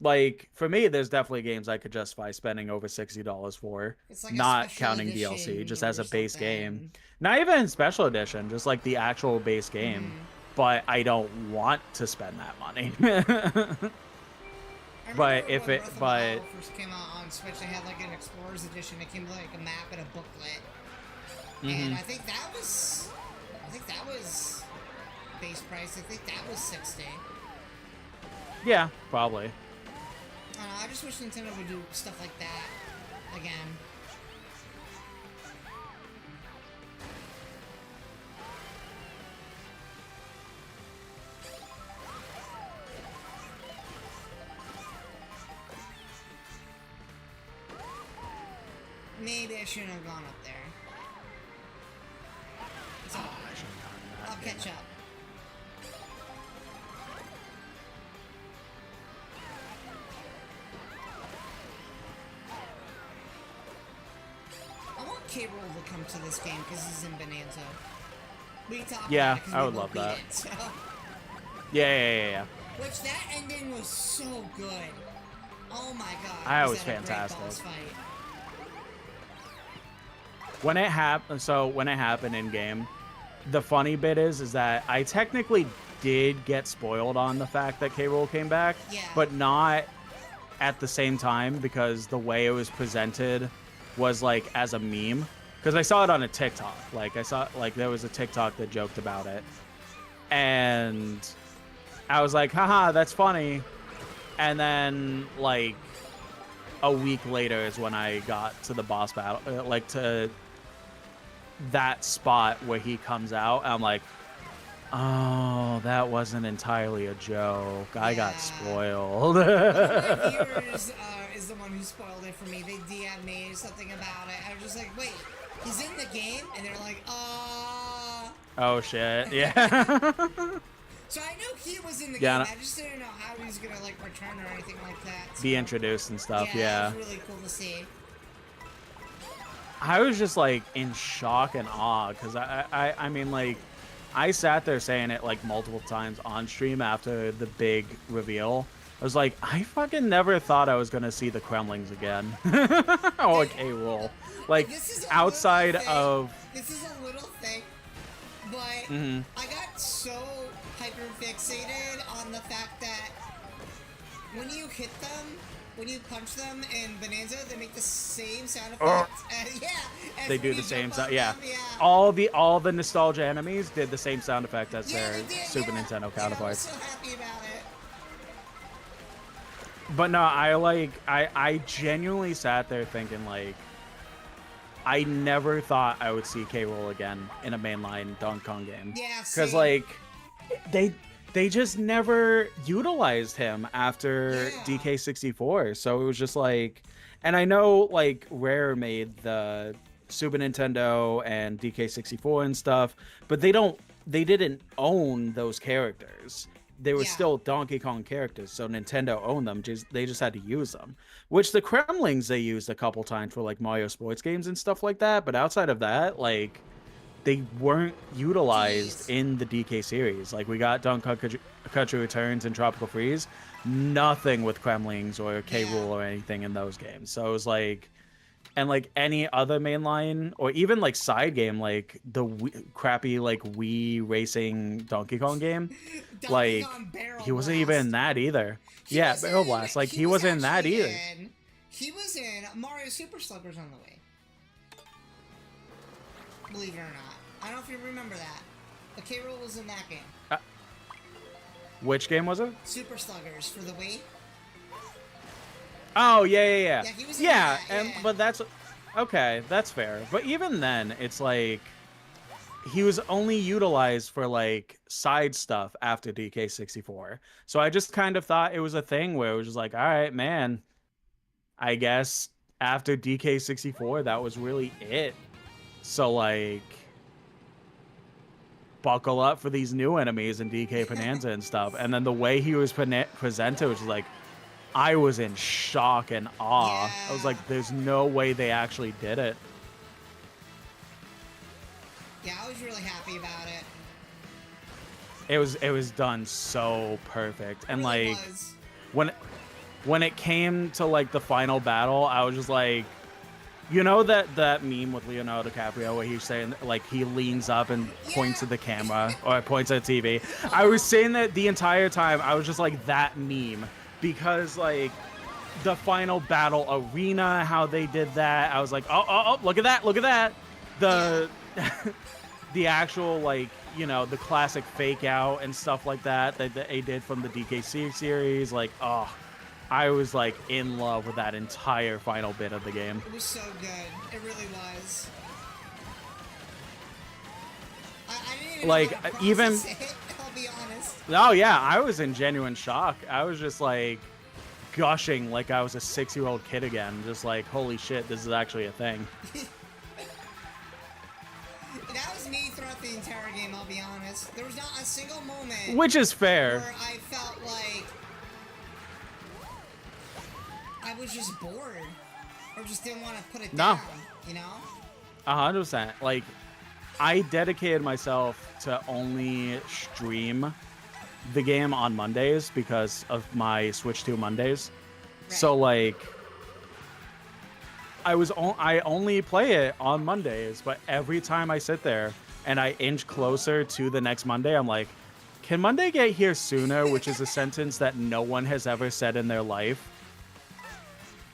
Like, for me, there's definitely games I could justify spending over $60 for, like not counting DLC, just as a base game. Not even special edition, just like the actual base game. But I don't want to spend that money. But if it, but first came out on Switch, they had like an Explorers edition. It came with like a map and a booklet, and I think that was base price. I think that was $60. Yeah, probably. I don't know, I just wish Nintendo would do stuff like that again. Maybe I shouldn't have gone up there. So, I'll catch up. I want K-Rool to come to this game because he's in Bonanza. We talked yeah, about it I would love that. It, so. Yeah. Which, that ending was so good. Oh my god. That was fantastic. When it happened in game, the funny bit is that I technically did get spoiled on the fact that K-Rool came back, but not at the same time, because the way it was presented was like as a meme. Because I saw it on a TikTok. Like, I saw, like, there was a TikTok that joked about it. And I was like, haha, that's funny. And then, like, a week later is when I got to the boss battle, like, to that spot where he comes out. I'm like, oh, that wasn't entirely a joke. I got spoiled. One of my viewers is the one who spoiled it for me. They DM'd me something about it. I was just like, wait, he's in the game? And they're like, oh, shit. Yeah. So I knew he was in the game. I just didn't know how he was going to, like, return or anything like that. So. Be introduced and stuff, yeah. That was really cool to see. I was just, like, in shock and awe, because I mean, like, I sat there saying it, like, multiple times on stream after the big reveal. I was like, I fucking never thought I was going to see the Kremlings again. Or K-Rool. Like, outside of... This is a little thing, but I got so hyper-fixated on the fact that when you hit them, when you punch them in Bonanza, they make the same sound effects. They do the same sound. Yeah. All the nostalgia enemies did the same sound effect as their Super Nintendo counterparts. I was so happy about it. But no, I genuinely sat there thinking, like, I never thought I would see K-Rool again in a mainline Donkey Kong game. Yeah, because like they just never utilized him after DK64. So it was just like, and I know like Rare made the Super Nintendo and DK64 and stuff, but they don't they didn't own those characters. They were Yeah. still Donkey Kong characters, so Nintendo owned them. They just had to use them. Which the Kremlings they used a couple times for like Mario sports games and stuff like that. But outside of that, like they weren't utilized Jeez. in the DK series. Like we got Donkey Country Returns and Tropical Freeze, nothing with Kremlings or K. Rool or anything in those games. So it was like, and like any other mainline or even like side game, like the crappy like Wii racing Donkey Kong game, Donkey like Kong Barrel he wasn't Blast. even in that either. Yeah, Barrel Blast, like he wasn't in that either. He was in Mario Super Sluggers on the Wii. Believe it or not. I don't know if you remember that. But K. Rool was in that game. Which game was it? Super Sluggers for the Wii. Oh yeah. Yeah, he was in that, yeah. But that's okay. That's fair. But even then, it's like he was only utilized for like side stuff after DK64. So I just kind of thought it was a thing where it was just like, all right, man. I guess after DK64, that was really it. So like, buckle up for these new enemies in DK Bonanza and stuff. And then the way he was presented was like, I was in shock and awe. Yeah. I was like, there's no way they actually did it. Yeah, I was really happy about it. It was done so perfect. And Really like was. when it came to like the final battle, I was just like, you know that meme with Leonardo DiCaprio where he's saying like he leans up and points at the camera or points at the TV. I was saying that the entire time. I was just like that meme because like the final battle arena, how they did that. I was like, oh, look at that. The the actual like, you know, the classic fake out and stuff like that they did from the DKC series. Like, oh, I was like in love with that entire final bit of the game. It was so good. It really was. I didn't even Like, know how to even process it, I'll be honest. Oh yeah, I was in genuine shock. I was just like gushing like I was a 6-year-old kid again. Just like, holy shit, this is actually a thing. That was me throughout the entire game, I'll be honest. There was not a single moment Which is fair. where I felt like I was just bored or just didn't want to put it down, you know? 100%. Like, I dedicated myself to only stream the game on Mondays because of my Switch 2 Mondays. Right. So like, I only play it on Mondays, but every time I sit there and I inch closer to the next Monday, I'm like, can Monday get here sooner? Which is a sentence that no one has ever said in their life.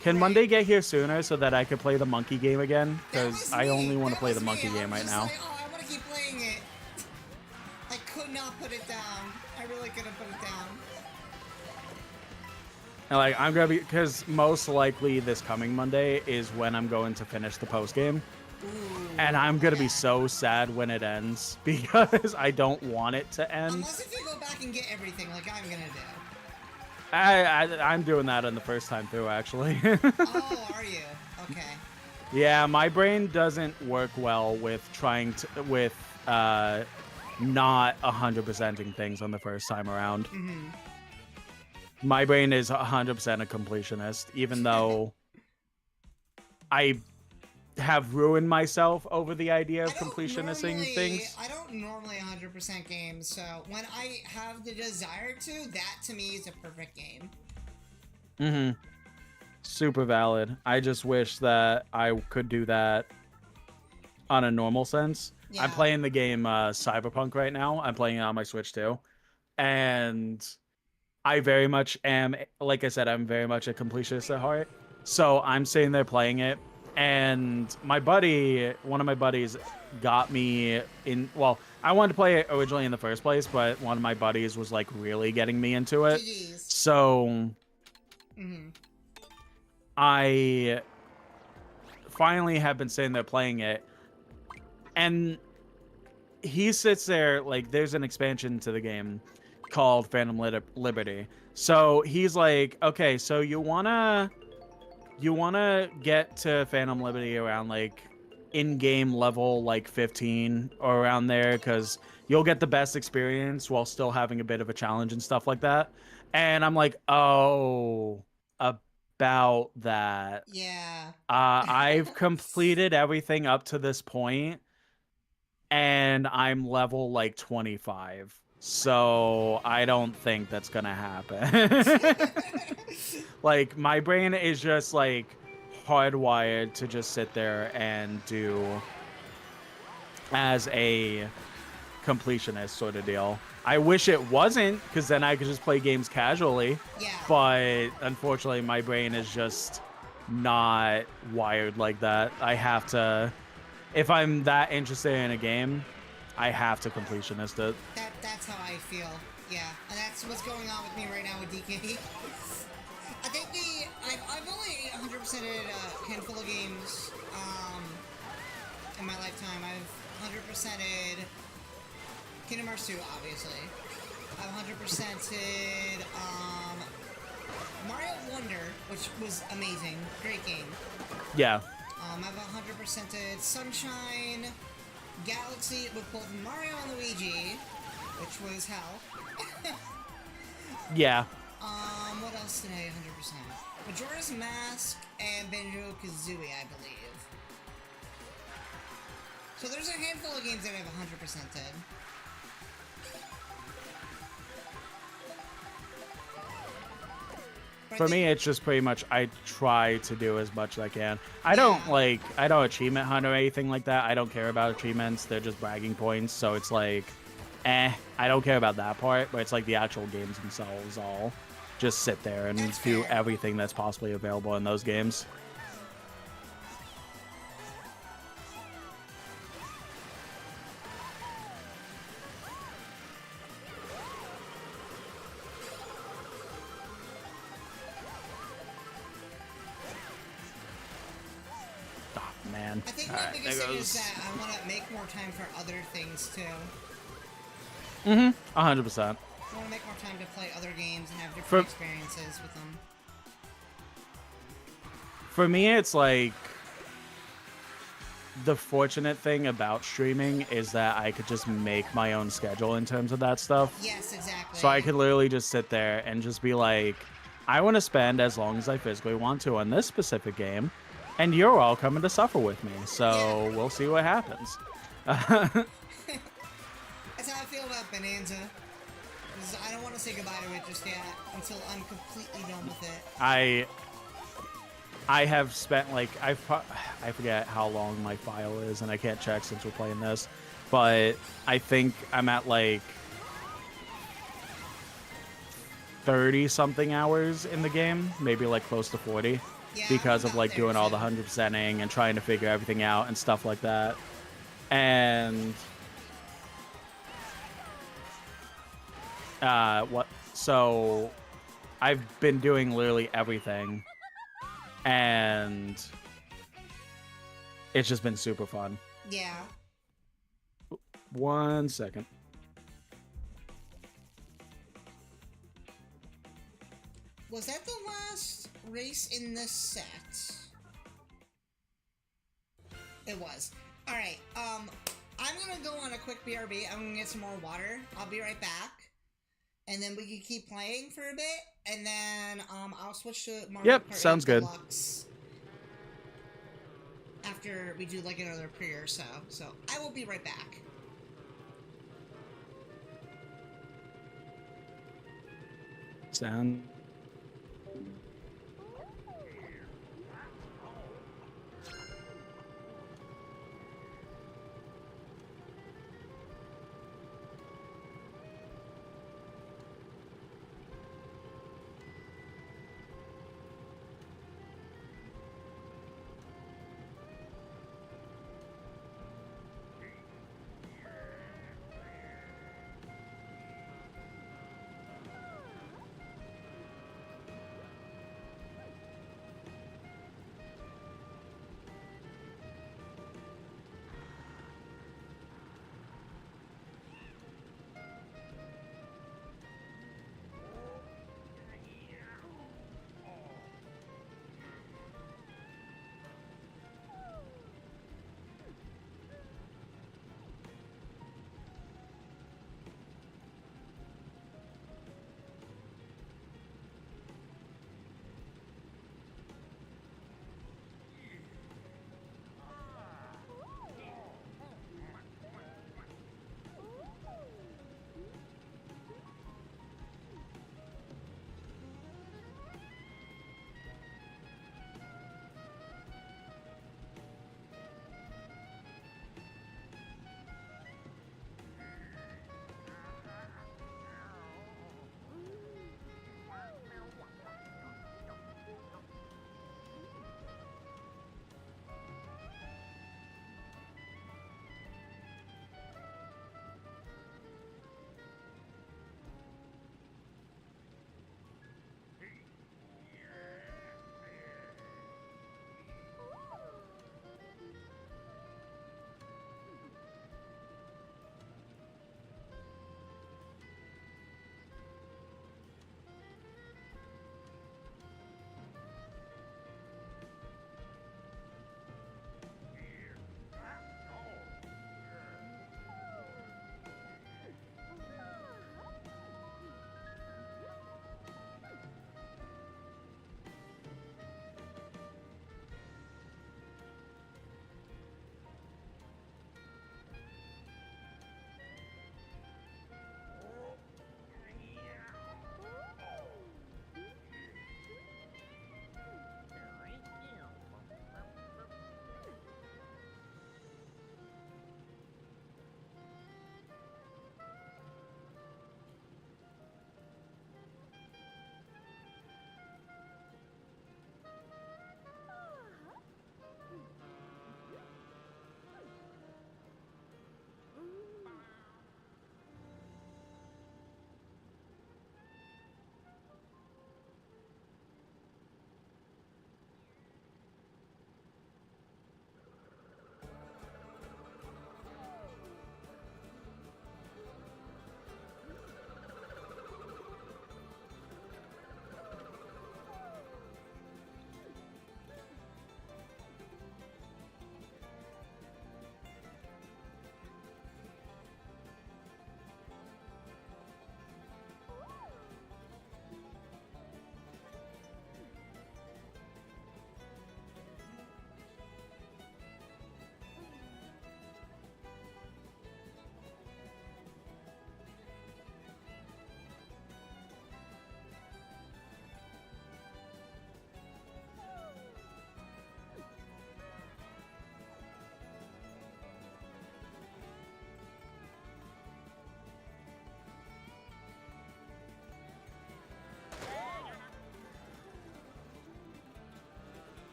Can Monday get here sooner so that I could play the monkey game again? Because I only want to play the monkey game right now. Like, oh, I want to keep playing it. I could not put it down. I really couldn't put it down. And like, I'm gonna be, because most likely this coming Monday is when I'm going to finish the post game. And I'm gonna be so sad when it ends because I don't want it to end. Unless if you go back and get everything like I'm gonna do. I'm doing that on the first time through, actually. Oh, are you? Okay. Yeah, my brain doesn't work well with trying to not 100%ing things on the first time around. Mm-hmm. My brain is 100% a completionist, even though I have ruined myself over the idea of completionisting things. I don't normally 100% games, so when I have the desire to, that to me is a perfect game. Mm-hmm. Super valid. I just wish that I could do that on a normal sense. Yeah. I'm playing the game Cyberpunk right now. I'm playing it on my Switch too. And I very much am, like I said, I'm very much a completionist at heart. So I'm sitting there playing it. And my buddy, one of my buddies, got me in. Well, I wanted to play it originally in the first place, but one of my buddies was like really getting me into it. GG's. So I finally have been sitting there playing it, and he sits there like there's an expansion to the game called Phantom Liberty. So he's like, okay, so you wanna get to Phantom Liberty around like in-game level like 15 or around there, because you'll get the best experience while still having a bit of a challenge and stuff like that. And I'm like, oh, about that. Yeah. I've completed everything up to this point, and I'm level like 25. So I don't think that's gonna happen. Like, my brain is just like hardwired to just sit there and do as a completionist sort of deal. I wish it wasn't, because then I could just play games casually. Yeah. But unfortunately, my brain is just not wired like that. I have to, if I'm that interested in a game, I have to completionist it. That's how I feel. Yeah, and that's what's going on with me right now with DK. I think I've only 100%ed a handful of games in my lifetime. I've 100%ed Kingdom Hearts 2, obviously. I've 100%ed Mario Wonder, which was amazing, great game. Yeah. I've 100%ed Sunshine, Galaxy with both Mario and Luigi, which was hell. Yeah. What else did I 100%? Majora's Mask and Banjo-Kazooie, I believe. So there's a handful of games that I've 100%ed. For me, it's just pretty much I try to do as much as I can. I don't achievement hunt or anything like that. I don't care about achievements. They're just bragging points. So it's like, I don't care about that part. But it's like the actual games themselves. I'll just sit there and do everything that's possibly available in those games. Man. I think my biggest thing is that I want to make more time for other things too. 100%. I want to make more time to play other games and have different experiences with them. For me, it's like the fortunate thing about streaming is that I could just make my own schedule in terms of that stuff. Yes, exactly. So I could literally just sit there and just be like, I want to spend as long as I physically want to on this specific game, and you're all coming to suffer with me. So we'll see what happens. That's how I feel about Bonanza. I don't want to say goodbye to it just yet until I'm completely done with it. I have spent like I forget how long my file is, and I can't check since we're playing this, but I think I'm at like 30-something hours in the game, maybe like close to 40, because of like doing all the 100%ing and trying to figure everything out and stuff like that. And so I've been doing literally everything, and it's just been super fun. Yeah. 1 second. Was that the last race in this set? It was. Alright, I'm gonna go on a quick BRB. I'm gonna get some more water. I'll be right back. And then we can keep playing for a bit, and then I'll switch to Mario Kart sounds 8 good. Deluxe after we do like another pre or so. So I will be right back. Sound.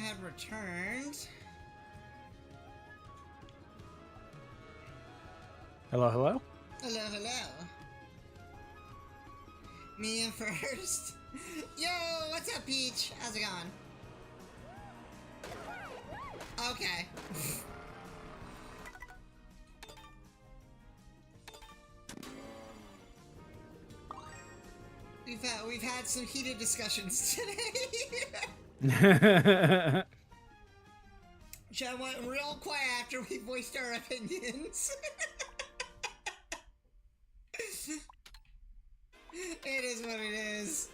had returned. Hello, hello? Hello, hello. Me in first. Yo, what's up, Peach? How's it going? Okay. We've had some heated discussions today. Chat went real quiet after we voiced our opinions. It is what it is.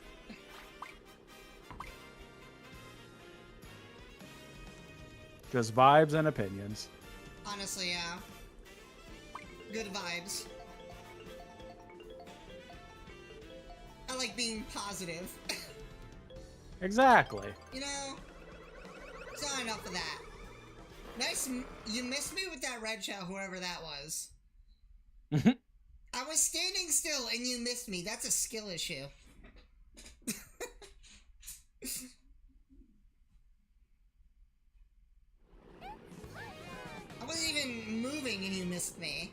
Just vibes and opinions. Honestly, yeah. Good vibes. I like being positive. Exactly. You know, it's not enough of that. Nice, you missed me with that red shell, whoever that was. I was standing still and you missed me. That's a skill issue. I wasn't even moving and you missed me.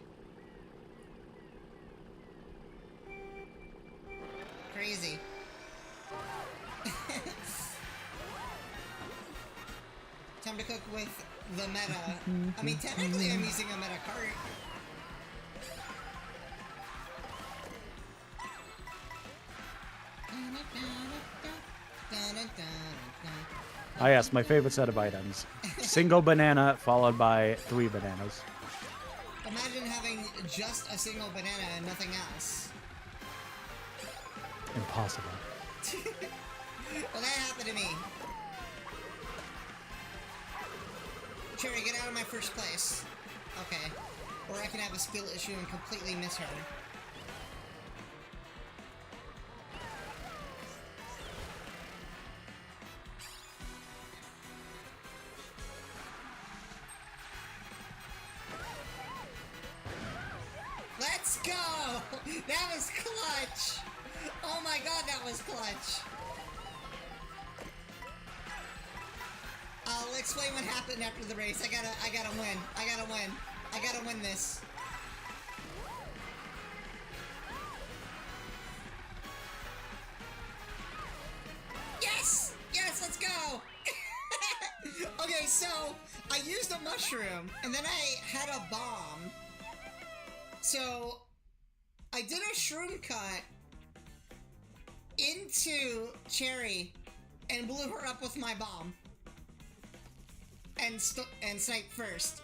Crazy. Time to cook with the meta. I mean, technically I'm using a meta cart. Ah, yes, my favorite set of items. Single banana followed by 3 bananas. Imagine having just a single banana and nothing else. Impossible. Well, that happened to me. Cherry, get out of my first place. Okay. Or I can have a skill issue and completely miss her. Let's go! That was clutch! Oh my god, that was clutch! I'll explain what happened after the race. I gotta win. I gotta win this. Yes! Yes, let's go! Okay, so I used a mushroom, and then I had a bomb. So I did a shroom cut into Cherry and blew her up with my bomb. And sniped first.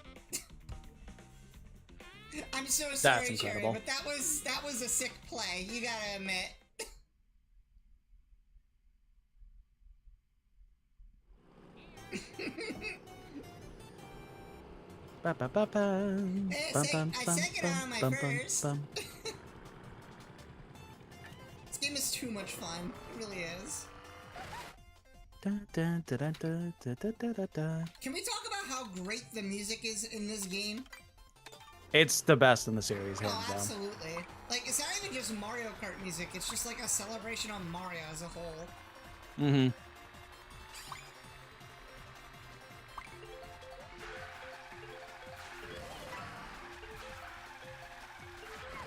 I'm so sorry, Cherry, but that was a sick play. You gotta admit. Ba, ba, ba, ba. I said get out of my first. This game is too much fun. It really is. Can we talk about how great the music is in this game? It's the best in the series, hands Oh, down. absolutely. Like, it's not even just Mario Kart music, it's just like a celebration on Mario as a whole. Mm-hmm.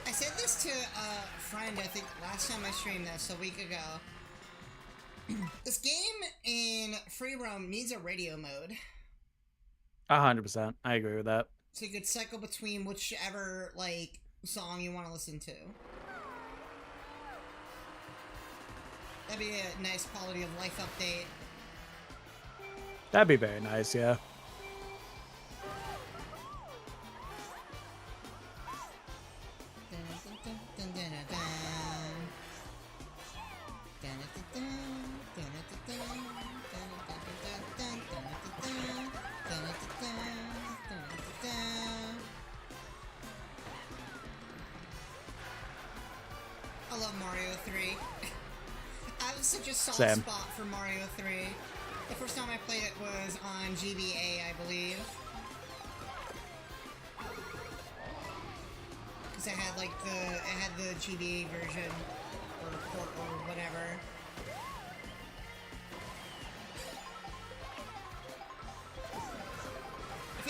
I said this to a friend, I think, last time I streamed this, a week ago. This game in free roam needs a radio mode. 100%. I agree with that. So you could cycle between whichever, like, song you want to listen to. That'd be a nice quality of life update. That'd be very nice, yeah. I love Mario 3. I have such a soft Same. spot for Mario 3. The first time I played it was on GBA, I believe. Because it had like the GBA version, or port, or whatever.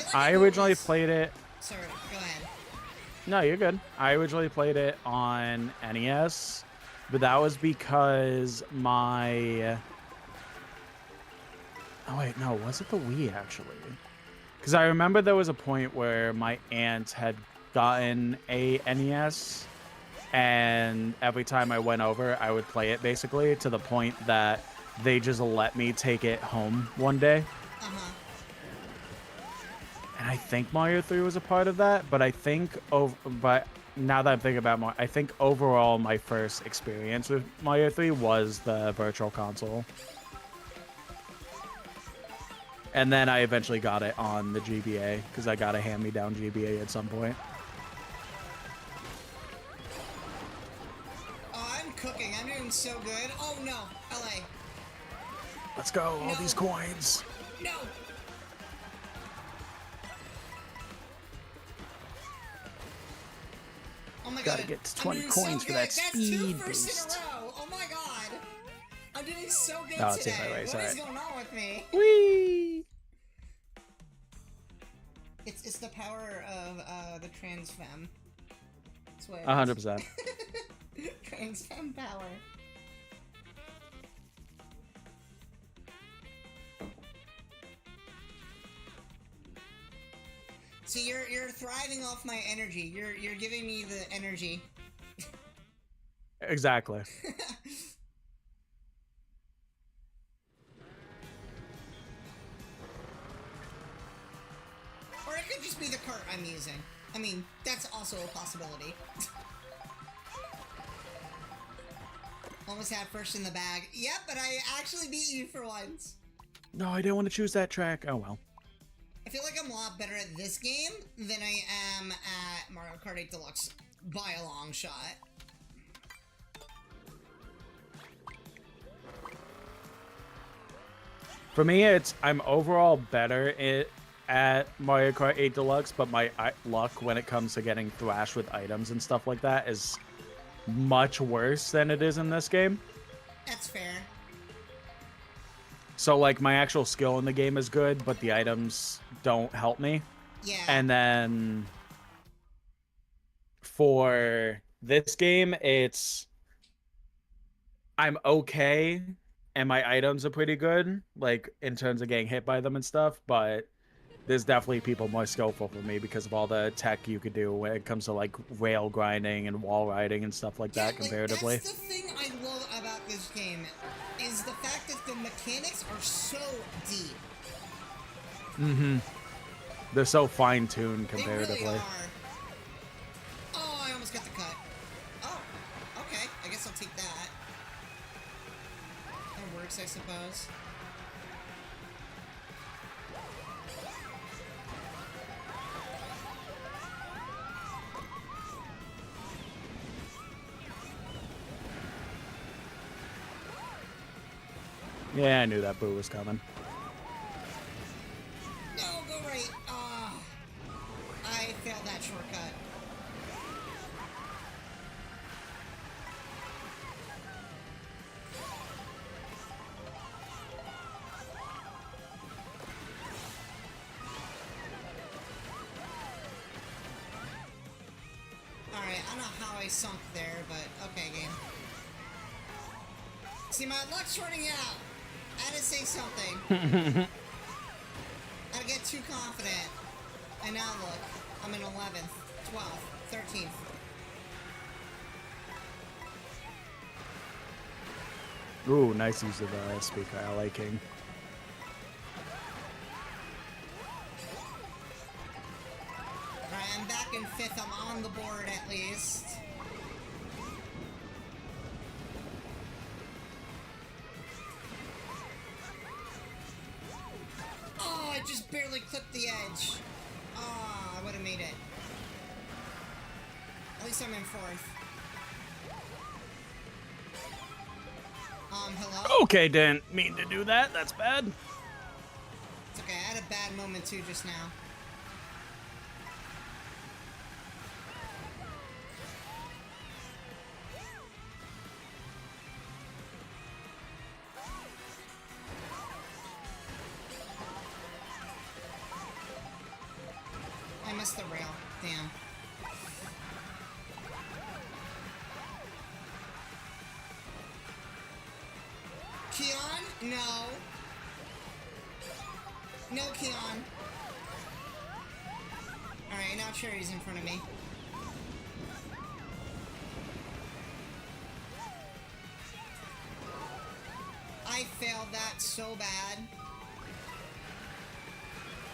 like I I originally noticed- played it. Sorry, go ahead. No, you're good. I originally played it on NES, but that was because my. Oh wait, no, was it the Wii actually? Because I remember there was a point where my aunt had gotten a NES, and every time I went over, I would play it basically to the point that they just let me take it home one day. Uh-huh. And I think Mario 3 was a part of that, but I think but now that I'm thinking about Mario, I think overall my first experience with Mario 3 was the Virtual Console. And then I eventually got it on the GBA, because I got a hand-me-down GBA at some point. Oh, I'm cooking. I'm doing so good. Oh, no. LA. Let's go, all No. these coins. No! Oh my god. Gotta get to I'm 20 doing coins so for that good. That's 2 speed firsts boost. in a row. Oh my god. I'm doing so good Oh, it's today. in my race, What is alright. going on with me? Whee! It's the power of the trans femme. That's what it is. 100%. Trans femme power. So you're thriving off my energy. You're giving me the energy. Exactly. Or it could just be the cart I'm using. I mean, that's also a possibility. Almost had first in the bag. Yep, but I actually beat you for once. No, I didn't want to choose that track. Oh well. I feel like I'm a lot better at this game than I am at Mario Kart 8 Deluxe by a long shot. For me, I'm overall better at Mario Kart 8 Deluxe, but my luck when it comes to getting thrashed with items and stuff like that is much worse than it is in this game. That's fair. So, like, my actual skill in the game is good, but the items don't help me. Yeah. And then for this game, I'm okay, and my items are pretty good, like, in terms of getting hit by them and stuff, but there's definitely people more skillful for me because of all the tech you could do when it comes to, like, rail grinding and wall riding and stuff like that comparatively. That's the thing I love about this game, is the fact that the mechanics are so deep. Mm-hmm. They're so fine-tuned comparatively. They really are. Oh, I almost got the cut. Oh, okay. I guess I'll take that. That works, I suppose. Yeah, I knew that boo was coming. No, go right. Ah, I failed that shortcut. Alright, I don't know how I sunk there, but okay, game. See, my luck's running out. I had to say something. I get too confident. And now look, I'm in 11th, 12th, 13th. Ooh, nice use of speaker. I like King. Alright, I'm back in 5th. I'm on the board at least. Oh, I just barely clipped the edge. Oh, I would have made it. At least I'm in 4th. Hello? Okay, didn't mean to do that. That's bad. It's okay, I had a bad moment too just now. missed the rail. Damn. Keon? No. No, Keon. Alright, now Cherry's in front of me. I failed that so bad.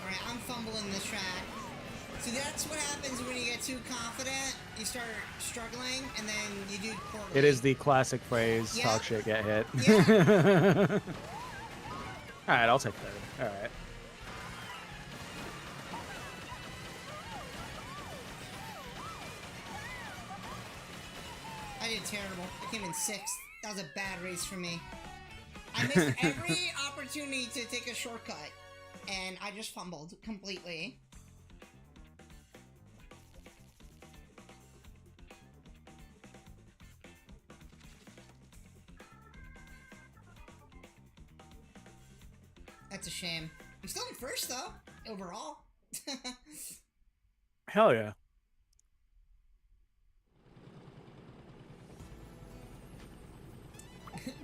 Alright, I'm fumbling this track. See, that's what happens when you get too confident. You start struggling, and then you do poorly. It is the classic phrase, Yeah. talk shit, get hit. Yeah. Alright, I'll take third. Alright. I did terrible. I came in 6th. That was a bad race for me. I missed every opportunity to take a shortcut, and I just fumbled completely. That's a shame. I'm still in 1st, though, overall. Hell yeah.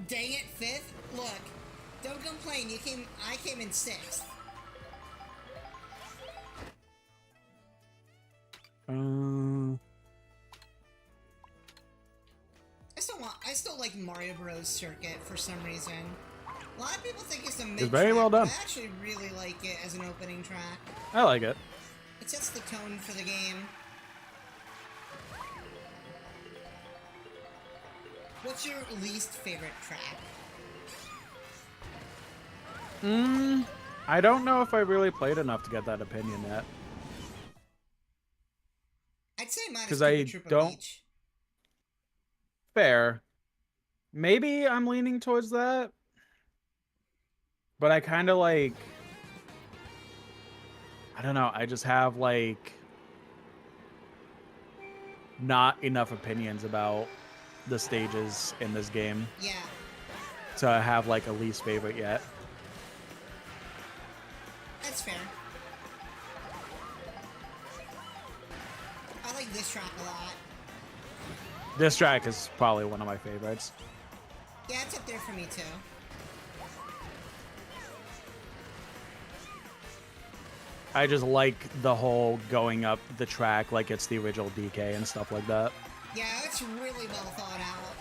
Dang it, 5th? Look, don't complain. I came in 6th. I still like Mario Bros. Circuit for some reason. A lot of people think it's a mid It's very well done. I actually really like it as an opening track. I like it. It sets the tone for the game. What's your least favorite track? I don't know if I really played enough to get that opinion yet. I'd say mine is 'Cause I Trip of don't- Beach. Fair. Maybe I'm leaning towards that. But I kind of like... I don't know. I just have, like... not enough opinions about the stages in this game. Yeah. So I have, like, a least favorite yet. That's fair. I like this track a lot. This track is probably one of my favorites. Yeah, it's up there for me too. I just like the whole going up the track like it's the original DK and stuff like that. Yeah, it's really well thought out.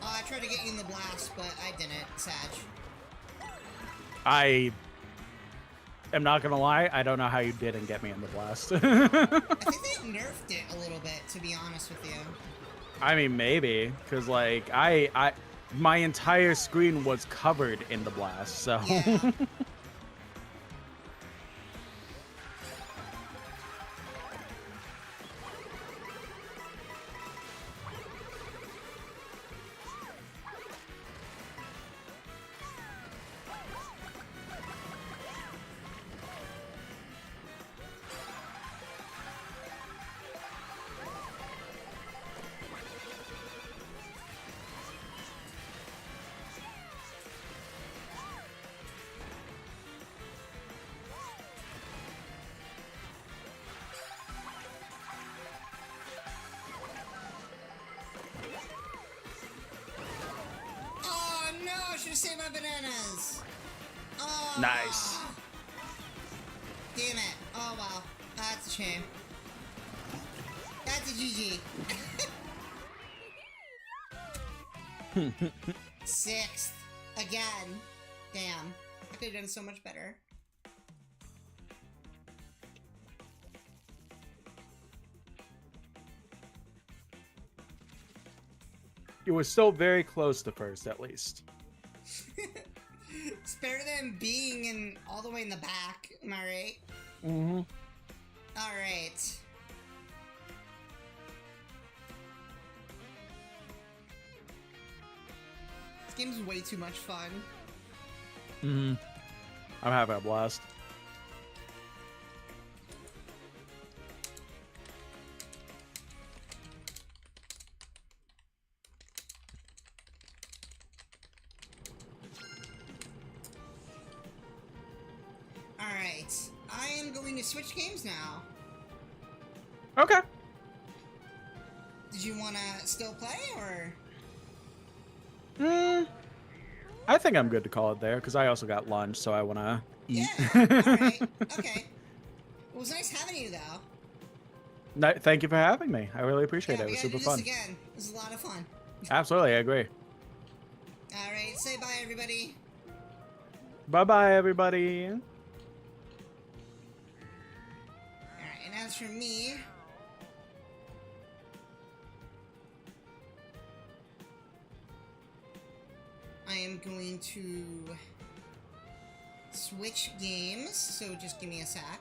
I tried to get you in the blast, but I didn't, Sag. I am not gonna lie, I don't know how you didn't get me in the blast. I think they nerfed it a little bit, to be honest with you. I mean, maybe, because like my entire screen was covered in the blast, so. Yeah. Oh no, I should have saved my bananas. Oh. Nice. Damn it. Oh well. That's a shame. That's a GG. 6th. Again. Damn. I could have done so much better. It was still very close to first, at least. It's better than being in all the way in the back. Am I right? Mm-hmm. Alright. This game's way too much fun. Mm-hmm. I'm having a blast. right. I am going to switch games now. Okay. Did you want to still play, or? I think I'm good to call it there because I also got lunch, so I want to eat. Yeah. All right. Okay. It was nice having you, though. No, thank you for having me. I really appreciate it. It We was gotta super do fun. this again. This is a lot of fun. Absolutely, I agree. All right. Say bye, everybody. Bye-bye, everybody. All right. And as for me, I am going to switch games. So just give me a sec.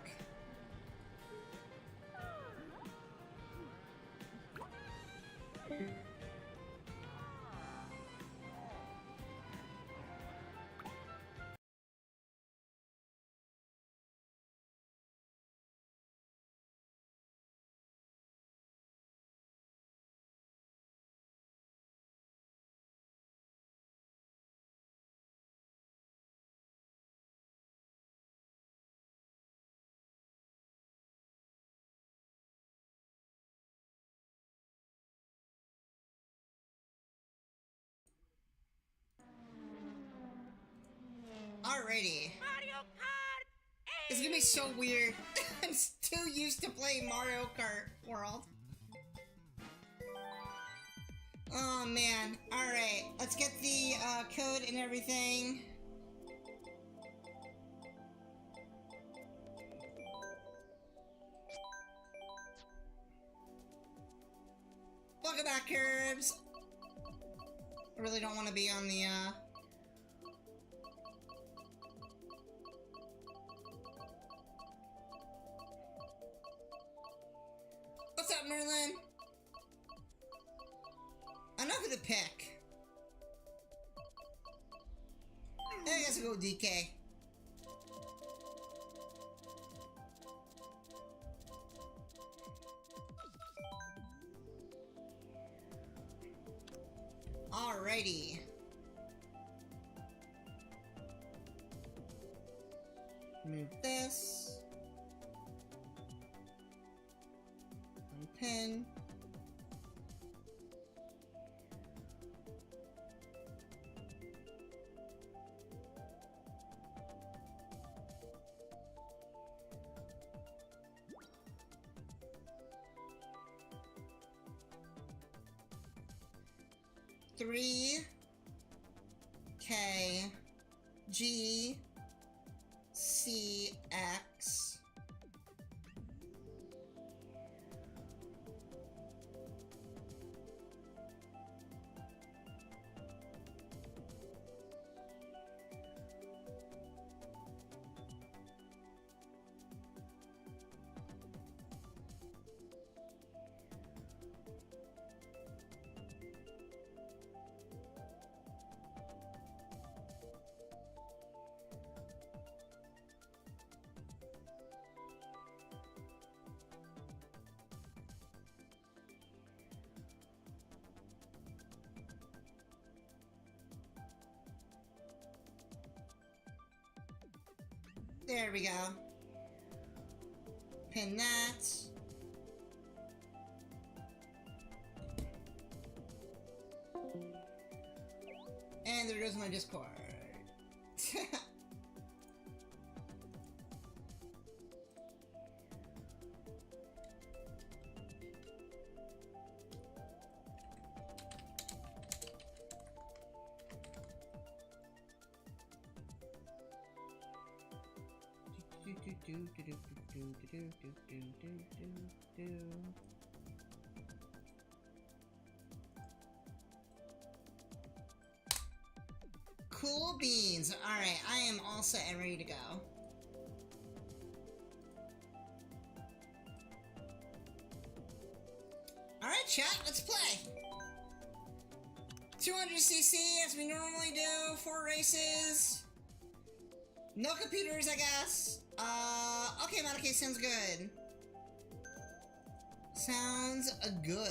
Alrighty. Mario Kart 8! It's gonna be so weird. I'm too used to playing Mario Kart World. Oh man. Alright, let's get the code and everything. Welcome back, Curbs. I really don't want to be on the What's up, Merlin? I know who to pick. I guess I'll go DK. Alrighty. Move this. One pin. Three K G C X There we go. Pin that. And there goes my Discord. Cool beans. Alright, I am all set and ready to go. Alright, chat, let's play. 200cc as we normally do, 4 races. No computers, I guess. Okay, Madoka, sounds good. Sounds good.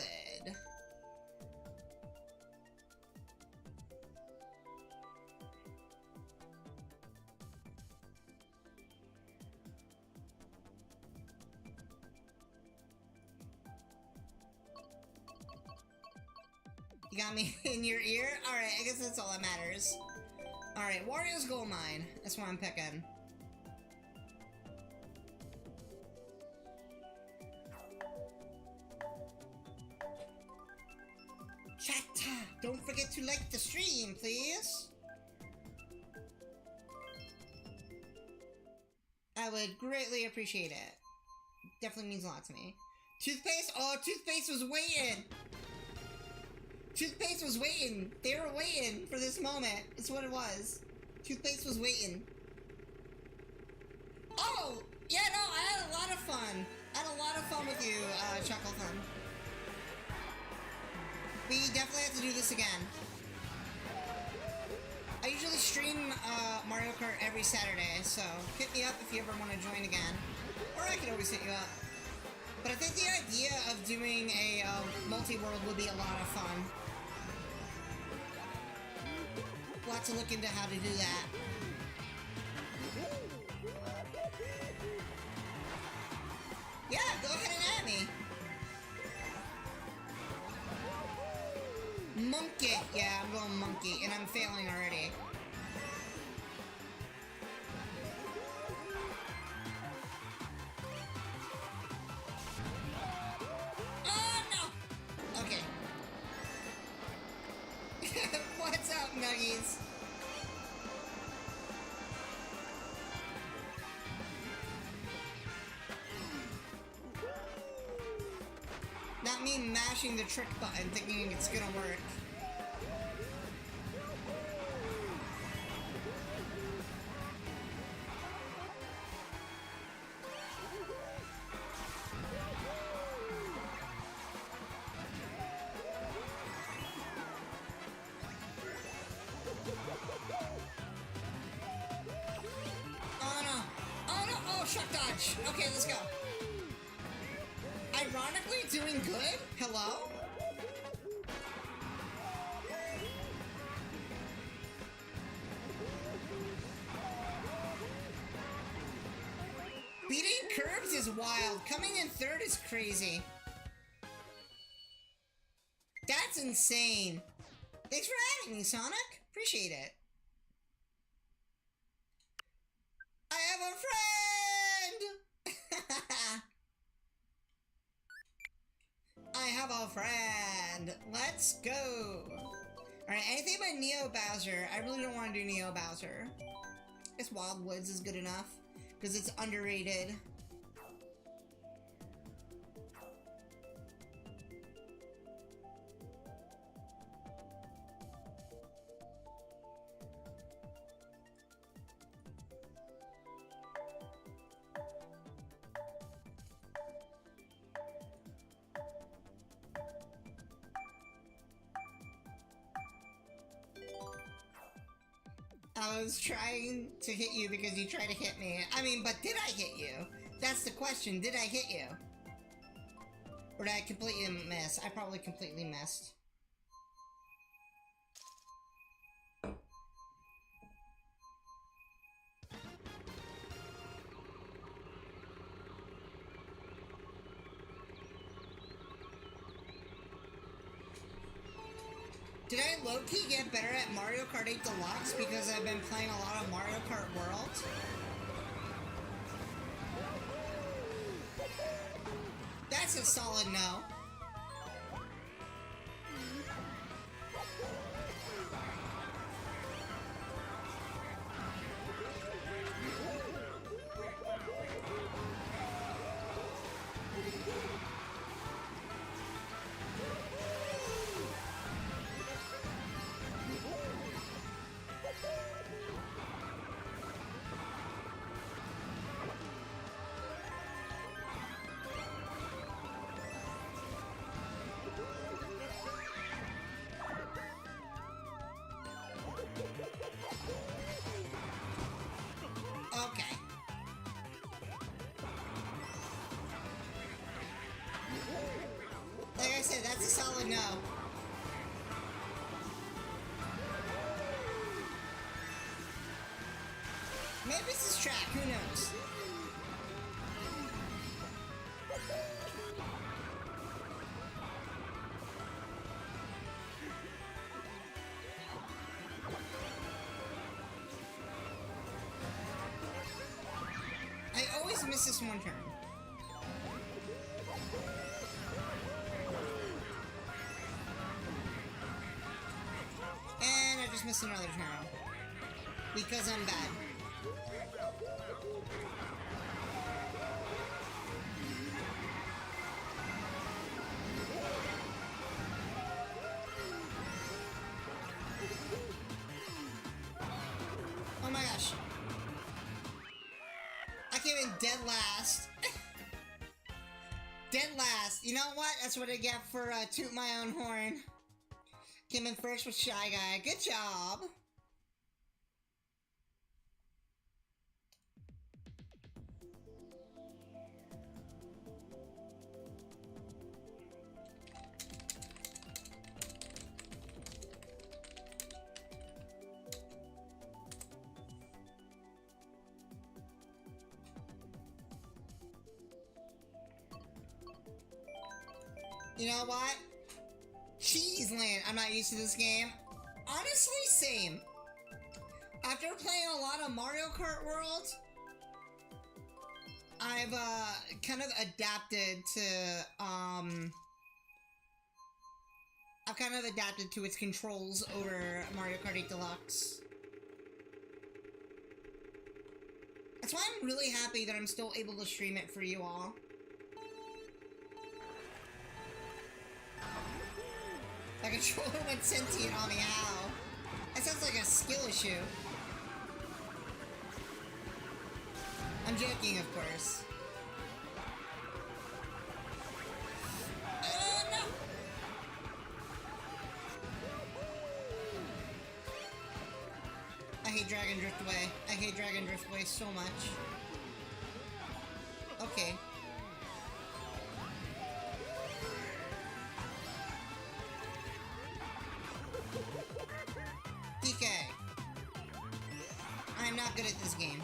You got me in your ear? Alright, I guess that's all that matters. Alright, Wario's gold mine. That's what I'm picking. Chat! Don't forget to like the stream, please! I would greatly appreciate it. Definitely means a lot to me. Toothpaste? Oh, Toothpaste was waiting! Toothpaste was waiting! They were waiting for this moment. It's what it was. Toothpaste was waiting. Oh! Yeah, no, I had a lot of fun. I had a lot of fun with you, Chuckle Fun. We definitely have to do this again. I usually stream Mario Kart every Saturday, so hit me up if you ever want to join again. Or I could always hit you up. But I think the idea of doing a multi-world would be a lot of fun. We'll have to look into how to do that. Yeah, go ahead and add me. Monkey! Yeah, I'm going monkey, and I'm failing already. Oh, no! Okay. What's up, Nuggies? Not me mashing the trick button thinking it's gonna work. Oh no! Oh no! Oh, shock dodge! Okay, let's go. Ironically, doing good? Hello? Beating curbs is wild. Coming in third is crazy. That's insane. Thanks for having me, Sonic. Appreciate it. I have a friend! I have a friend. Let's go. Alright, anything by Neo Bowser. I really don't want to do Neo Bowser. I guess Wild Woods is good enough. Because it's underrated. I was trying to hit you because you tried to hit me. I mean, but did I hit you? That's the question. Did I hit you? Or did I completely miss? I probably completely missed. Did I low-key get better at Mario Kart 8 Deluxe because I've been playing a lot of Mario Kart World? That's a solid no. Okay. Like I said, that's a solid no. Maybe it's this track, who knows? missed this one turn. And I just missed another turn. Because I'm bad. Oh my gosh. I came in dead last. Dead last. You know what? That's what I get for toot my own horn. Came in first with Shy Guy. Good job. You know what? Cheese Land. I'm not used to this game. Honestly, same. After playing a lot of Mario Kart World, I've kind of adapted to I've kind of adapted to its controls over Mario Kart 8 Deluxe. That's why I'm really happy that I'm still able to stream it for you all. My controller went sentient on me, how? That sounds like a skill issue. I'm joking, of course. No! I hate Dragon Driftway. I hate Dragon Driftway so much. Okay. DK. I'm not good at this game.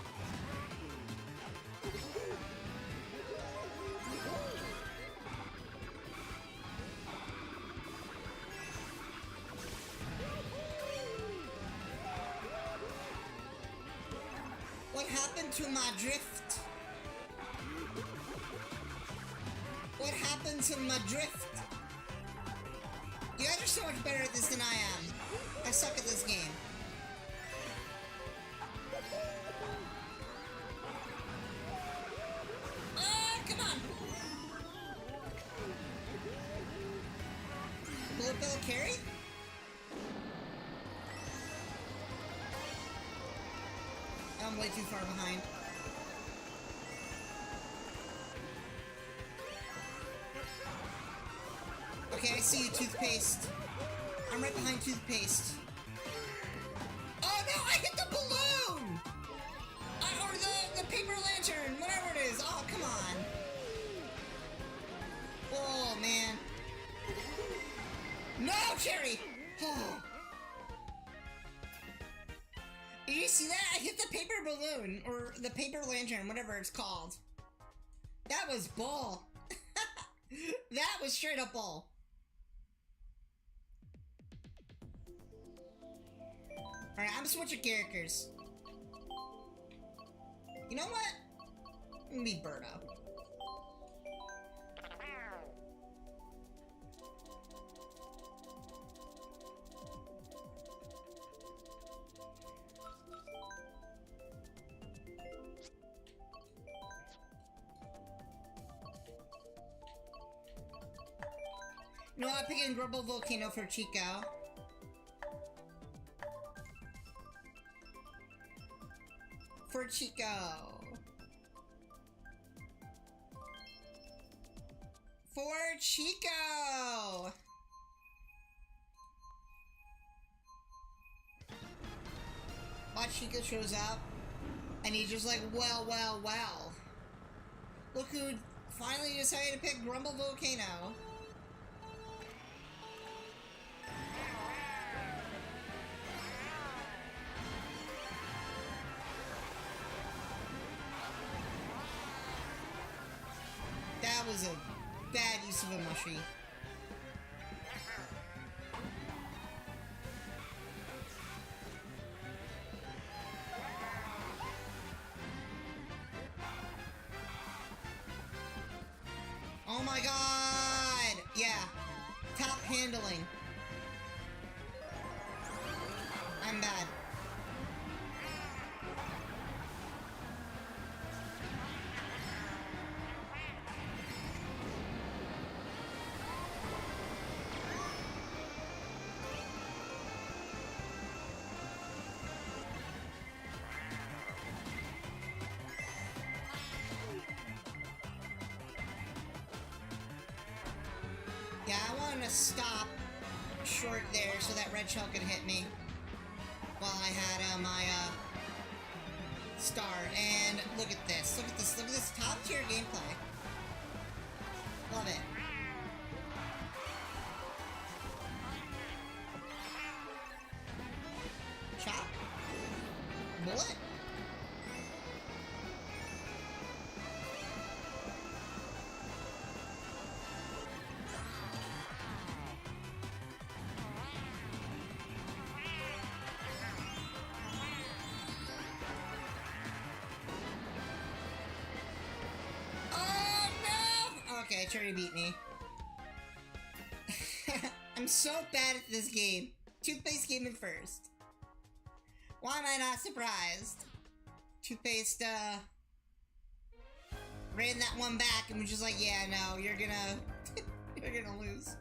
What happened to my drift? What happened to my drift? You guys are so much better at this than I am. I suck at this game. Come on! Bullet Bill carry? I'm way too far behind. Okay, I see you, Toothpaste. I'm right behind Toothpaste. Oh no, I hit the balloon! Or the paper lantern, whatever it is. Oh, come on. Oh, man. No, Cherry! Oh. Did you see that? I hit the paper balloon, or the paper lantern, whatever it's called. That was bull. That was straight up bull. Alright, I'm switching characters. You know what? I'm gonna be Birdo. You know what? I'm picking Grumble Volcano for Chico. For Chico. For Chico! Watch Chico shows up, and he's just like, well, well, well. Look who finally decided to pick Grumble Volcano. That was a bad use of a mushy. my god! Yeah. Top handling. I'm bad. Yeah, I wanted to stop short there so that red shell could hit me while I had my star. And look at this. Look at this. Look at this top tier gameplay. Love it. Chop. Bullet. Oh no! Okay, Cherry beat me. I'm so bad at this game. Toothpaste came in first. Why am I not surprised? Toothpaste, ran that one back and was just like, yeah, no, you're gonna, you're gonna lose.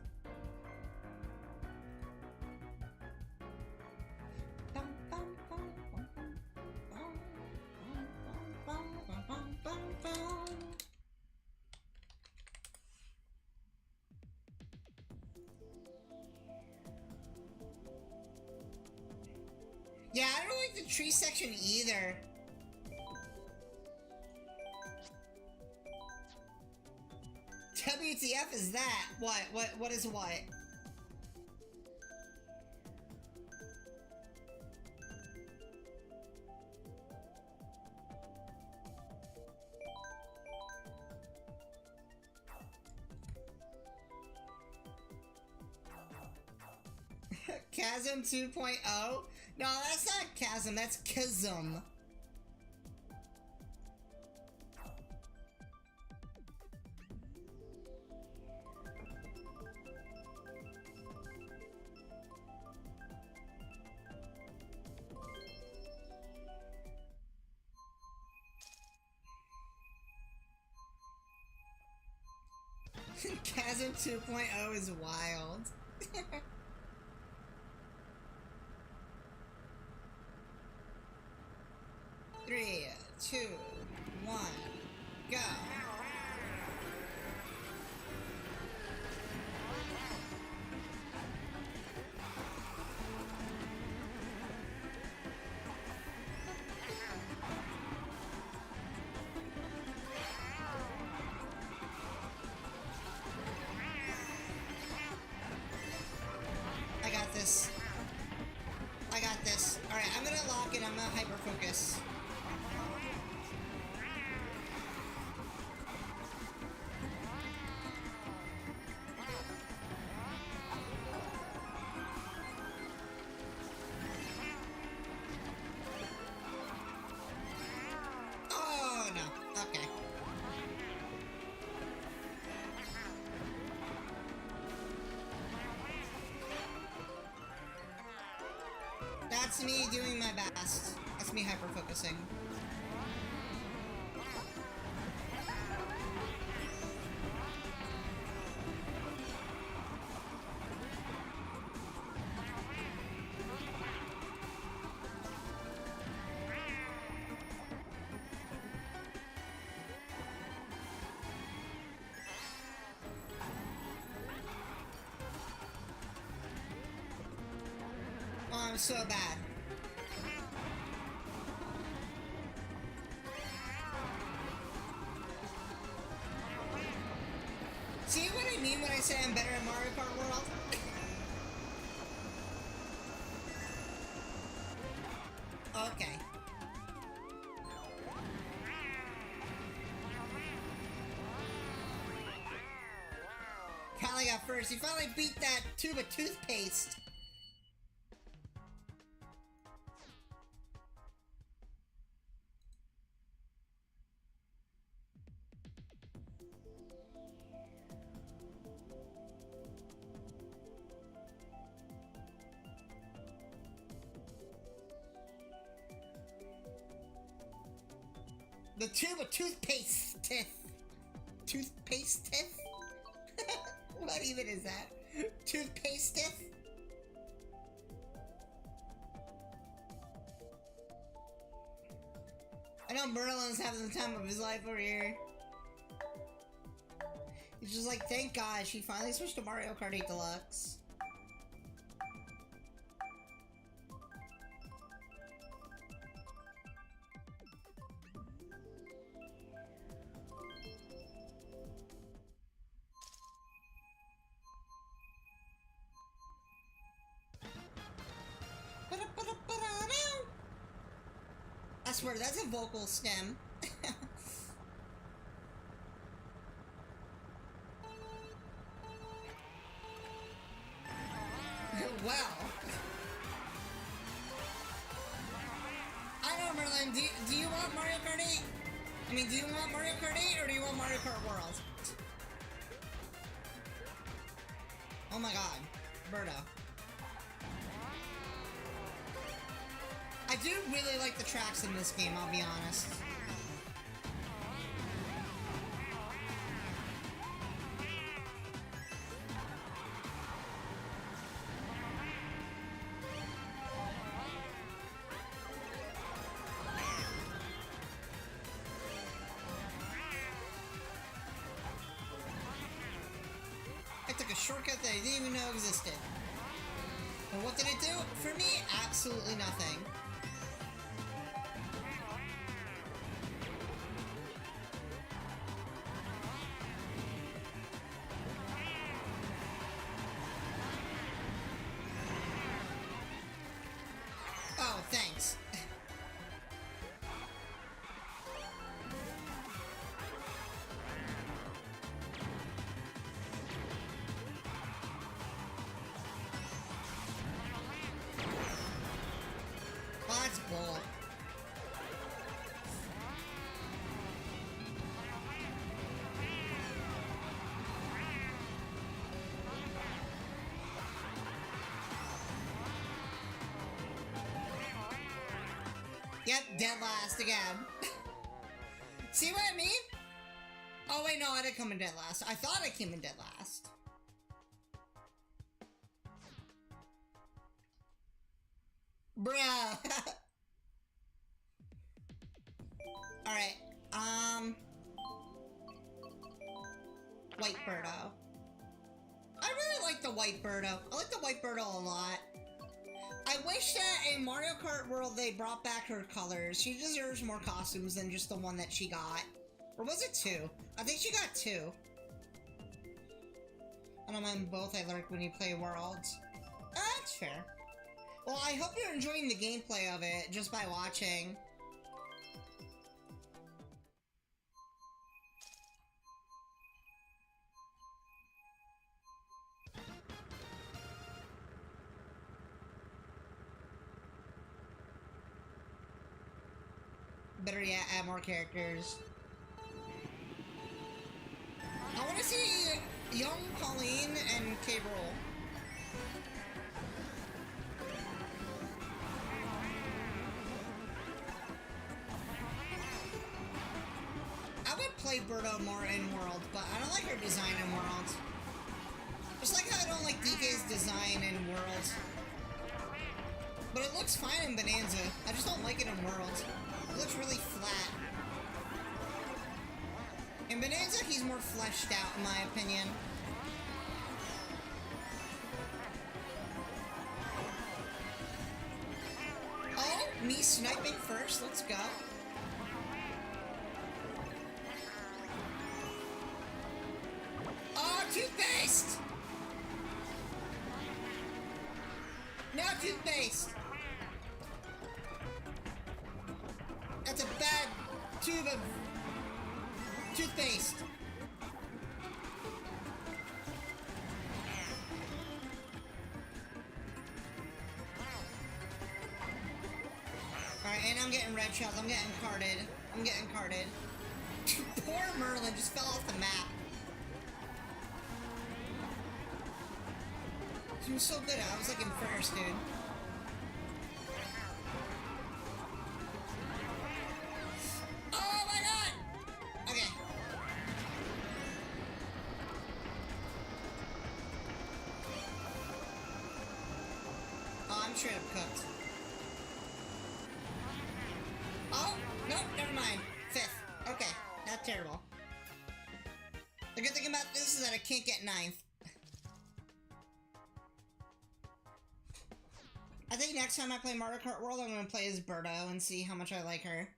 Yeah, I don't like the tree section either. WTF is that? What is what? Chasm 2.0? No, that's not Chasm, that's Kaxom. Chasm 2.0 is wild. 3, 2, 1, go. I got this. I got this. Alright, I'm gonna lock it. I'm gonna hyper focus. Oh no. Okay. That's me doing my best. That's me hyper focusing. Oh, I'm so bad. See what I mean when I say I'm better at Mario Kart World? Okay. Finally got first. He finally beat that tube of toothpaste. The tube of toothpaste teeth. Toothpaste teeth? What even is that? Toothpaste teeth? I know Merlin's having the time of his life over here. He's just like, thank God she finally switched to Mario Kart 8 Deluxe. I swear, that's a vocal stem. Well. I know, Merlin, do you want Mario Kart 8? I mean, do you want Mario Kart 8 or do you want Mario Kart World? Oh my god. Berto. I do really like the tracks in this game, I'll be honest. I took a shortcut that I didn't even know existed. And what did it do? For me, absolutely nothing. Oh, thanks. Oh, that's bull. Yep, dead last again. See what I mean? Oh wait, no, I didn't come in dead last. I thought I came in dead last. Bruh. Alright, White Birdo. I really like the White Birdo. I like the White Birdo a lot. I wish that in Mario Kart World they brought back her colors. She deserves more costumes than just the one that she got. Or was it 2? I think she got 2. I don't mind both, I like when you play Worlds. That's fair. Well, I hope you're enjoying the gameplay of it just by watching. Better yet, add more characters. I want to see young Pauline and K. Rool. I would play Birdo more in World, but I don't like her design in World. Just like how I don't like DK's design in World. But it looks fine in Bonanza. I just don't like it in World. It looks really flat. In Bonanza, he's more fleshed out, in my opinion. Oh, me sniping first. Let's go. Oh, toothpaste! No toothpaste! That's a bad tube of toothpaste. Alright, and I'm getting red shells. I'm getting carded. I'm getting carded. Poor Merlin just fell off the map. He was so good. I was like in first, dude. Oh my god! straight up cooked. Oh, no, never mind. 5th. Okay, not terrible. The good thing about this is that I can't get 9th. I think next time I play Mario Kart World, I'm gonna play as Birdo and see how much I like her.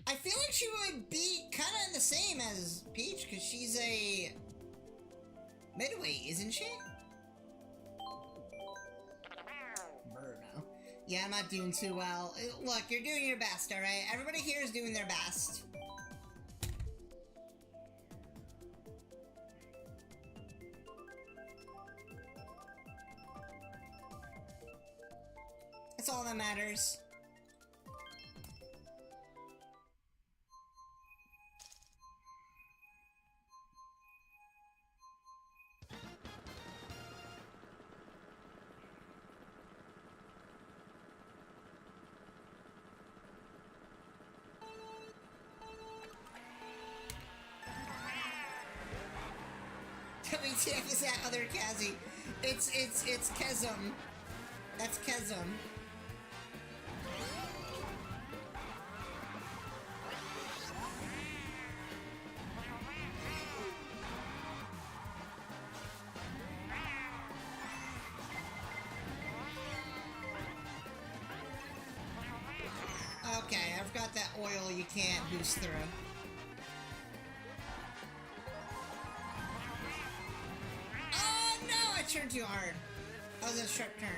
I feel like she would be kind of the same as Peach, because she's a midweight, isn't she? Birdo. Yeah, I'm not doing too well. Look, you're doing your best, alright? Everybody here is doing their best. That's all that matters. WTF is that other Kazi? It's Kaxom. That's Kaxom. Okay, I've got that oil you can't boost through. Oh no, I turned too hard. That was a sharp turn.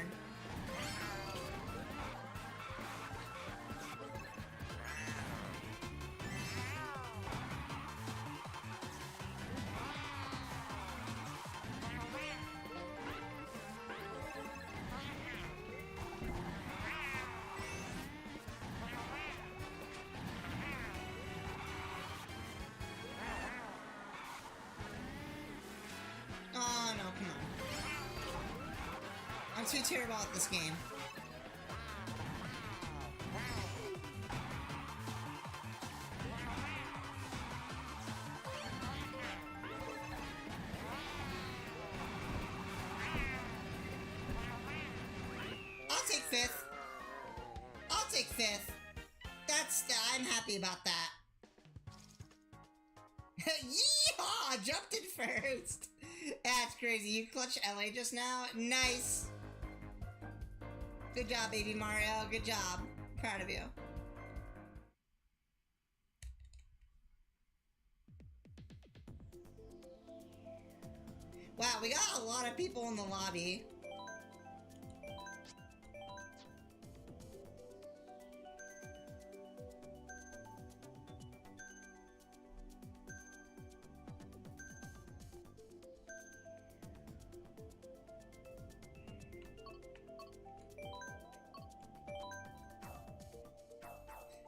Oh no, come on. I'm too terrible at this game. I'll take 5th. I'll take 5th. I'm happy about that. Yeehaw! Jumped in first! That's crazy. You clutched LA just now? Nice! Good job, baby Mario. Good job. Proud of you. Wow, we got a lot of people in the lobby.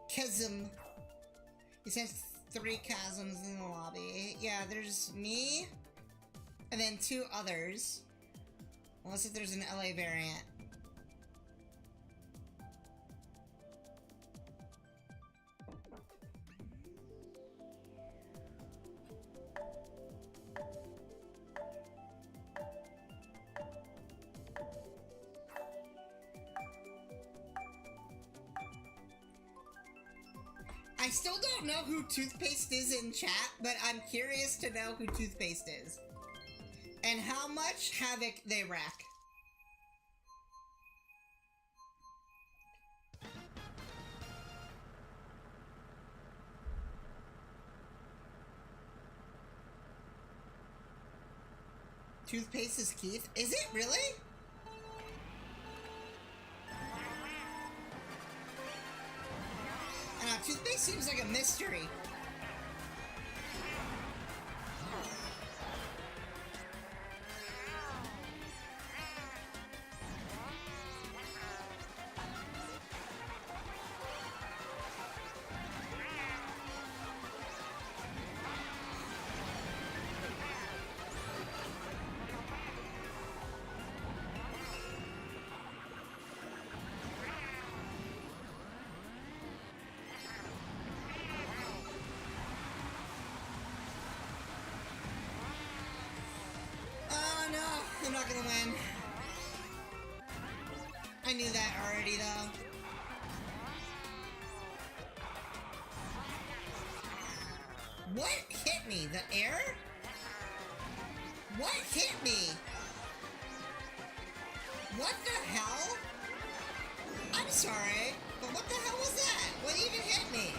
Kaxom. He sent 3 Kaxoms in the lobby. Yeah, there's me, and then 2 others. Unless if there's an LA variant. I still don't know who Toothpaste is in chat, but I'm curious to know who Toothpaste is. And how much havoc they wreak. Toothpaste is Keith? Is it really? Toothpaste seems like a mystery. I'm not gonna win. I knew that already, though. What hit me? The air? What hit me? What the hell? I'm sorry, but what the hell was that? What even hit me?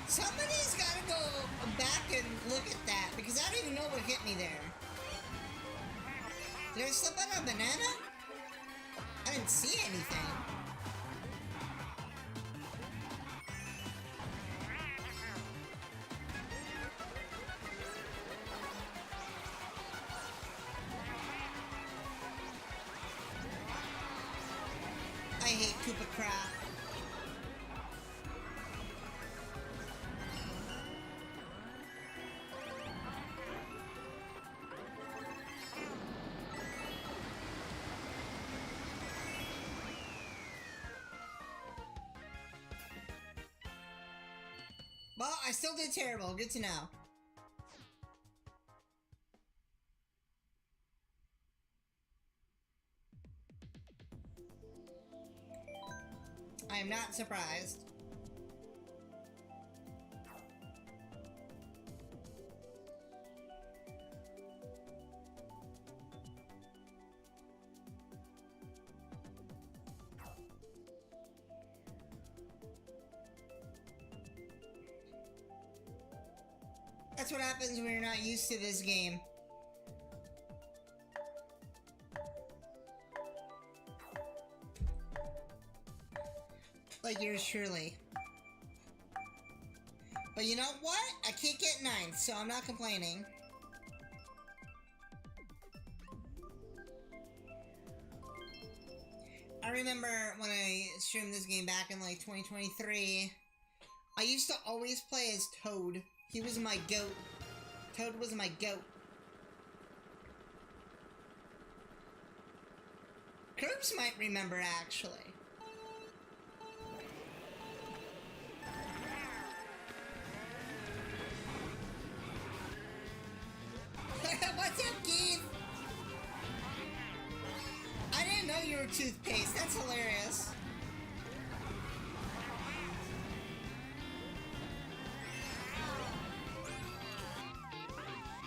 Somebody's gotta go back and look at that, because I don't even know what hit me there. Did I slip on a banana? I didn't see anything. I hate Koopa crap. Well, I still did terrible. Good to know. I am not surprised. That's what happens when you're not used to this game. Like yours truly. But you know what? I can't get ninth, so I'm not complaining. I remember when I streamed this game back in like 2023, I used to always play as Toad. He was my goat. Toad was my goat. Curbs might remember, actually. What's up, Keith? I didn't know you were toothpaste. That's hilarious.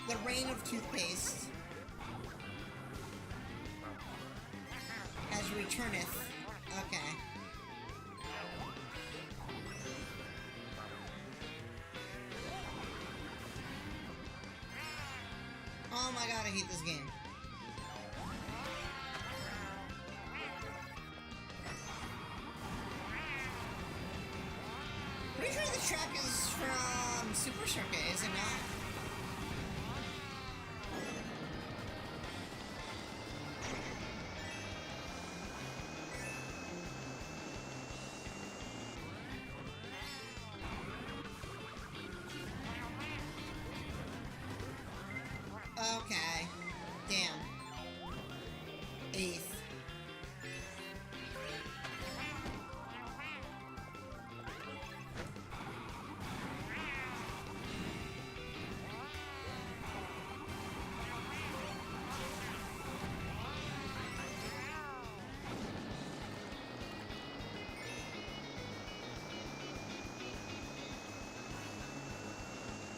The reign of toothpaste has returneth. Okay. Oh my god, I hate this game. Pretty sure the track is from Super Circuit, is it not? Okay. Damn. Eighth.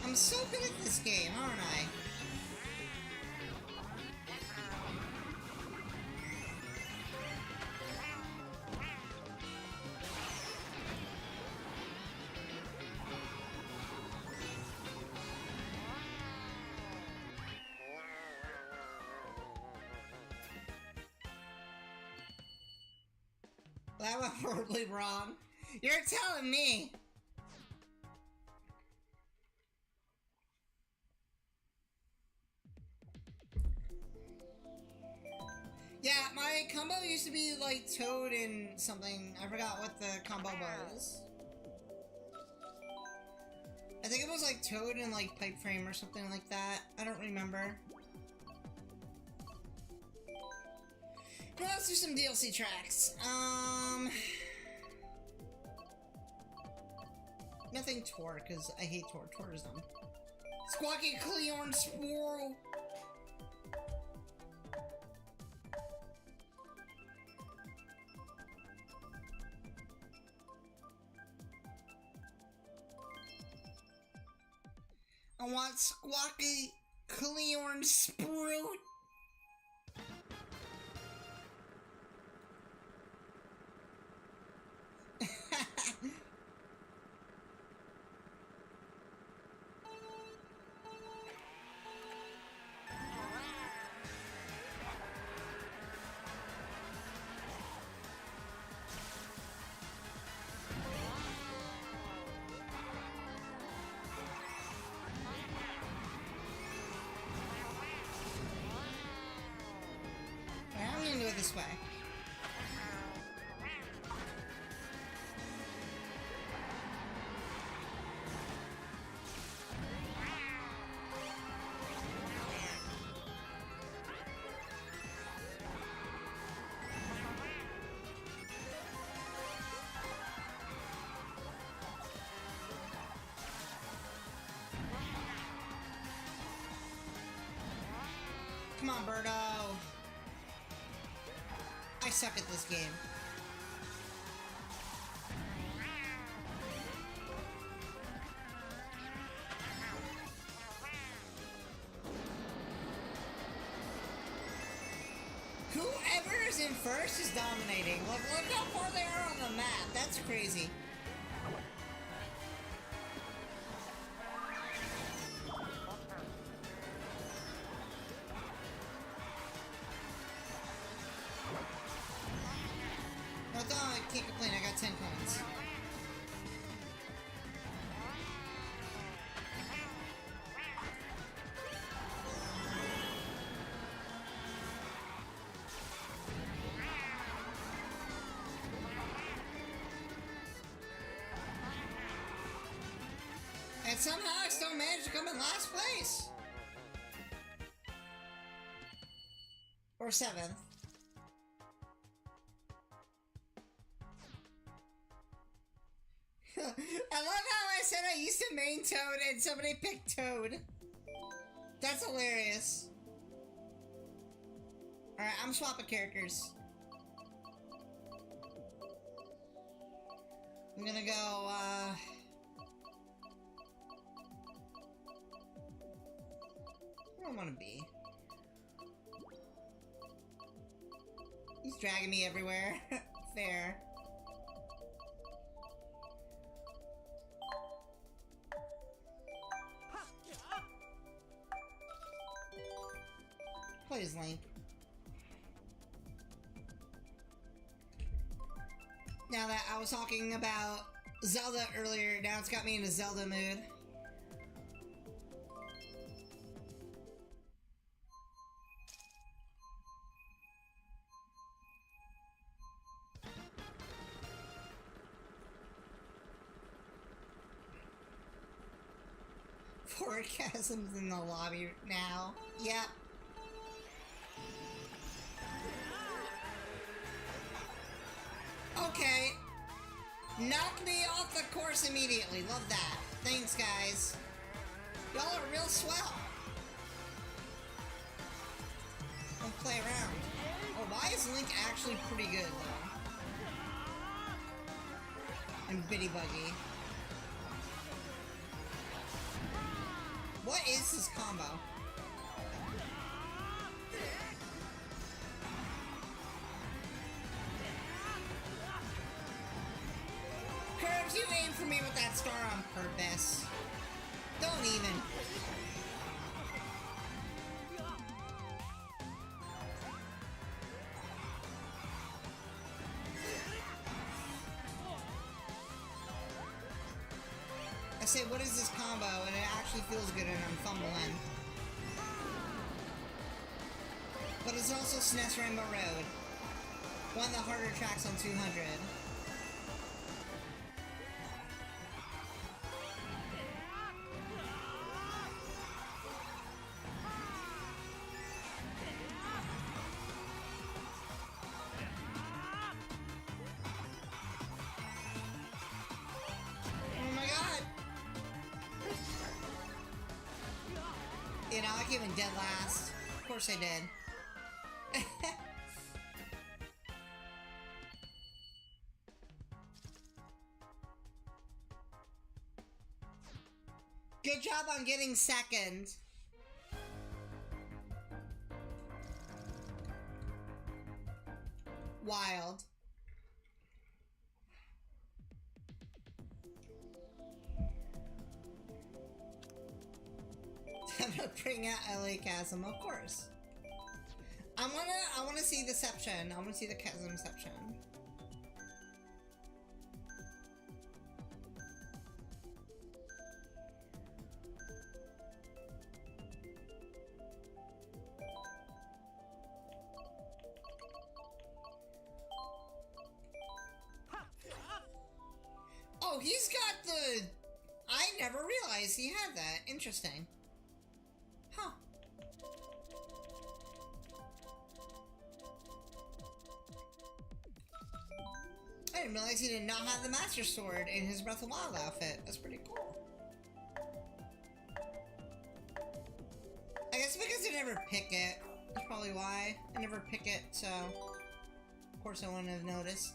I'm so good at this game, aren't I? That went horribly wrong. You're telling me. Yeah, my combo used to be like Toad and something. I forgot what the combo was. I think it was like Toad and like Pipe Frame or something like that. I don't remember. Well, let's do some DLC tracks. No, Nothing Tor, because I hate Tor. Tor is dumb. Squawky Cleorn Sporo! I want Squawky Cleorn Sprout! I'm gonna do it this way. Come on, Birdo. I suck at this game. Whoever is in first is dominating. Look how far they are on the map. That's crazy. No, I can't complain. I got 10 coins. And somehow I still managed to come in last place. Or 7th. I love how I said I used to main Toad and somebody picked Toad. That's hilarious. Alright, I'm swapping characters. I'm gonna go, where do I wanna be? He's dragging me everywhere. Fair. Please, Link. Now that I was talking about Zelda earlier, now it's got me in a Zelda mood. Forecasm's in the lobby now. Yep. Okay. Knock me off the course immediately. Love that. Thanks, guys. Y'all are real swell. Don't play around. Oh, why is Link actually pretty good, though? And Bitty Buggy. What is this combo? Curbs, you aim for me with that star on purpose. Don't even. I say, what is this combo? And it actually feels good and I'm fumbling. But it's also SNES Rainbow Road. One of the harder tracks on 200. Oh my god! came in dead last. Of course I did. Good job on getting second. Wild. I'm gonna bring out LA Kaxom, of course. I wanna see Deception. I wanna see the Kaxom Deception. Oh, he's got the... I never realized he had that. Interesting. Huh. I didn't realize he did not have the Master Sword in his Breath of the Wild outfit. That's pretty cool. I guess because I never pick it. That's probably why. I never pick it, so... Of course I wouldn't have noticed.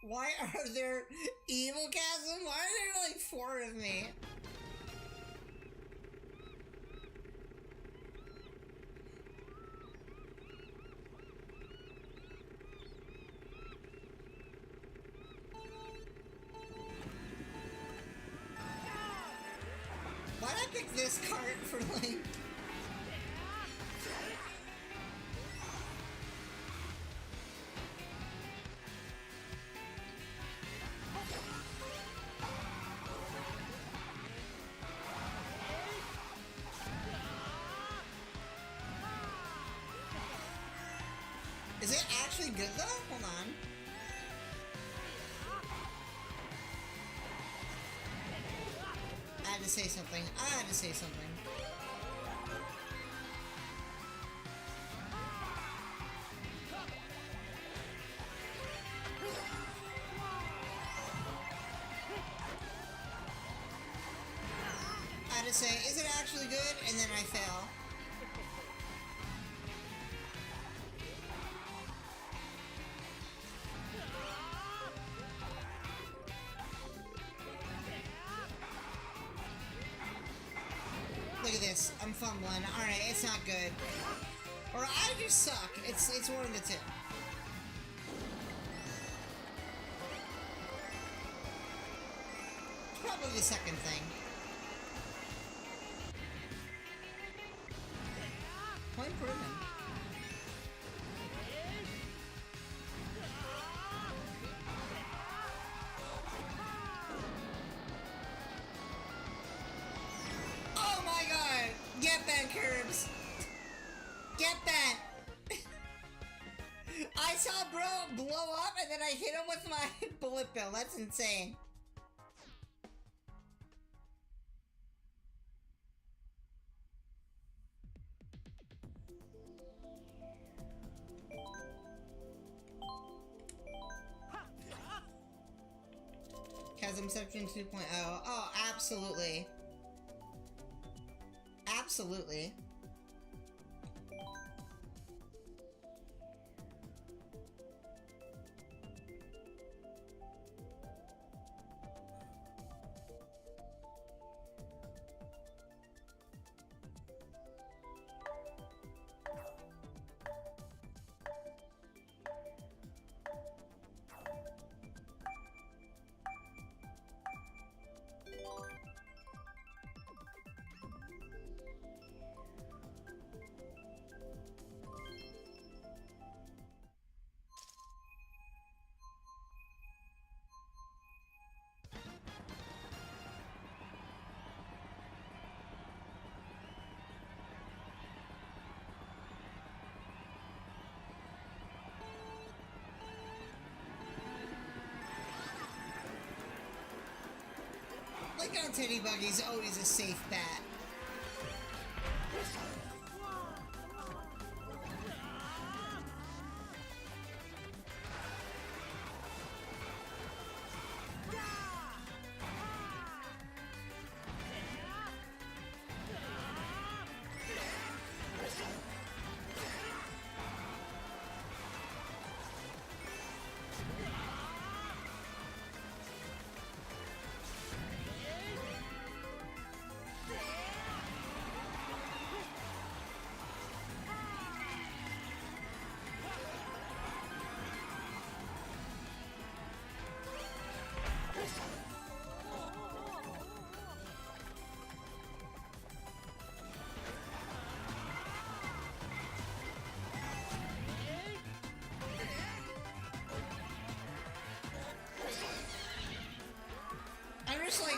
Why are there evil Kaxom? Why are there like 4 of me? Why'd I pick this cart for Link? Is it actually good though? Hold on. I had to say something. I had to say something. I had to say, is it actually good? And then I fail. Look at this. I'm fumbling. Alright, it's not good. Or I just suck. It's one of the two. It's probably the second thing. Point proven. Oh my god! Get bent, Curbs! Get bent! I saw bro blow up and then I hit him with my bullet bill. That's insane. Kaxomception 2.0. Oh, absolutely. Absolutely. Like on Teddy Buggy's always a safe bet.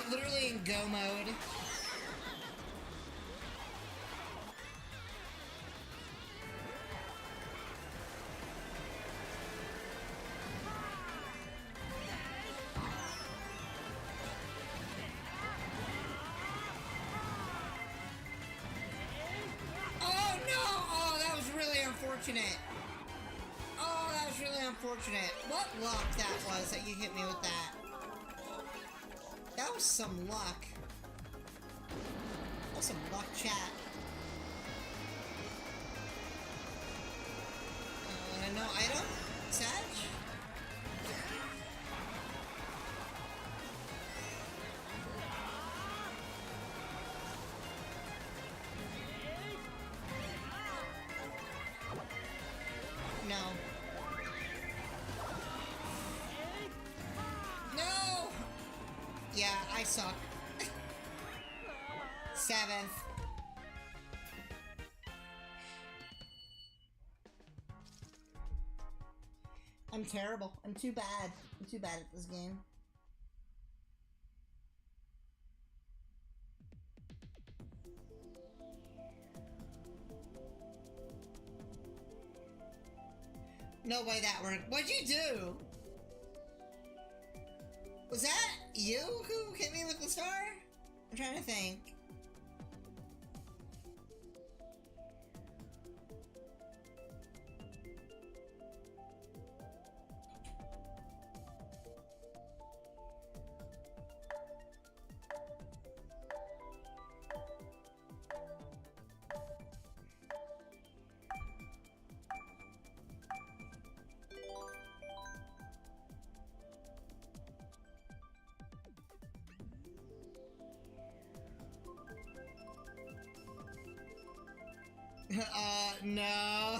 literally in go mode. Oh no! Oh, that was really unfortunate. Oh, that was really unfortunate. What luck that was that you hit me with that. That was some luck. That was some luck, chat. No item? Sag? No. No! Yeah, I suck. 7th. I'm terrible. I'm too bad. I'm too bad at this game. No way that worked. What'd you do? Was that you who hit me with the star? I'm trying to think. No.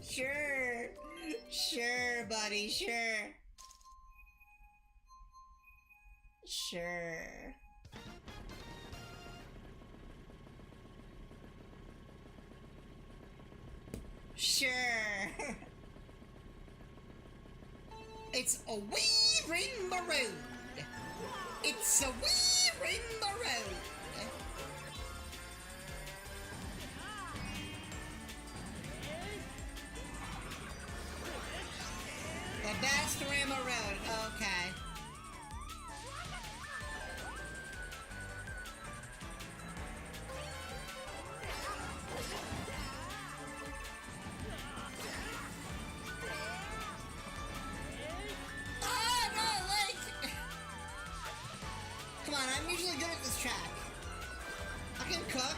Sure. Sure, buddy, sure. Sure. Sure. It's a wee rainbow road. It's a wee rainbow road. The best Rama Road, okay. Oh, no, like... Come on, I'm usually good at this track. I can cook.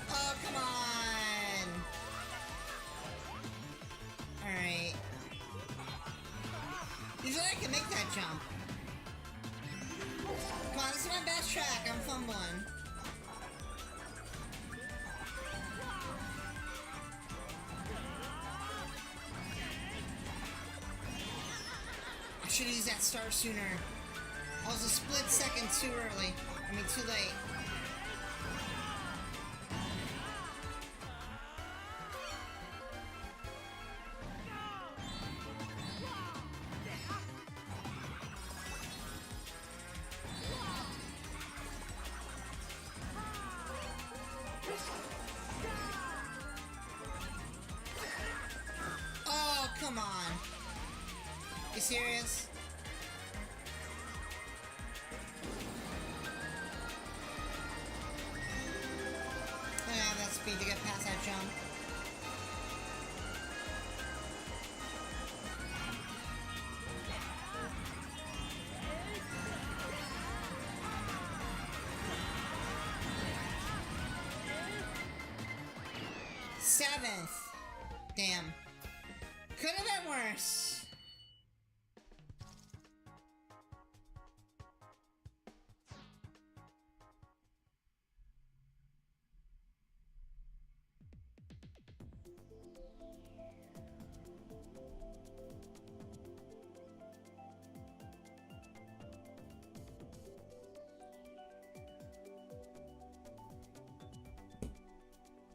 Oh, come on! Alright. Usually I can make that jump. Come on, this is my best track. I'm fumbling. I should have used that star sooner. I was a split second too early. I mean, too late. Oh, come on. You serious? I don't have that speed to get past that jump. Seventh. Damn. course.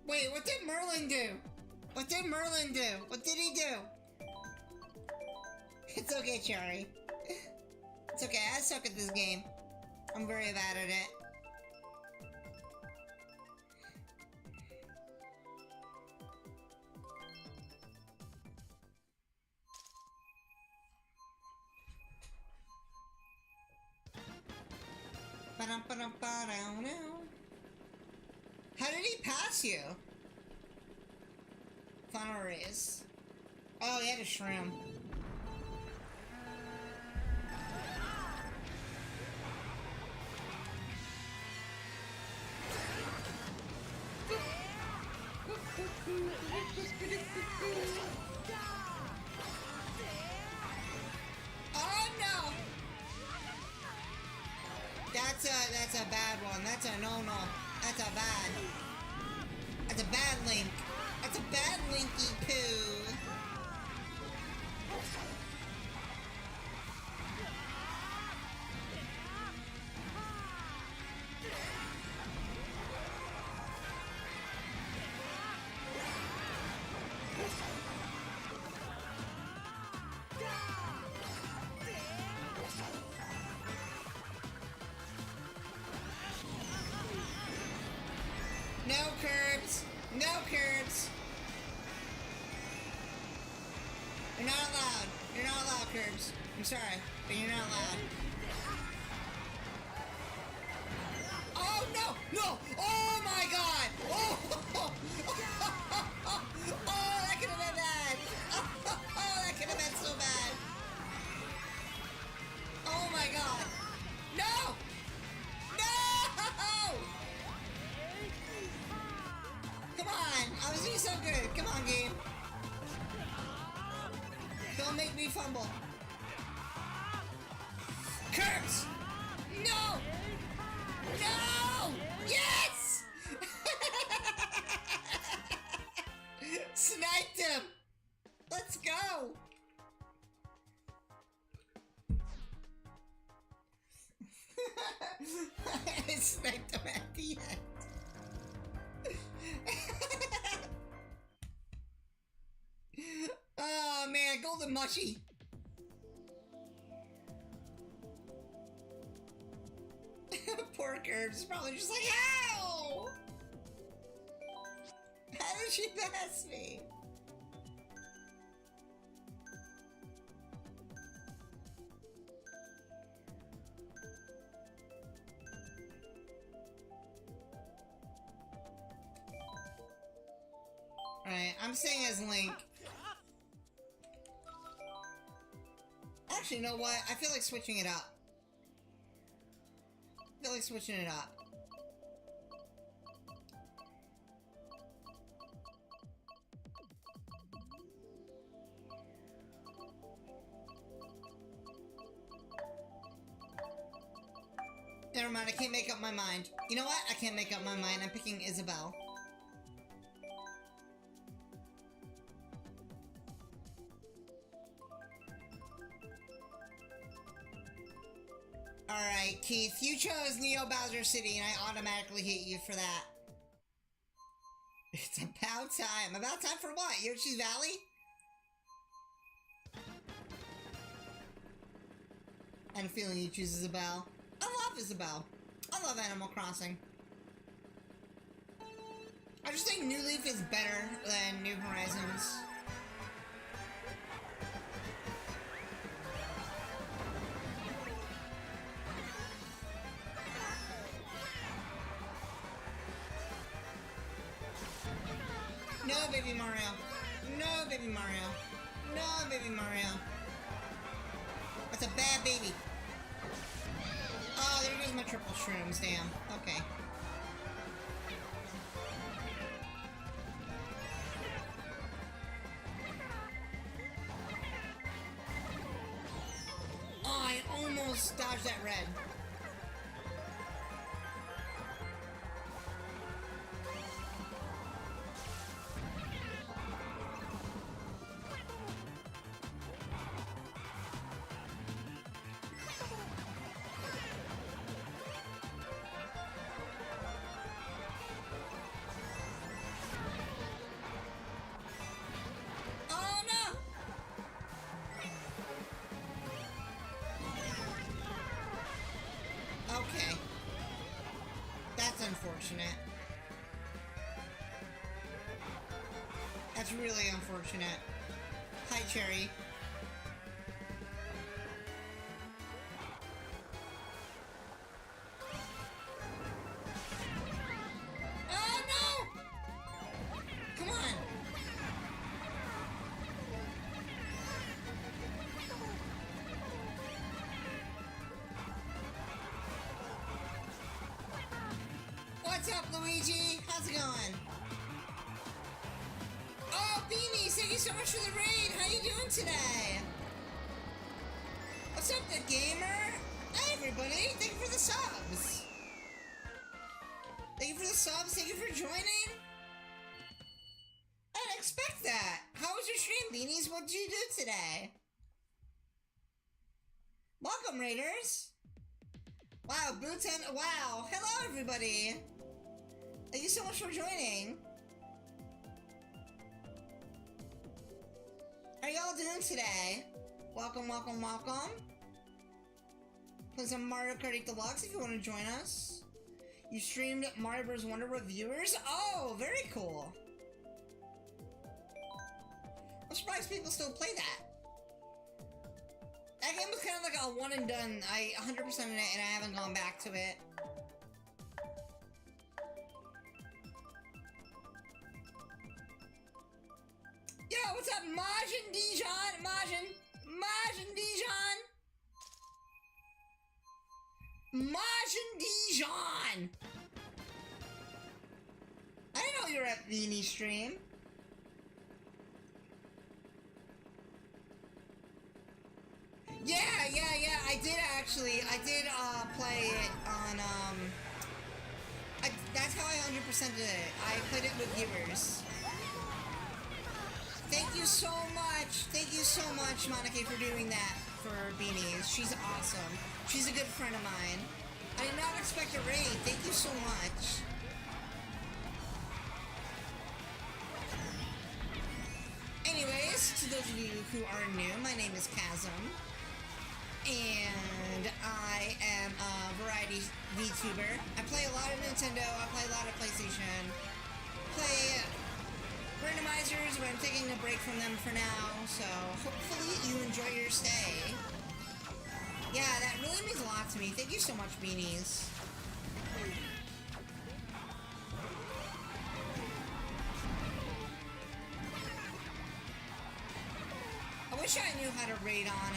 Wait, what did Merlin do? What did Merlin do? What did he do? It's okay, Cherry. It's okay, I suck at this game. I'm very bad at it. How did he pass you? Final raise. Oh, he had a shroom. Oh no! That's a bad one. That's a no-no. That's a bad. That's a bad link. That's a bad linky poo. No curbs! No curbs! You're not allowed. You're not allowed, curbs. I'm sorry, but you're not allowed. Oh no! No! Oh my god! Oh! Oh, that could have been bad! Oh, that could have been so bad! Oh my god! No! No! Come on! I was doing so good! Come on, game! Don't make me fumble! Curbs! No! No! Yes! Sniped him! Let's go! I sniped him at the end. Oh man, golden mushy. Poor Curbs is probably just like, how? How did she pass me? Alright, I'm staying as Link. Actually, you know what? I feel like switching it up. I feel like switching it up. Never mind, I can't make up my mind. You know what? I can't make up my mind. I'm picking Isabelle. Alright, Keith, you chose Neo Bowser City and I automatically hate you for that. It's about time. About time for what? Yoshi's Valley? I had a feeling you choose Isabelle. I love Isabelle. I love Animal Crossing. I just think New Leaf is better than New Horizons. No, baby Mario. No, baby Mario. No, baby Mario. That's a bad baby. Oh, there goes my triple shrooms. Damn. Okay. almost dodged that red. Oh no! Okay. That's unfortunate. That's really unfortunate. Hi, Cherry. Oh no! Come on! What's up, Luigi? How's it going? Oh, Beanies, thank you so much for the raid. How you doing today? What's up, the gamer? Hi, everybody. Thank you for the subs. Thank you for the subs. Thank you for joining. I didn't expect that. How was your stream, Beanies? What did you do today? Welcome, Raiders. Wow, Boots and... Wow. Hello, everybody. Thank you so much for joining. How are y'all doing today? Welcome, welcome, welcome. Play some Mario Kart 8 Deluxe if you want to join us. You streamed Mario Bros. Wonder Reviewers? Oh, very cool. I'm surprised people still play that. That game was kind of like a one and done. I 100%ed it and I haven't gone back to it. Yo, what's up, Majin Dijon? Majin Dijon? Majin Dijon! I didn't know you were at Beanie Stream. Yeah, I did actually. I did play it on that's how I 100%ed it. I played it with viewers. Thank you so much, Monica, for doing that for Beanies. She's awesome. She's a good friend of mine. I did not expect a raid. Thank you so much. Anyways, to those of you who are new, my name is Kaxom. And I am a variety VTuber. I play a lot of Nintendo, I play a lot of PlayStation. Play randomizers, but I'm taking a break from them for now, so hopefully you enjoy your stay. Yeah, that really means a lot to me. Thank you so much, Beanies. I wish I knew how to raid on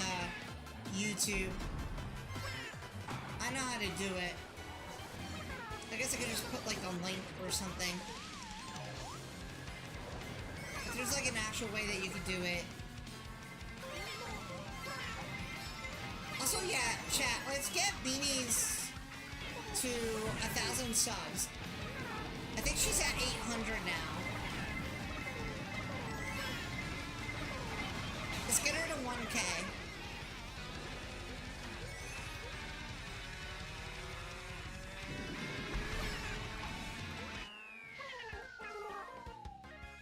YouTube. I know how to do it. I guess I could just put like a link or something. If there's like an actual way that you could do it. Also, yeah, chat, let's get Beanies to 1,000 subs. I think she's at 800 now. Let's get her to 1K.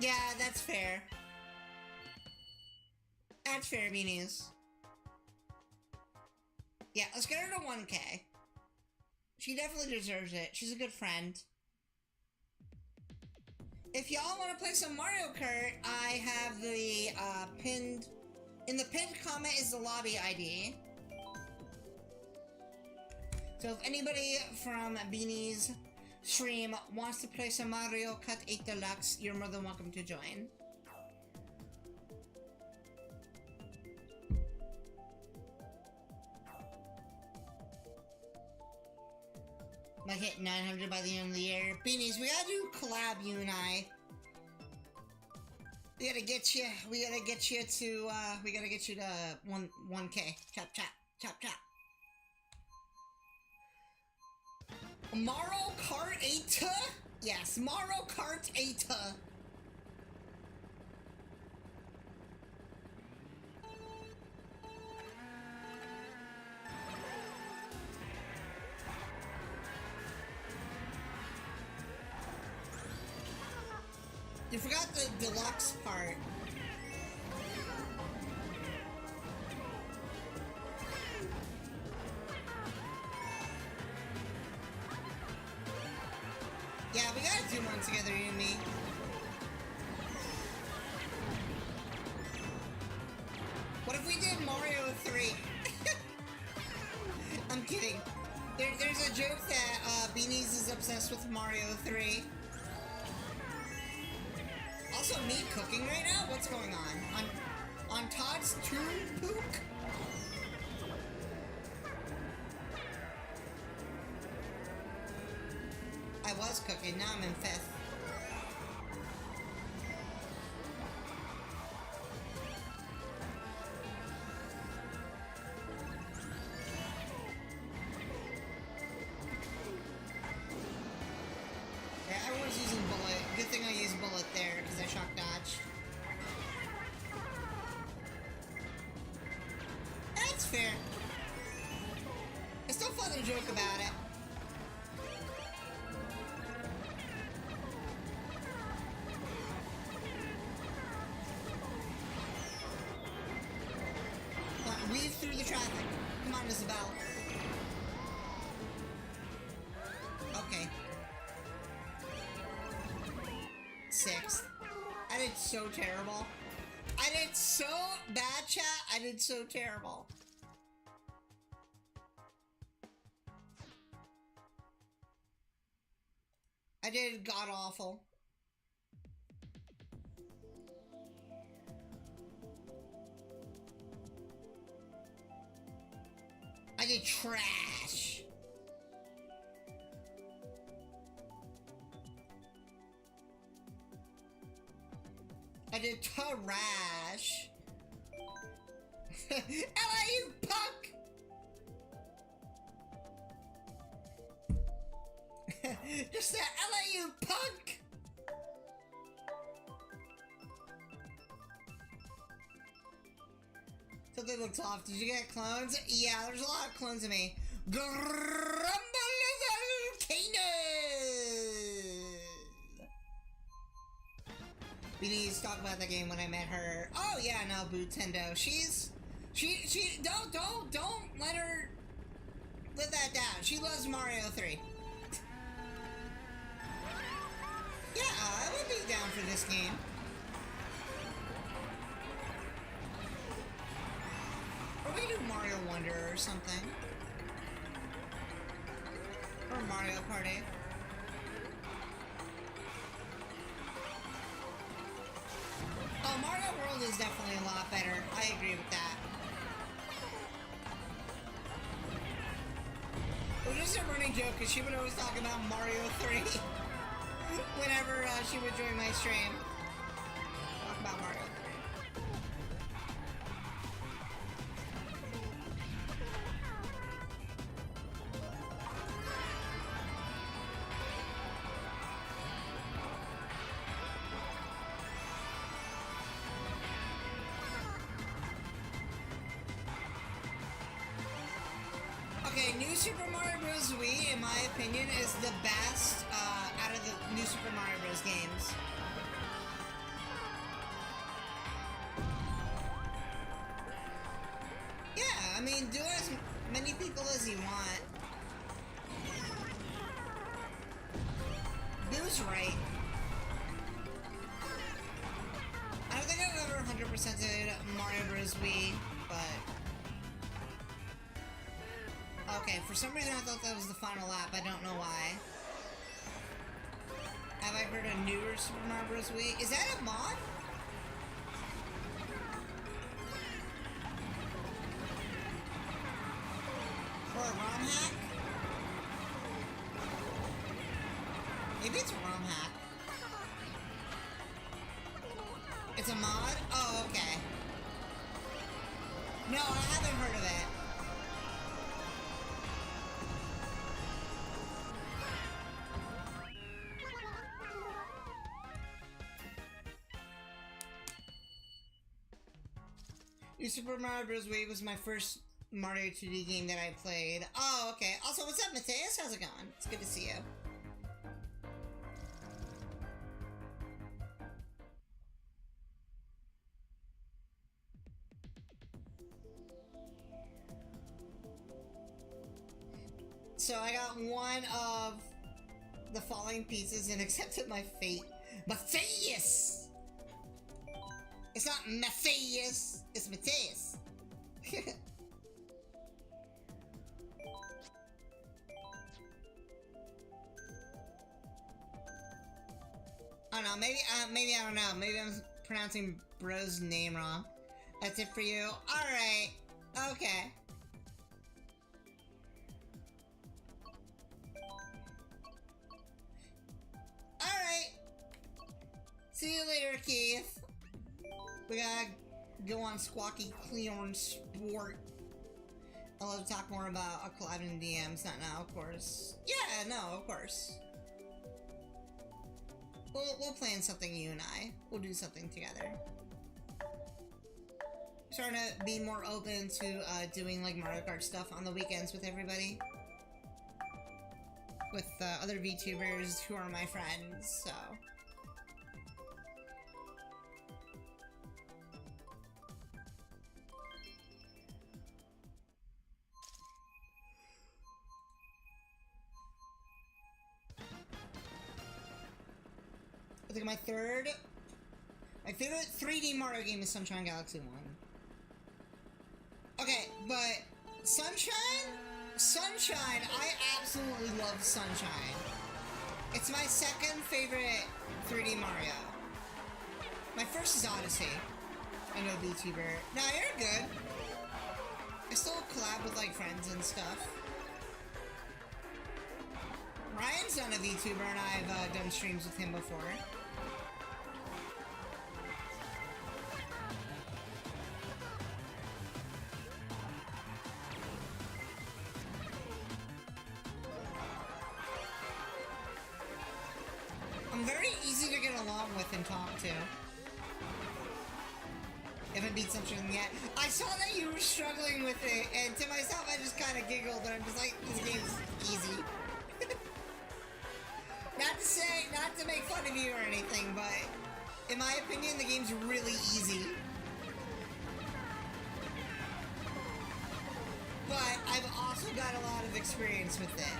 Yeah, that's fair. That's fair, Beanies. Yeah, let's get her to 1K. She definitely deserves it. She's a good friend. If y'all want to play some Mario Kart, I have the pinned... In the pinned comment is the lobby ID. So if anybody from Beanie's stream wants to play some Mario Kart 8 Deluxe, you're more than welcome to join. Might hit 900 by the end of the year. Beanies, we gotta do collab, you and I. We gotta get you to 1K. Chop, chop, chop, chop. Mario Kart 8? Yes, Mario Kart 8. You forgot the deluxe part. Yeah, we gotta do one together, you and me. What if we did Mario 3? I'm kidding. There's a joke that Beanies is obsessed with Mario 3. Also, me cooking right now? What's going on? On Todd's Toon Pook? I was cooking, now I'm in 5th. Yeah, everyone's using bullet. Good thing I used bullet there, because I shock dodge. That's fair. It's still fun to joke about it. Weave through the traffic. Come on, Isabel. Okay. 6th. I did so terrible. I did so bad, chat. I did so terrible. I did god awful. I did trash. I did trash. Ella, you punk! Just that, Ella, you punk! Something looks off. Did you get clones? Yeah, there's a lot of clones of me. Grumble volcano! We need to talk about the game when I met her. Oh yeah, no, Bootendo. She don't let her let that down. She loves Mario 3. Yeah, I would be down for this game. Or we can do Mario Wonder or something. Or Mario Party. Oh, Mario World is definitely a lot better. I agree with that. It was just a running joke because she would always talk about Mario 3 whenever she would join my stream. Talk about Mario 3. Okay, New Super Mario Bros. Wii, in my opinion, is the best out of the New Super Mario Bros. Games. Yeah, I mean, do as many people as you want. Boo's right. I don't think I've ever 100%ed Mario Bros. Wii, but... Okay, for some reason I thought that was the final lap. I don't know why. Have I heard a newer Super Mario Bros. Wii? Is that a mod? Or a ROM hack? Maybe it's a ROM hack. It's a mod? Oh, okay. No, I haven't heard of it. New Super Mario Bros. Wii was my first Mario 2D game that I played. Oh, okay. Also, what's up, Mateus? How's it going? It's good to see you. So I got one of the falling pieces and accepted my fate. Matthias! It's not Matthias, it's Matthias. I don't know, maybe I don't know. Maybe I'm pronouncing bro's name wrong. That's it for you? Alright. Okay. Alright. See you later, Keith. We gotta go on Squawky Cleon Sport. I'll love to talk more about a collab in DMs. Not now, of course. Yeah, no, of course. We'll plan something, you and I. We'll do something together. Starting to be more open to doing like Mario Kart stuff on the weekends with everybody. With other VTubers who are my friends, so. I think my favorite 3D Mario game is Sunshine Galaxy 1. Okay, but Sunshine, I absolutely love Sunshine. It's my second favorite 3D Mario. My first is Odyssey. I know, VTuber. Nah, you're good. I still collab with like friends and stuff. Ryan's done a VTuber and I've done streams with him before. I'm very easy to get along with and talk to. Haven't beat something yet. I saw that you were struggling with it, and to myself I just kind of giggled, and I'm just like, this game's easy. Not to make fun of you or anything, but in my opinion, the game's really easy. But I've also got a lot of experience with it.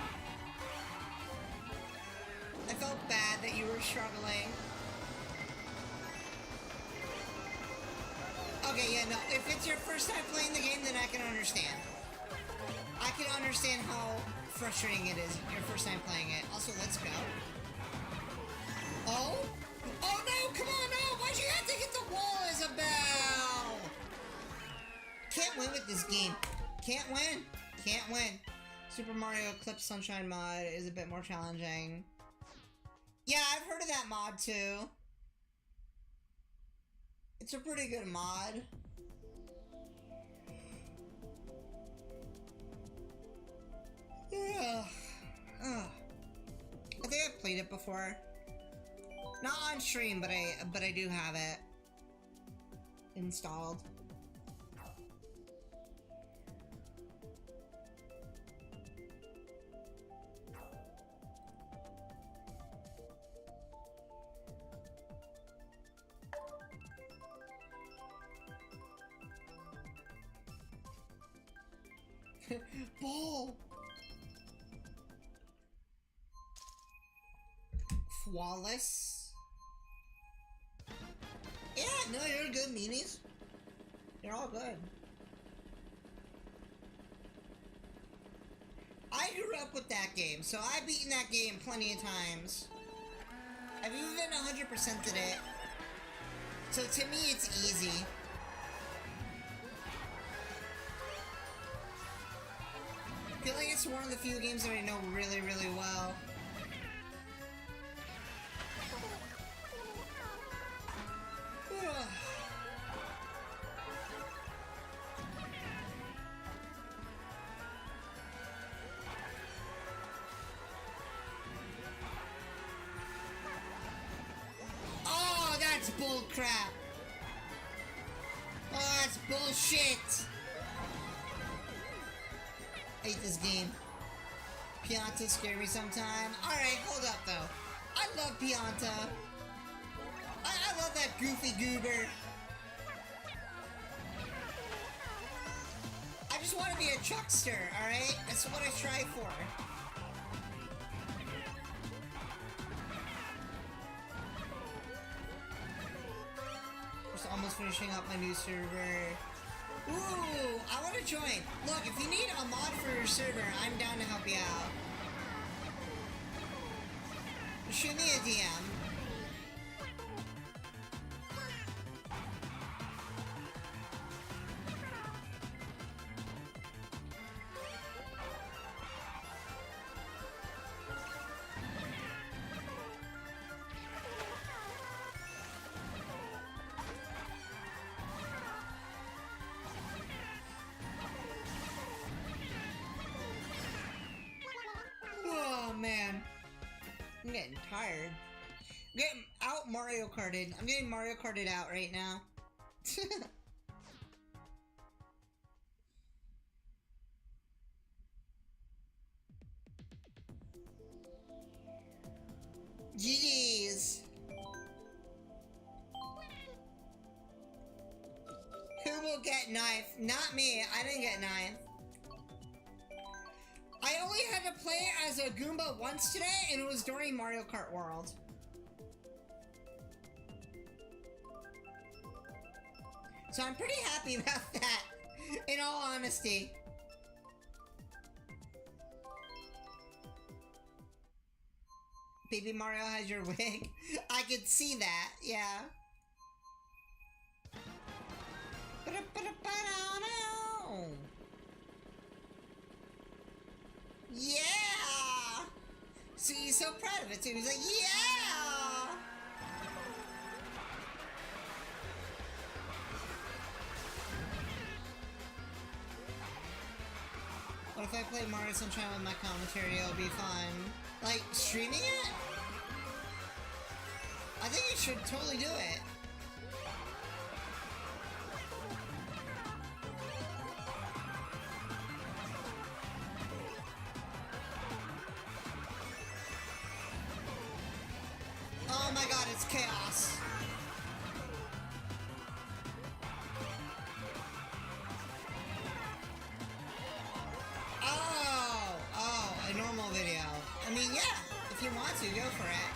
I felt bad that you were struggling. Okay, yeah, no, if it's your first time playing the game, then I can understand. I can understand how frustrating it is your first time playing it. Also, let's go. Oh? Oh no, come on now! Why'd you have to hit the wall, Isabel? Can't win with this game. Can't win. Can't win. Super Mario Eclipse Sunshine mod is a bit more challenging. Yeah, I've heard of that mod too. It's a pretty good mod. Yeah. I think I've played it before. Not on stream, but I do have it installed. Ball! Flawless. Yeah, no, you're good, meanies. You're all good. I grew up with that game, so I've beaten that game plenty of times. I've even 100%ed it. So to me, it's easy. I feel like it's one of the few games that I know really, really well. Oh, that's bull crap. Oh, that's Bullshit! I hate this game. Pianta scare me sometime. Alright, hold up though. I love Pianta. I love that goofy goober. I just want to be a chuckster, alright? That's what I try for. Just almost finishing up my new server. Ooh, I want to join. Look, if you need a mod for your server, I'm down to help you out. Shoot me a DM. Oh man, I'm getting tired. I'm getting out Mario Karted. I'm getting Mario Karted out right now. GG's. Who will get knife? Not me. I didn't get knife. I only had to play as a Goomba once today, and it was during Mario Kart World. So I'm pretty happy about that, in all honesty. Baby Mario has your wig. I could see that, yeah. Yeah! See, he's so proud of it too. He's like, yeah! What if I play Mario Sunshine with my commentary? It'll be fun. Like, streaming it? I think you should totally do it. Oh my god, it's chaos. Oh, a normal video. I mean, yeah, if you want to, go for it.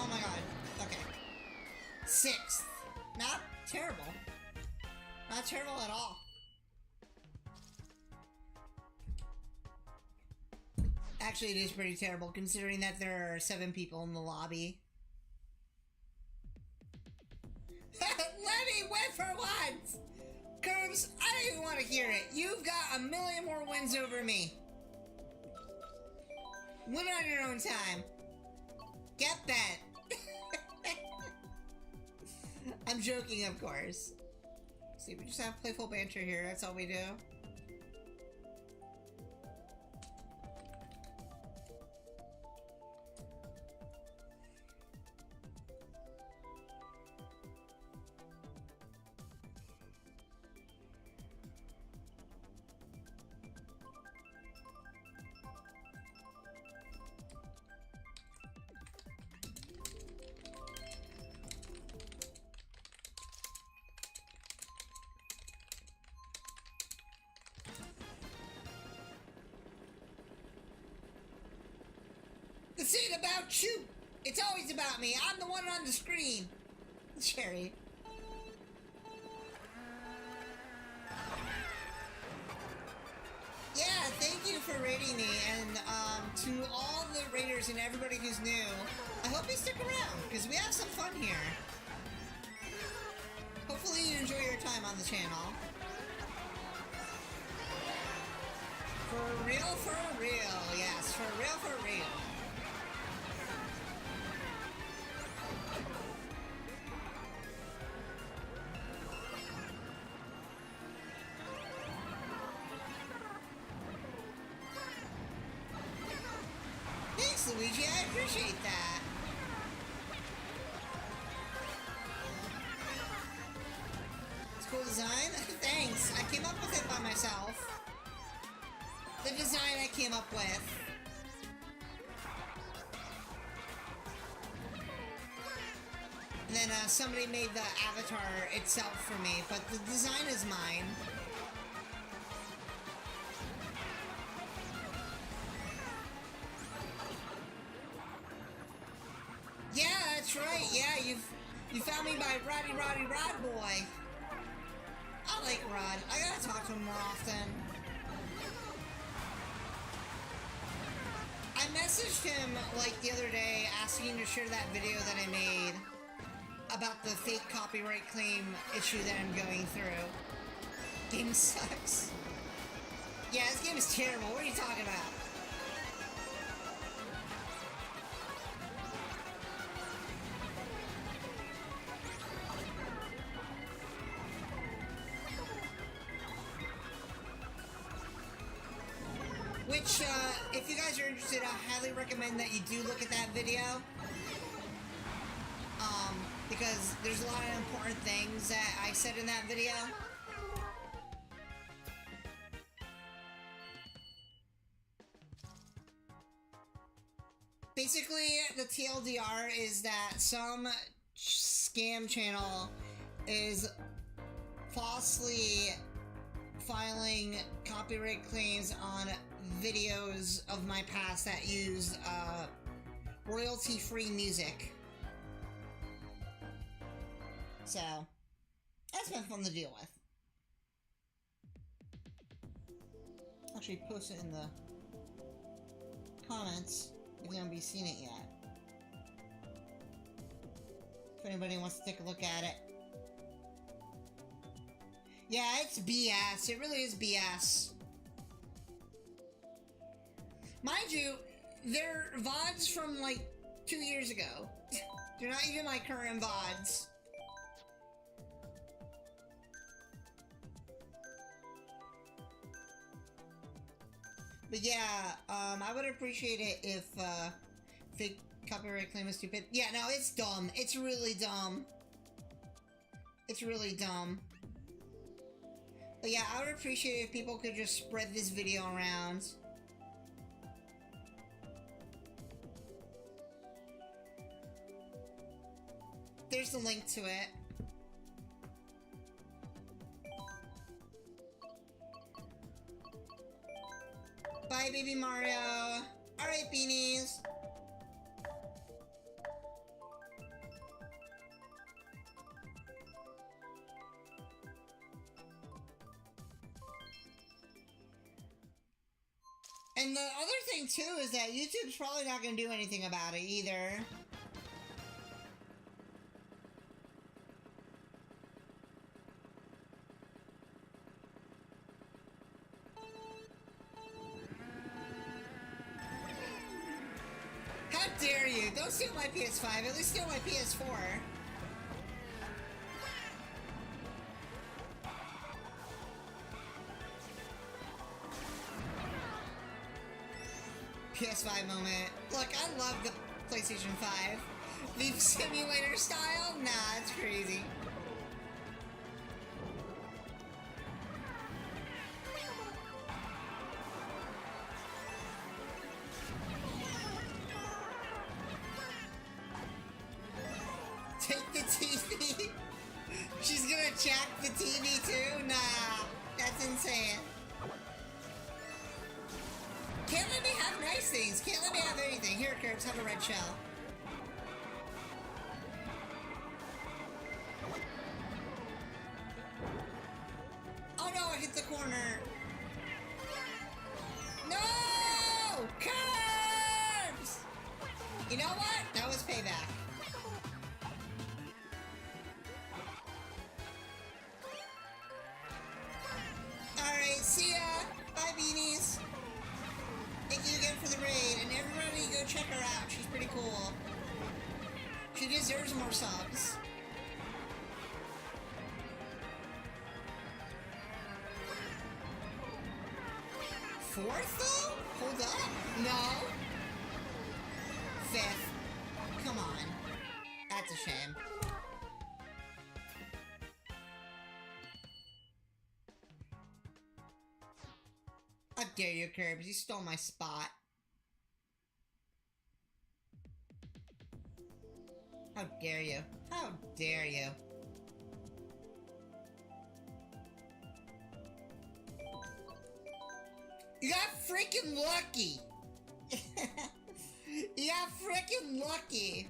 Oh my god. Okay. 6th. Not terrible. Not terrible at all. Actually, it is pretty terrible considering that there are 7 people in the lobby. Let me win for once! Curbs, I don't even want to hear it. You've got a million more wins over me. Win on your own time. Get that. I'm joking, of course. See, we just have playful banter here. That's all we do. This ain't about you. It's always about me. I'm the one on the screen. Cherry. Yeah, thank you for rating me, and to all the raiders and everybody who's new, I hope you stick around, because we have some fun here. Hopefully you enjoy your time on the channel. For real, yes, for real. Luigi. I appreciate that. It's cool design. Thanks. I came up with it by myself. The design I came up with. And then somebody made the avatar itself for me, but the design is mine. Yeah, that's right. Yeah, you found me by Roddy Rod Boy. I like Rod. I gotta talk to him more often. I messaged him like the other day asking him to share that video that I made about the fake copyright claim issue that I'm going through. Game sucks. Yeah, this game is terrible. What are you talking about? Which, if you guys are interested, I highly recommend that you do look at that video. Because there's a lot of important things that I said in that video. Basically, the TLDR is that some scam channel is falsely filing copyright claims on videos of my past that use royalty-free music. So, that's been fun to deal with. Actually, post it in the comments if nobody's seen it yet. If anybody wants to take a look at it. Yeah, it's BS. It really is BS. Mind you, they're VODs from like 2 years ago. They're not even my current VODs. But yeah, I would appreciate it if fake copyright claim is stupid. Yeah, no, it's dumb. It's really dumb. It's really dumb. But yeah, I would appreciate it if people could just spread this video around. There's the link to it. Bye, baby Mario. Alright, beanies. And the other thing, too, is that YouTube's probably not going to do anything about it, either. How dare you? Don't steal my PS5, at least steal my PS4. PS5 moment. Look, I love the PlayStation 5. The simulator style? Nah, it's crazy. Take the TV? She's gonna check the TV too? Nah, that's insane. Can't let me have nice things. Can't let me have anything. Here, Kurt, have a red shell. Oh no, I hit the corner. No! Curbs! You know what? That was payback. Alright, see ya. Bye, beanies. Thank you again for the raid, and everybody go check her out. She's pretty cool. She deserves more subs. Fourth, though? Hold up. No. fifth. Come on. That's a shame. How dare you, Curbs? You stole my spot. How dare you? How dare you? You got freaking lucky! You got freaking lucky!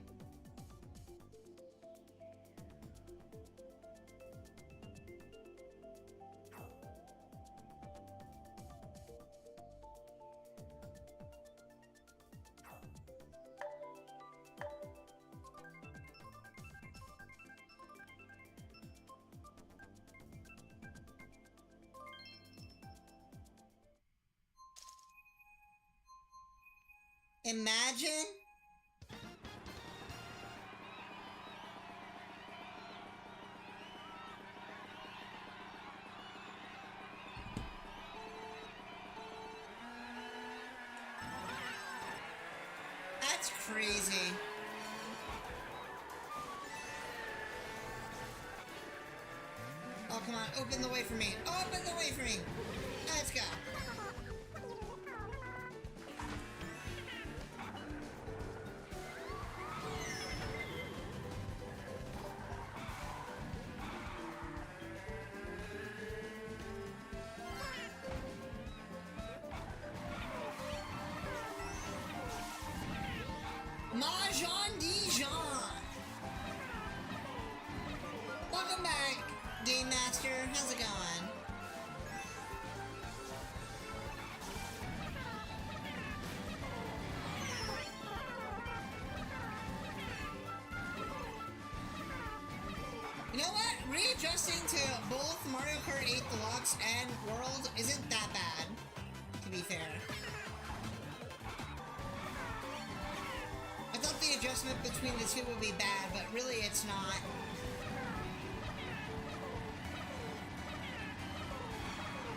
Imagine? That's crazy. Oh, come on. Open the way for me. Open the way for me. Let's go. Mahjong Dijon! Welcome back, Game Master. How's it going? You know what? Readjusting to both Mario Kart 8 Deluxe and World isn't that bad, to be fair. I thought the adjustment between the two would be bad, but really it's not.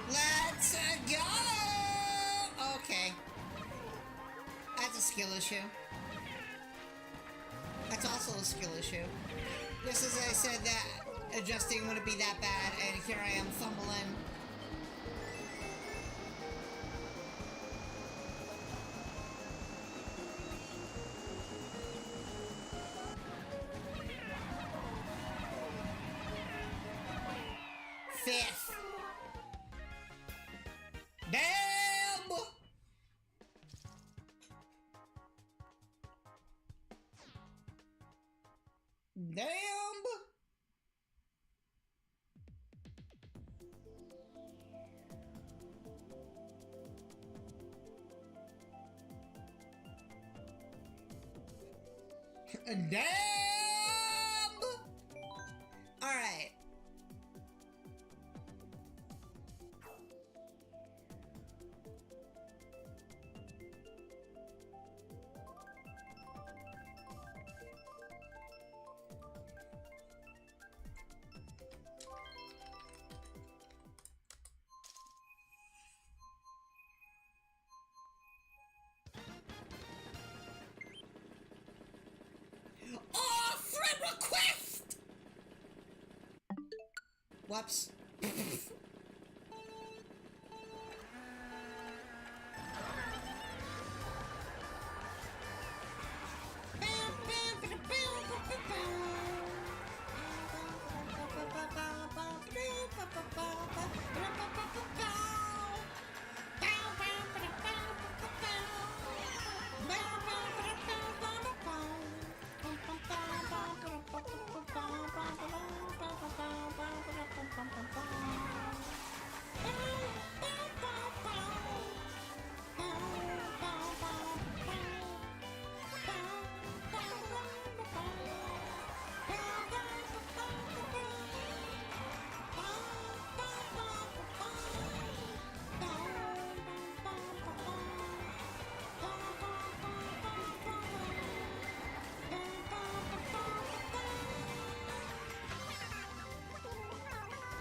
Let's go! Okay. That's a skill issue. That's also a skill issue. Just as I said that adjusting wouldn't be that bad, and here I am fumbling. Fifth. Damn! Damn! Damn! All right. Oh, friend request! Whoops.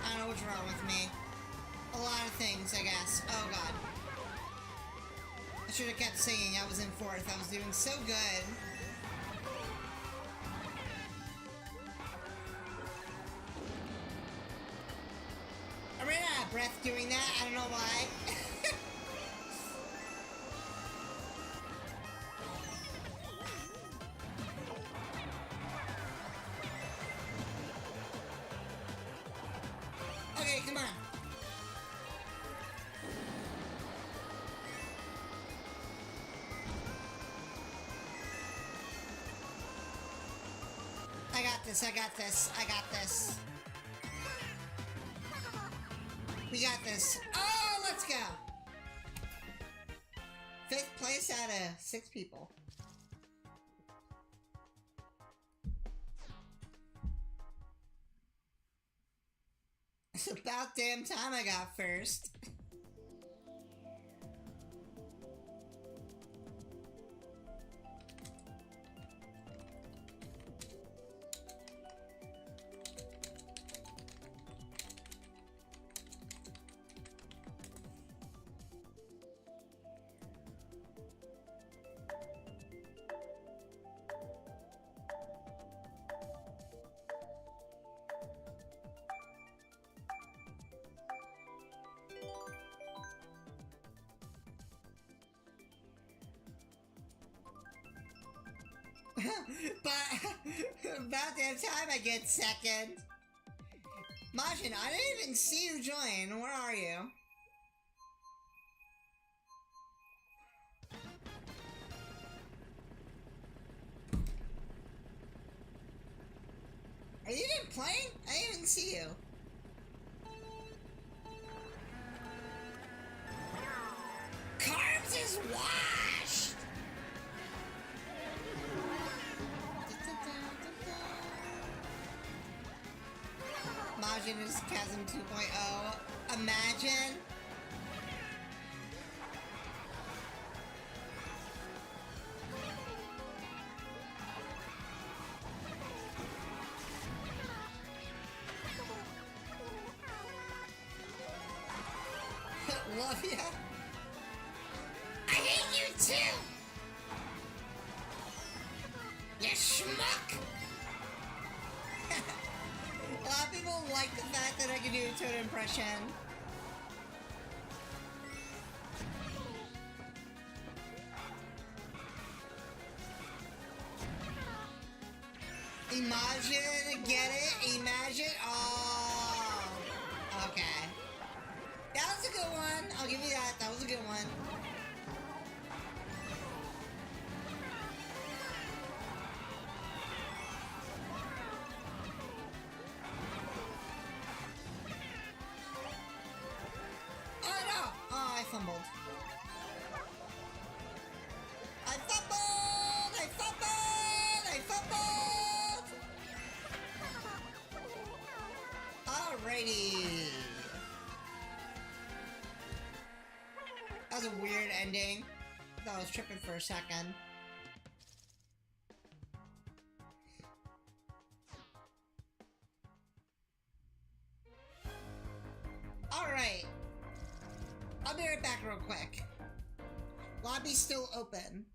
I don't know what's wrong with me. A lot of things, I guess. Oh god. I should have kept singing. I was in fourth. I was doing so good. doing that. I don't know why. Okay, come on. I got this, I got this, I got this. We got this. Oh, let's go. 5th place out of 6 people. It's about damn time I got first. But about damn time I get second. Majin, I didn't even see you join. Where are you? Are you even playing? I didn't even see you. Carbs is washed! Majin is Kaxom 2.0. Imagine. Love ya. I hate you too! You schmuck! A lot of people like the fact that I can do a Toad impression. Imagine, get it? Imagine? Oh, okay. That was a good one. I'll give you that. That was a good one. Oh no! Oh, I fumbled. I fumbled! I fumbled! I fumbled! Alrighty. That was a weird ending. I thought I was tripping for a second. Alright. I'll be right back real quick. Lobby's still open.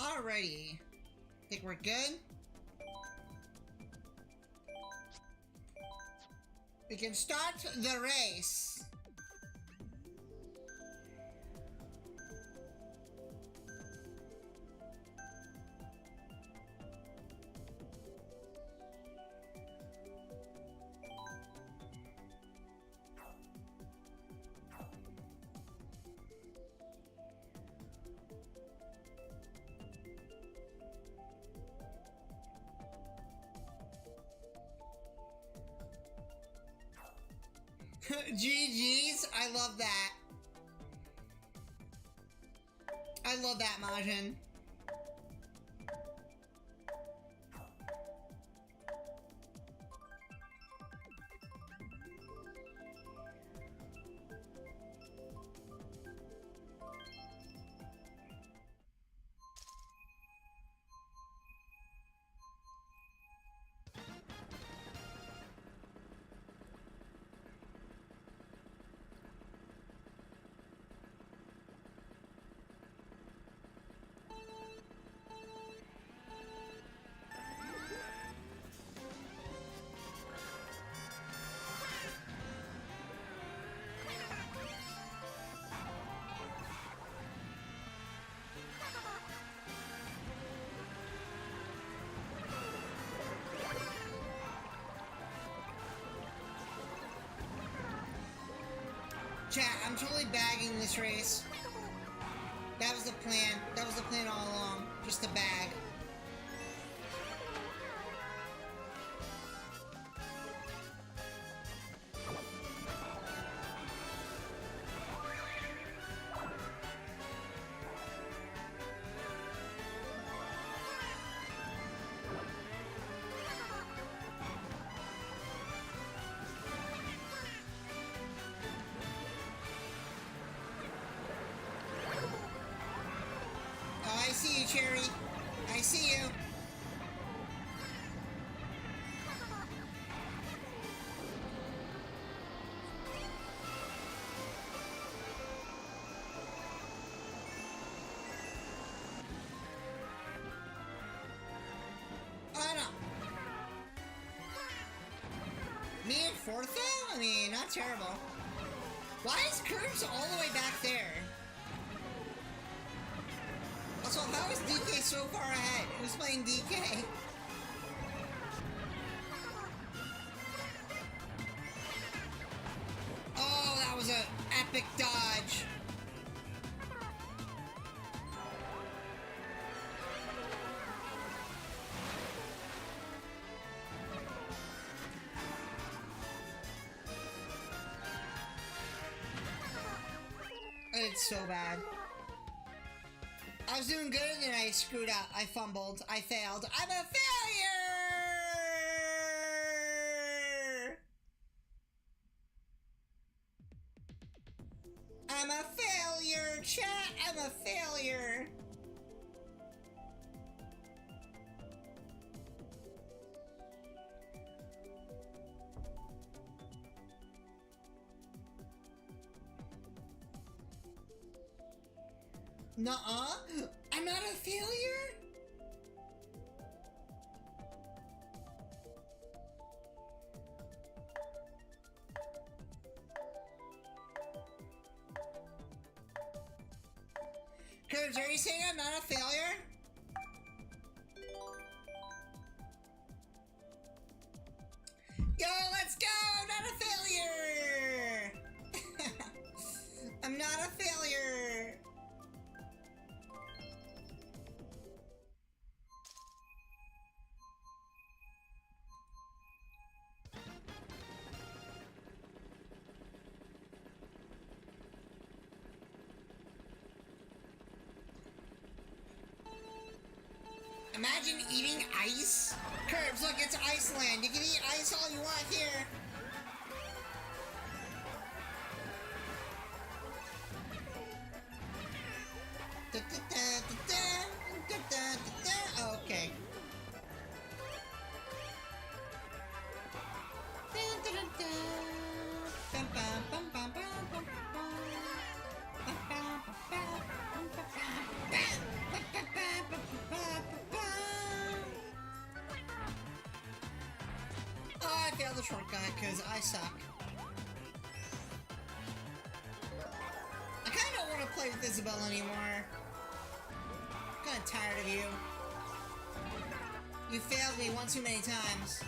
Alrighty. Think we're good? We can start the race. GG's, I love that. I love that, Majin. Chat, I'm totally bagging this race. That was the plan. That was the plan all along. Just a bag. Oh, I see you, Cherry. I see you. Oh, no. Me and fourth, though? I mean, not terrible. Why is Curbs all the way back there? Also, how is DK so far ahead? Who's playing DK? Oh, that was an epic dodge. It's so bad. I was doing good and then I screwed up. I fumbled. I failed. I'm a failure! I'm a failure, chat! I'm a failure! Nuh-uh? I'm not a failure? Curbs, are you saying I'm not a failure? Yo, let's go! I'm not a failure! I'm not a failure! Imagine eating ice. Curbs, look, it's Iceland. You can eat ice all you want here. Okay. fail the shortcut because I suck. I kind of don't want to play with Isabel anymore. I'm kind of tired of you. You failed me one too many times.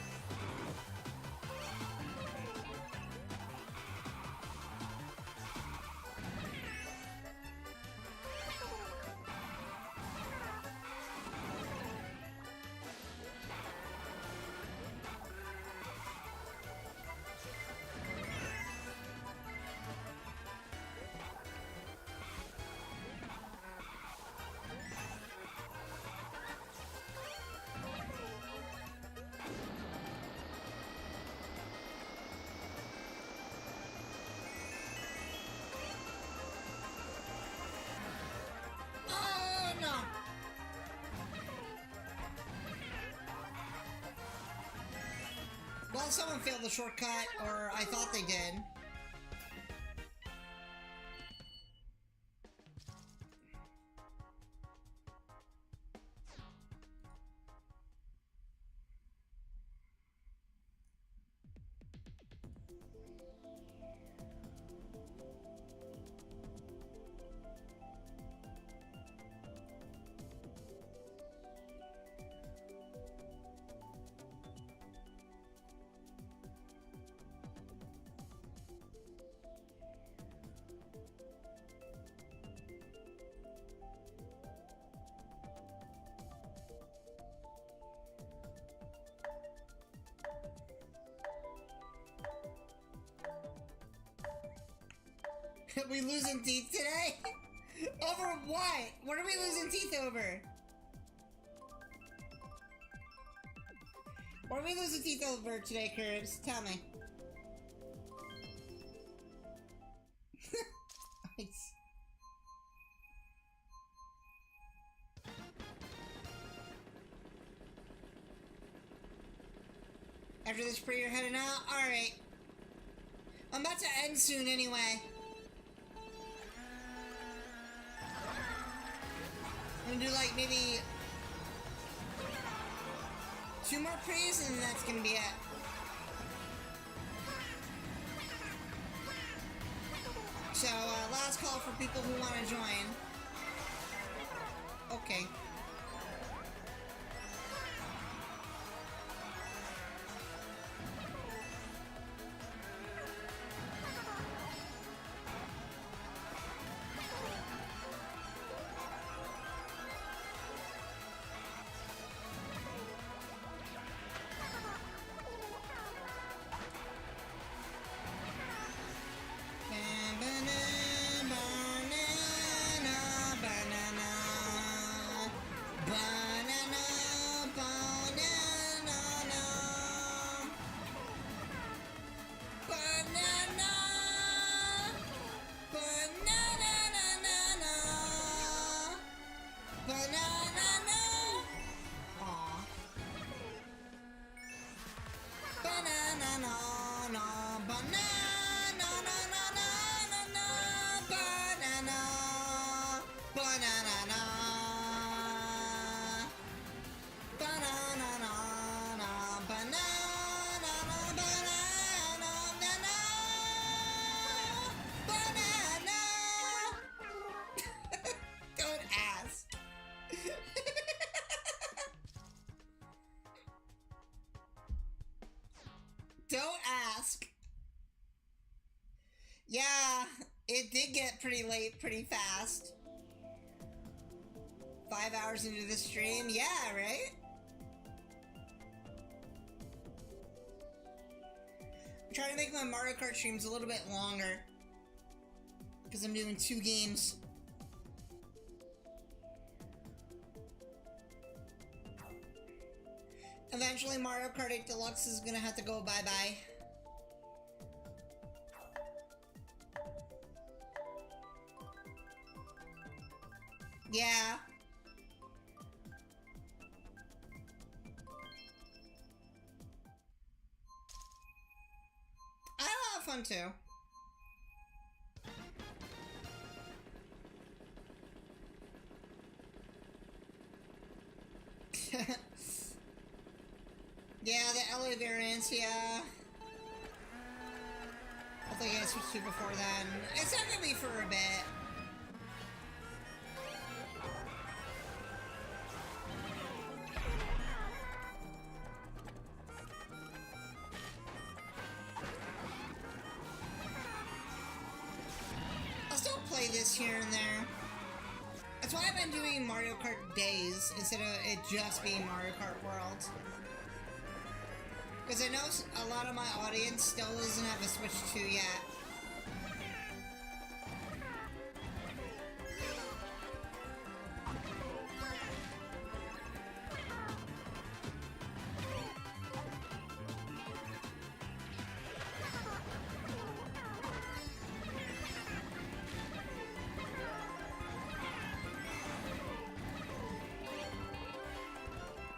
Oh no! Well, someone failed the shortcut, or I thought they did. We losing teeth today? Over what? What are we losing teeth over? What are we losing teeth over today, Curbs? Tell me. Nice. After this spree, you're heading out? Alright. I'm about to end soon anyway. I'm gonna do like maybe 2 more pre's and that's gonna be it. So, last call for people who want to join. Okay. Don't ask. Don't ask. Yeah, it did get pretty late pretty fast. 5 hours into the stream, yeah, right? I'm trying to make my Mario Kart streams a little bit longer. Because I'm doing 2 games. Eventually Mario Kart 8 Deluxe is gonna have to go bye-bye. Yeah. I had a lot of fun too. Yeah, the LA variants, yeah. Hopefully I get Switch 2 before then. It's not gonna be for a bit. I'll still play this here and there. That's why I've been doing Mario Kart Days instead of it just being Mario Kart World. Because I know a lot of my audience still doesn't have a Switch 2 yet.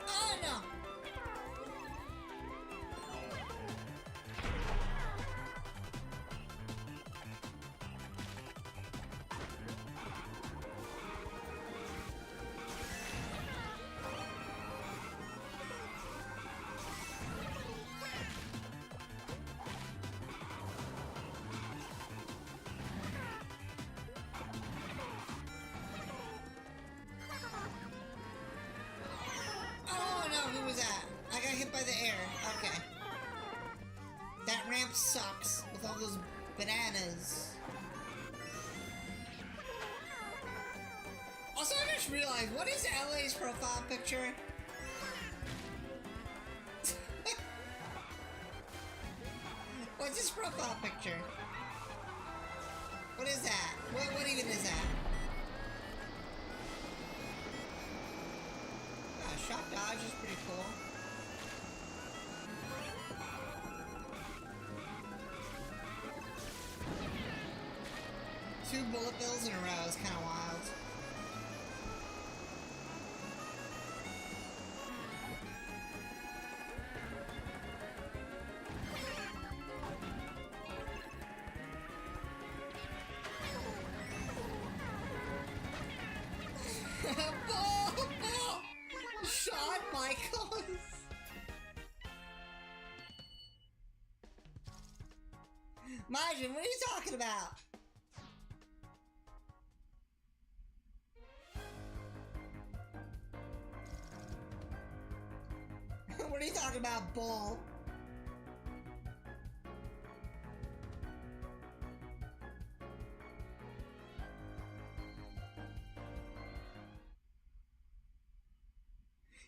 Oh no! Oh no, who was that? I got hit by the air. Okay. That ramp sucks with all those bananas. Also, I just realized, what is LA's profile picture? What's his profile picture? What is that? What even is that? Shock dodge is pretty cool. Two bullet bills in a row is kind of wild. Shawn Michaels! Majin, what are you talking about? What are you talking about, bull?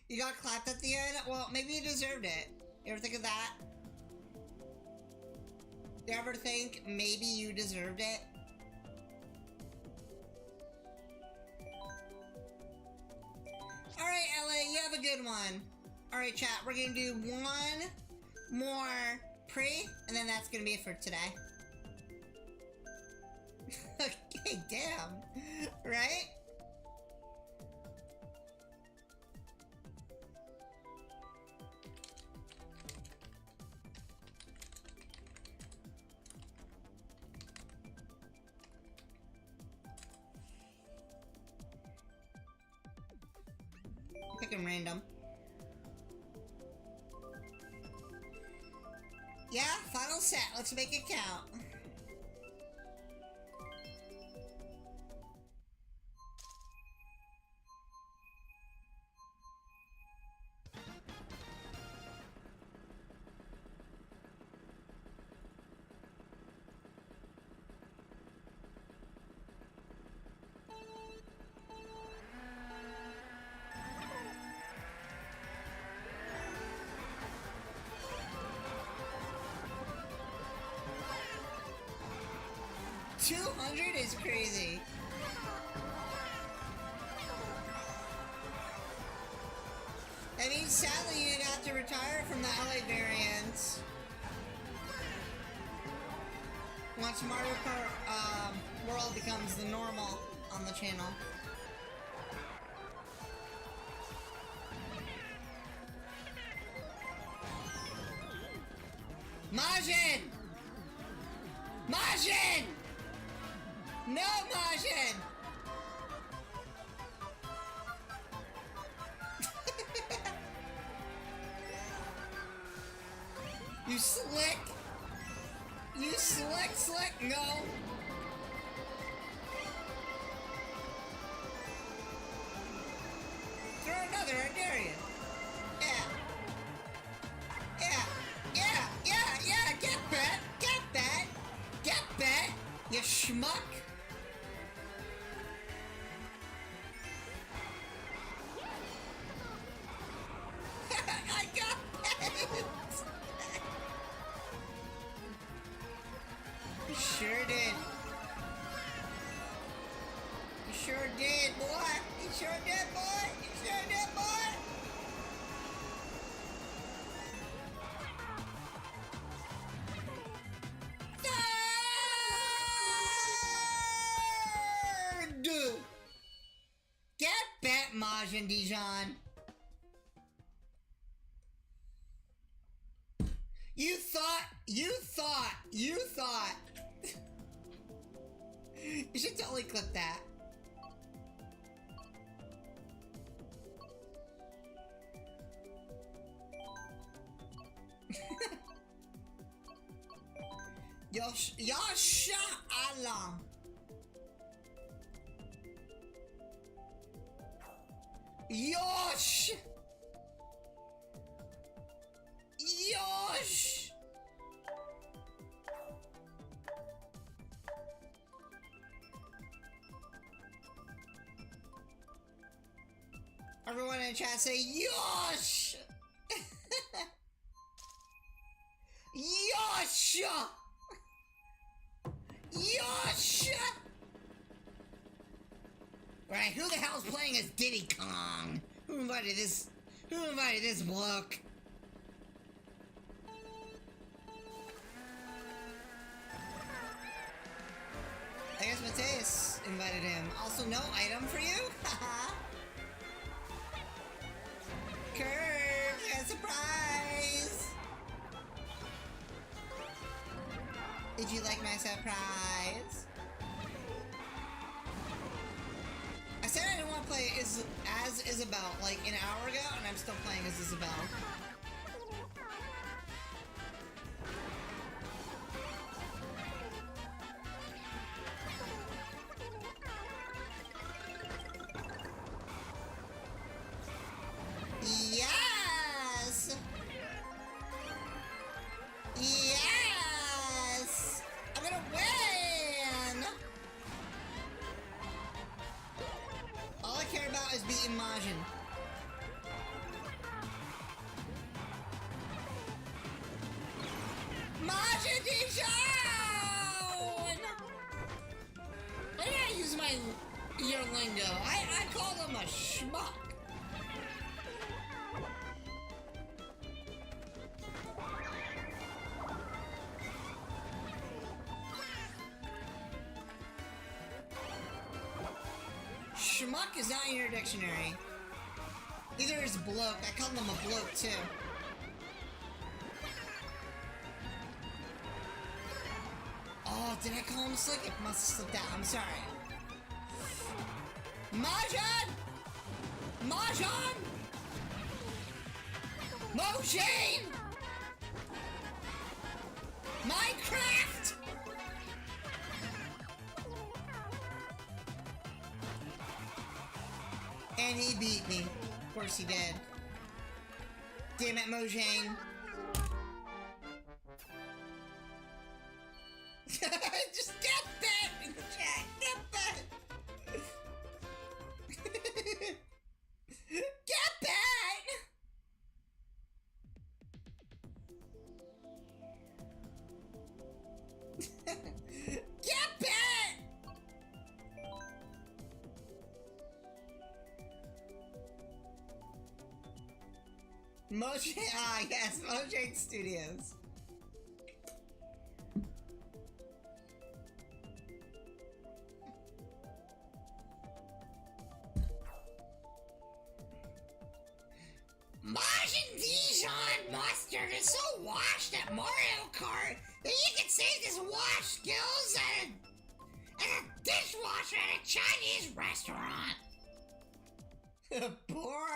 You got clapped at the end? Well, maybe you deserved it. You ever think of that? You ever think maybe you deserved it? Alright, LA, you have a good one. Alright, chat, we're gonna do one more pre, and then that's gonna be it for today. Okay, damn. Right? Picking random. Yeah, final set. Let's make it count. $200 is crazy. I mean, sadly, you'd have to retire from the LA variants. Once Mario Kart World becomes the normal on the channel. Majin! Majin! No, Majin! You slick! You slick, no. Throw another, I dare you. Yeah. Get that, you schmuck. I got it. You sure did. You sure did, boy. You sure did, boy. You sure did, boy. Third! Get that, Majin Dijon. You thought. You should totally clip that. Yasha Allah. Yosh. Yosh. Everyone in chat say Yosh. Yosh. Yosh. Right, who the hell's playing as Diddy Kong? Who invited this bloke? I guess Mateus invited him. Also, no item for you? Haha. Curve, a surprise! Did you like my surprise? I said I didn't want to play as Isabel like an hour ago, and I'm still playing as Isabel. Yes! Yes! I'm gonna win! All I care about is beating Majin. Majin Dijon! Why did I use your lingo? I call him a schmuck. Schmuck is not in your dictionary. Neither is bloke. I call them a bloke too. Oh, did I call him slick? It must have slipped out. I'm sorry. Majin! Majin! Mojane! Minecraft! And he beat me. Of course he did. Damn it, Mojang. Just get that in the chat. Get that. Get that. Get that. Mojang, yes, Mojang Studios. Majin Dijon Mustard is so washed at Mario Kart that you can save his wash skills as a dishwasher at a Chinese restaurant. Poor.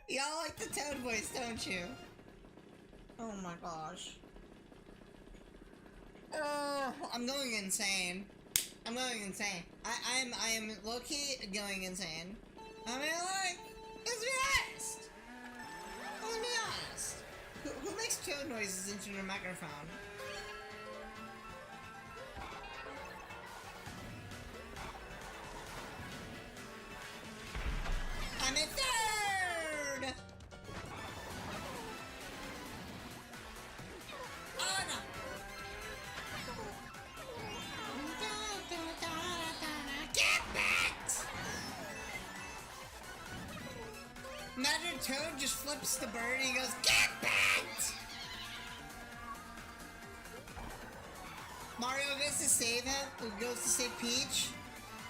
Y'all like the Toad voice, don't you? Oh my gosh. I'm going insane. I'm going insane. I am low-key going insane. I mean, like, let's be honest. Let's be honest. Who makes toad noises into their microphone? I'm in third! Oh no! Get back! Imagine Toad just flips the bird and he goes, get back! Mario goes to save him, goes to save Peach,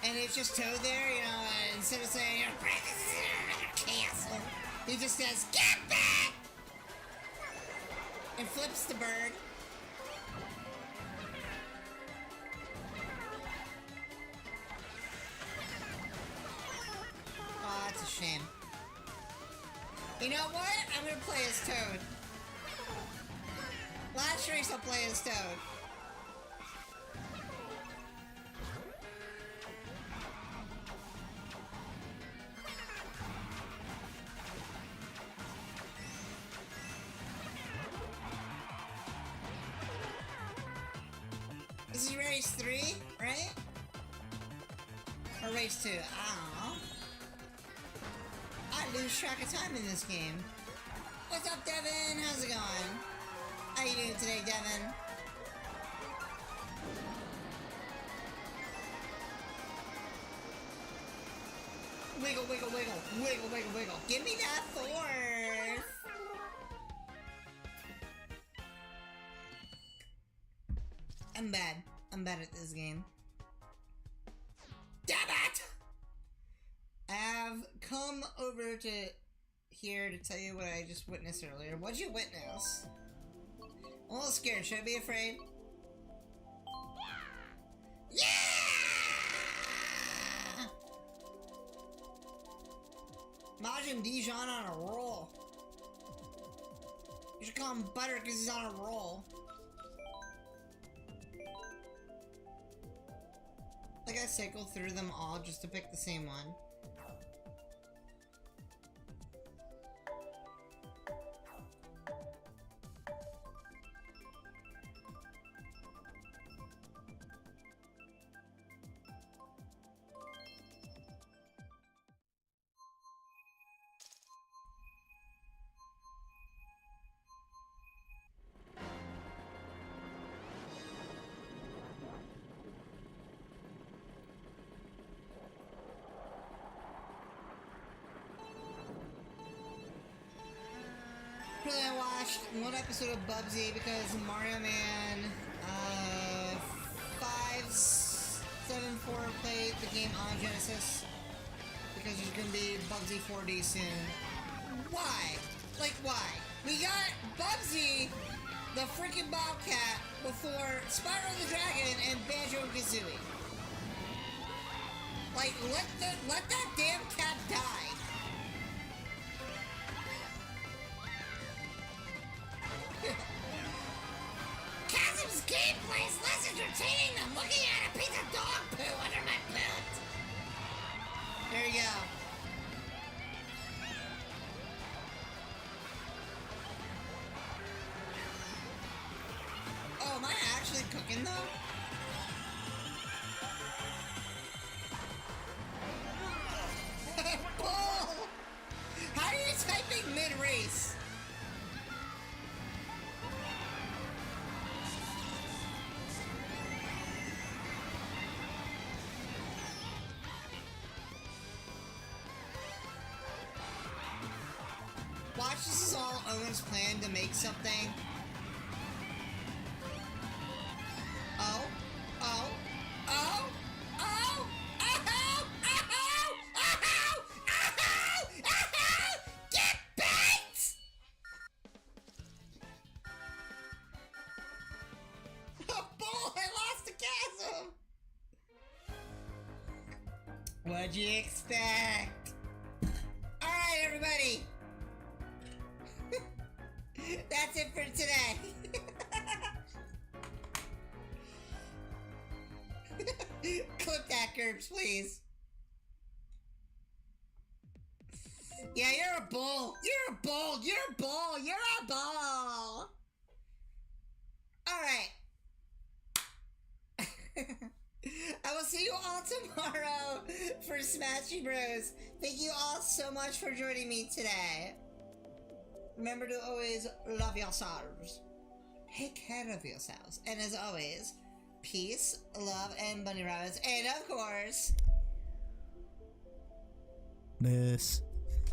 and it's just Toad there, you know, instead of saying, your presence is in another castle, he just says, get back! And flips the bird. Oh, that's a shame. You know what? I'm gonna play as Toad. Last race I'll play as Toad. This is race 3, right? Or race 2? I don't know. I lose track of time in this game. What's up, Devin? How's it going? How you doing today, Devin? Wiggle, wiggle, wiggle, wiggle, wiggle, wiggle. Give me that fourth! I'm bad. I'm bad at this game. Damn it! I have come over to here to tell you what I just witnessed earlier. What'd you witness? I'm a little scared. Should I be afraid? Yeah! Imagine Dijon on a roll. You should call him Butter because he's on a roll. Like I cycle through them all just to pick the same one. I watched one episode of Bubsy because Mario Man 574 played the game on Genesis because there's gonna be Bubsy 4D soon. Why? Like why? We got Bubsy, the freaking Bobcat, before Spyro the Dragon and Banjo and Kazooie. Like let that damn cat die. Kaxom's gameplay is less entertaining than looking at a piece of dog poo under my belt. There you go. Oh, am I actually cooking though? Bull! How are you typing mid-race? Watch, this is all Owen's plan to make something. Oh, oh, oh, oh, oh, oh, oh, oh, oh, get banked! Oh, bull, I lost the Kaxom! What'd you expect? Alright, everybody! That's it for today. Clip that, Gerbs, please. Yeah, you're a bull. You're a bull. You're a bull. You're a bull. All right. I will see you all tomorrow for Smashy Bros. Thank you all so much for joining me today. Remember to always love yourselves. Take care of yourselves. And as always, peace, love, and bunny rabbits. And of course, Miss.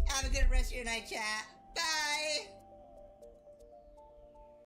have a good rest of your night, chat. Bye.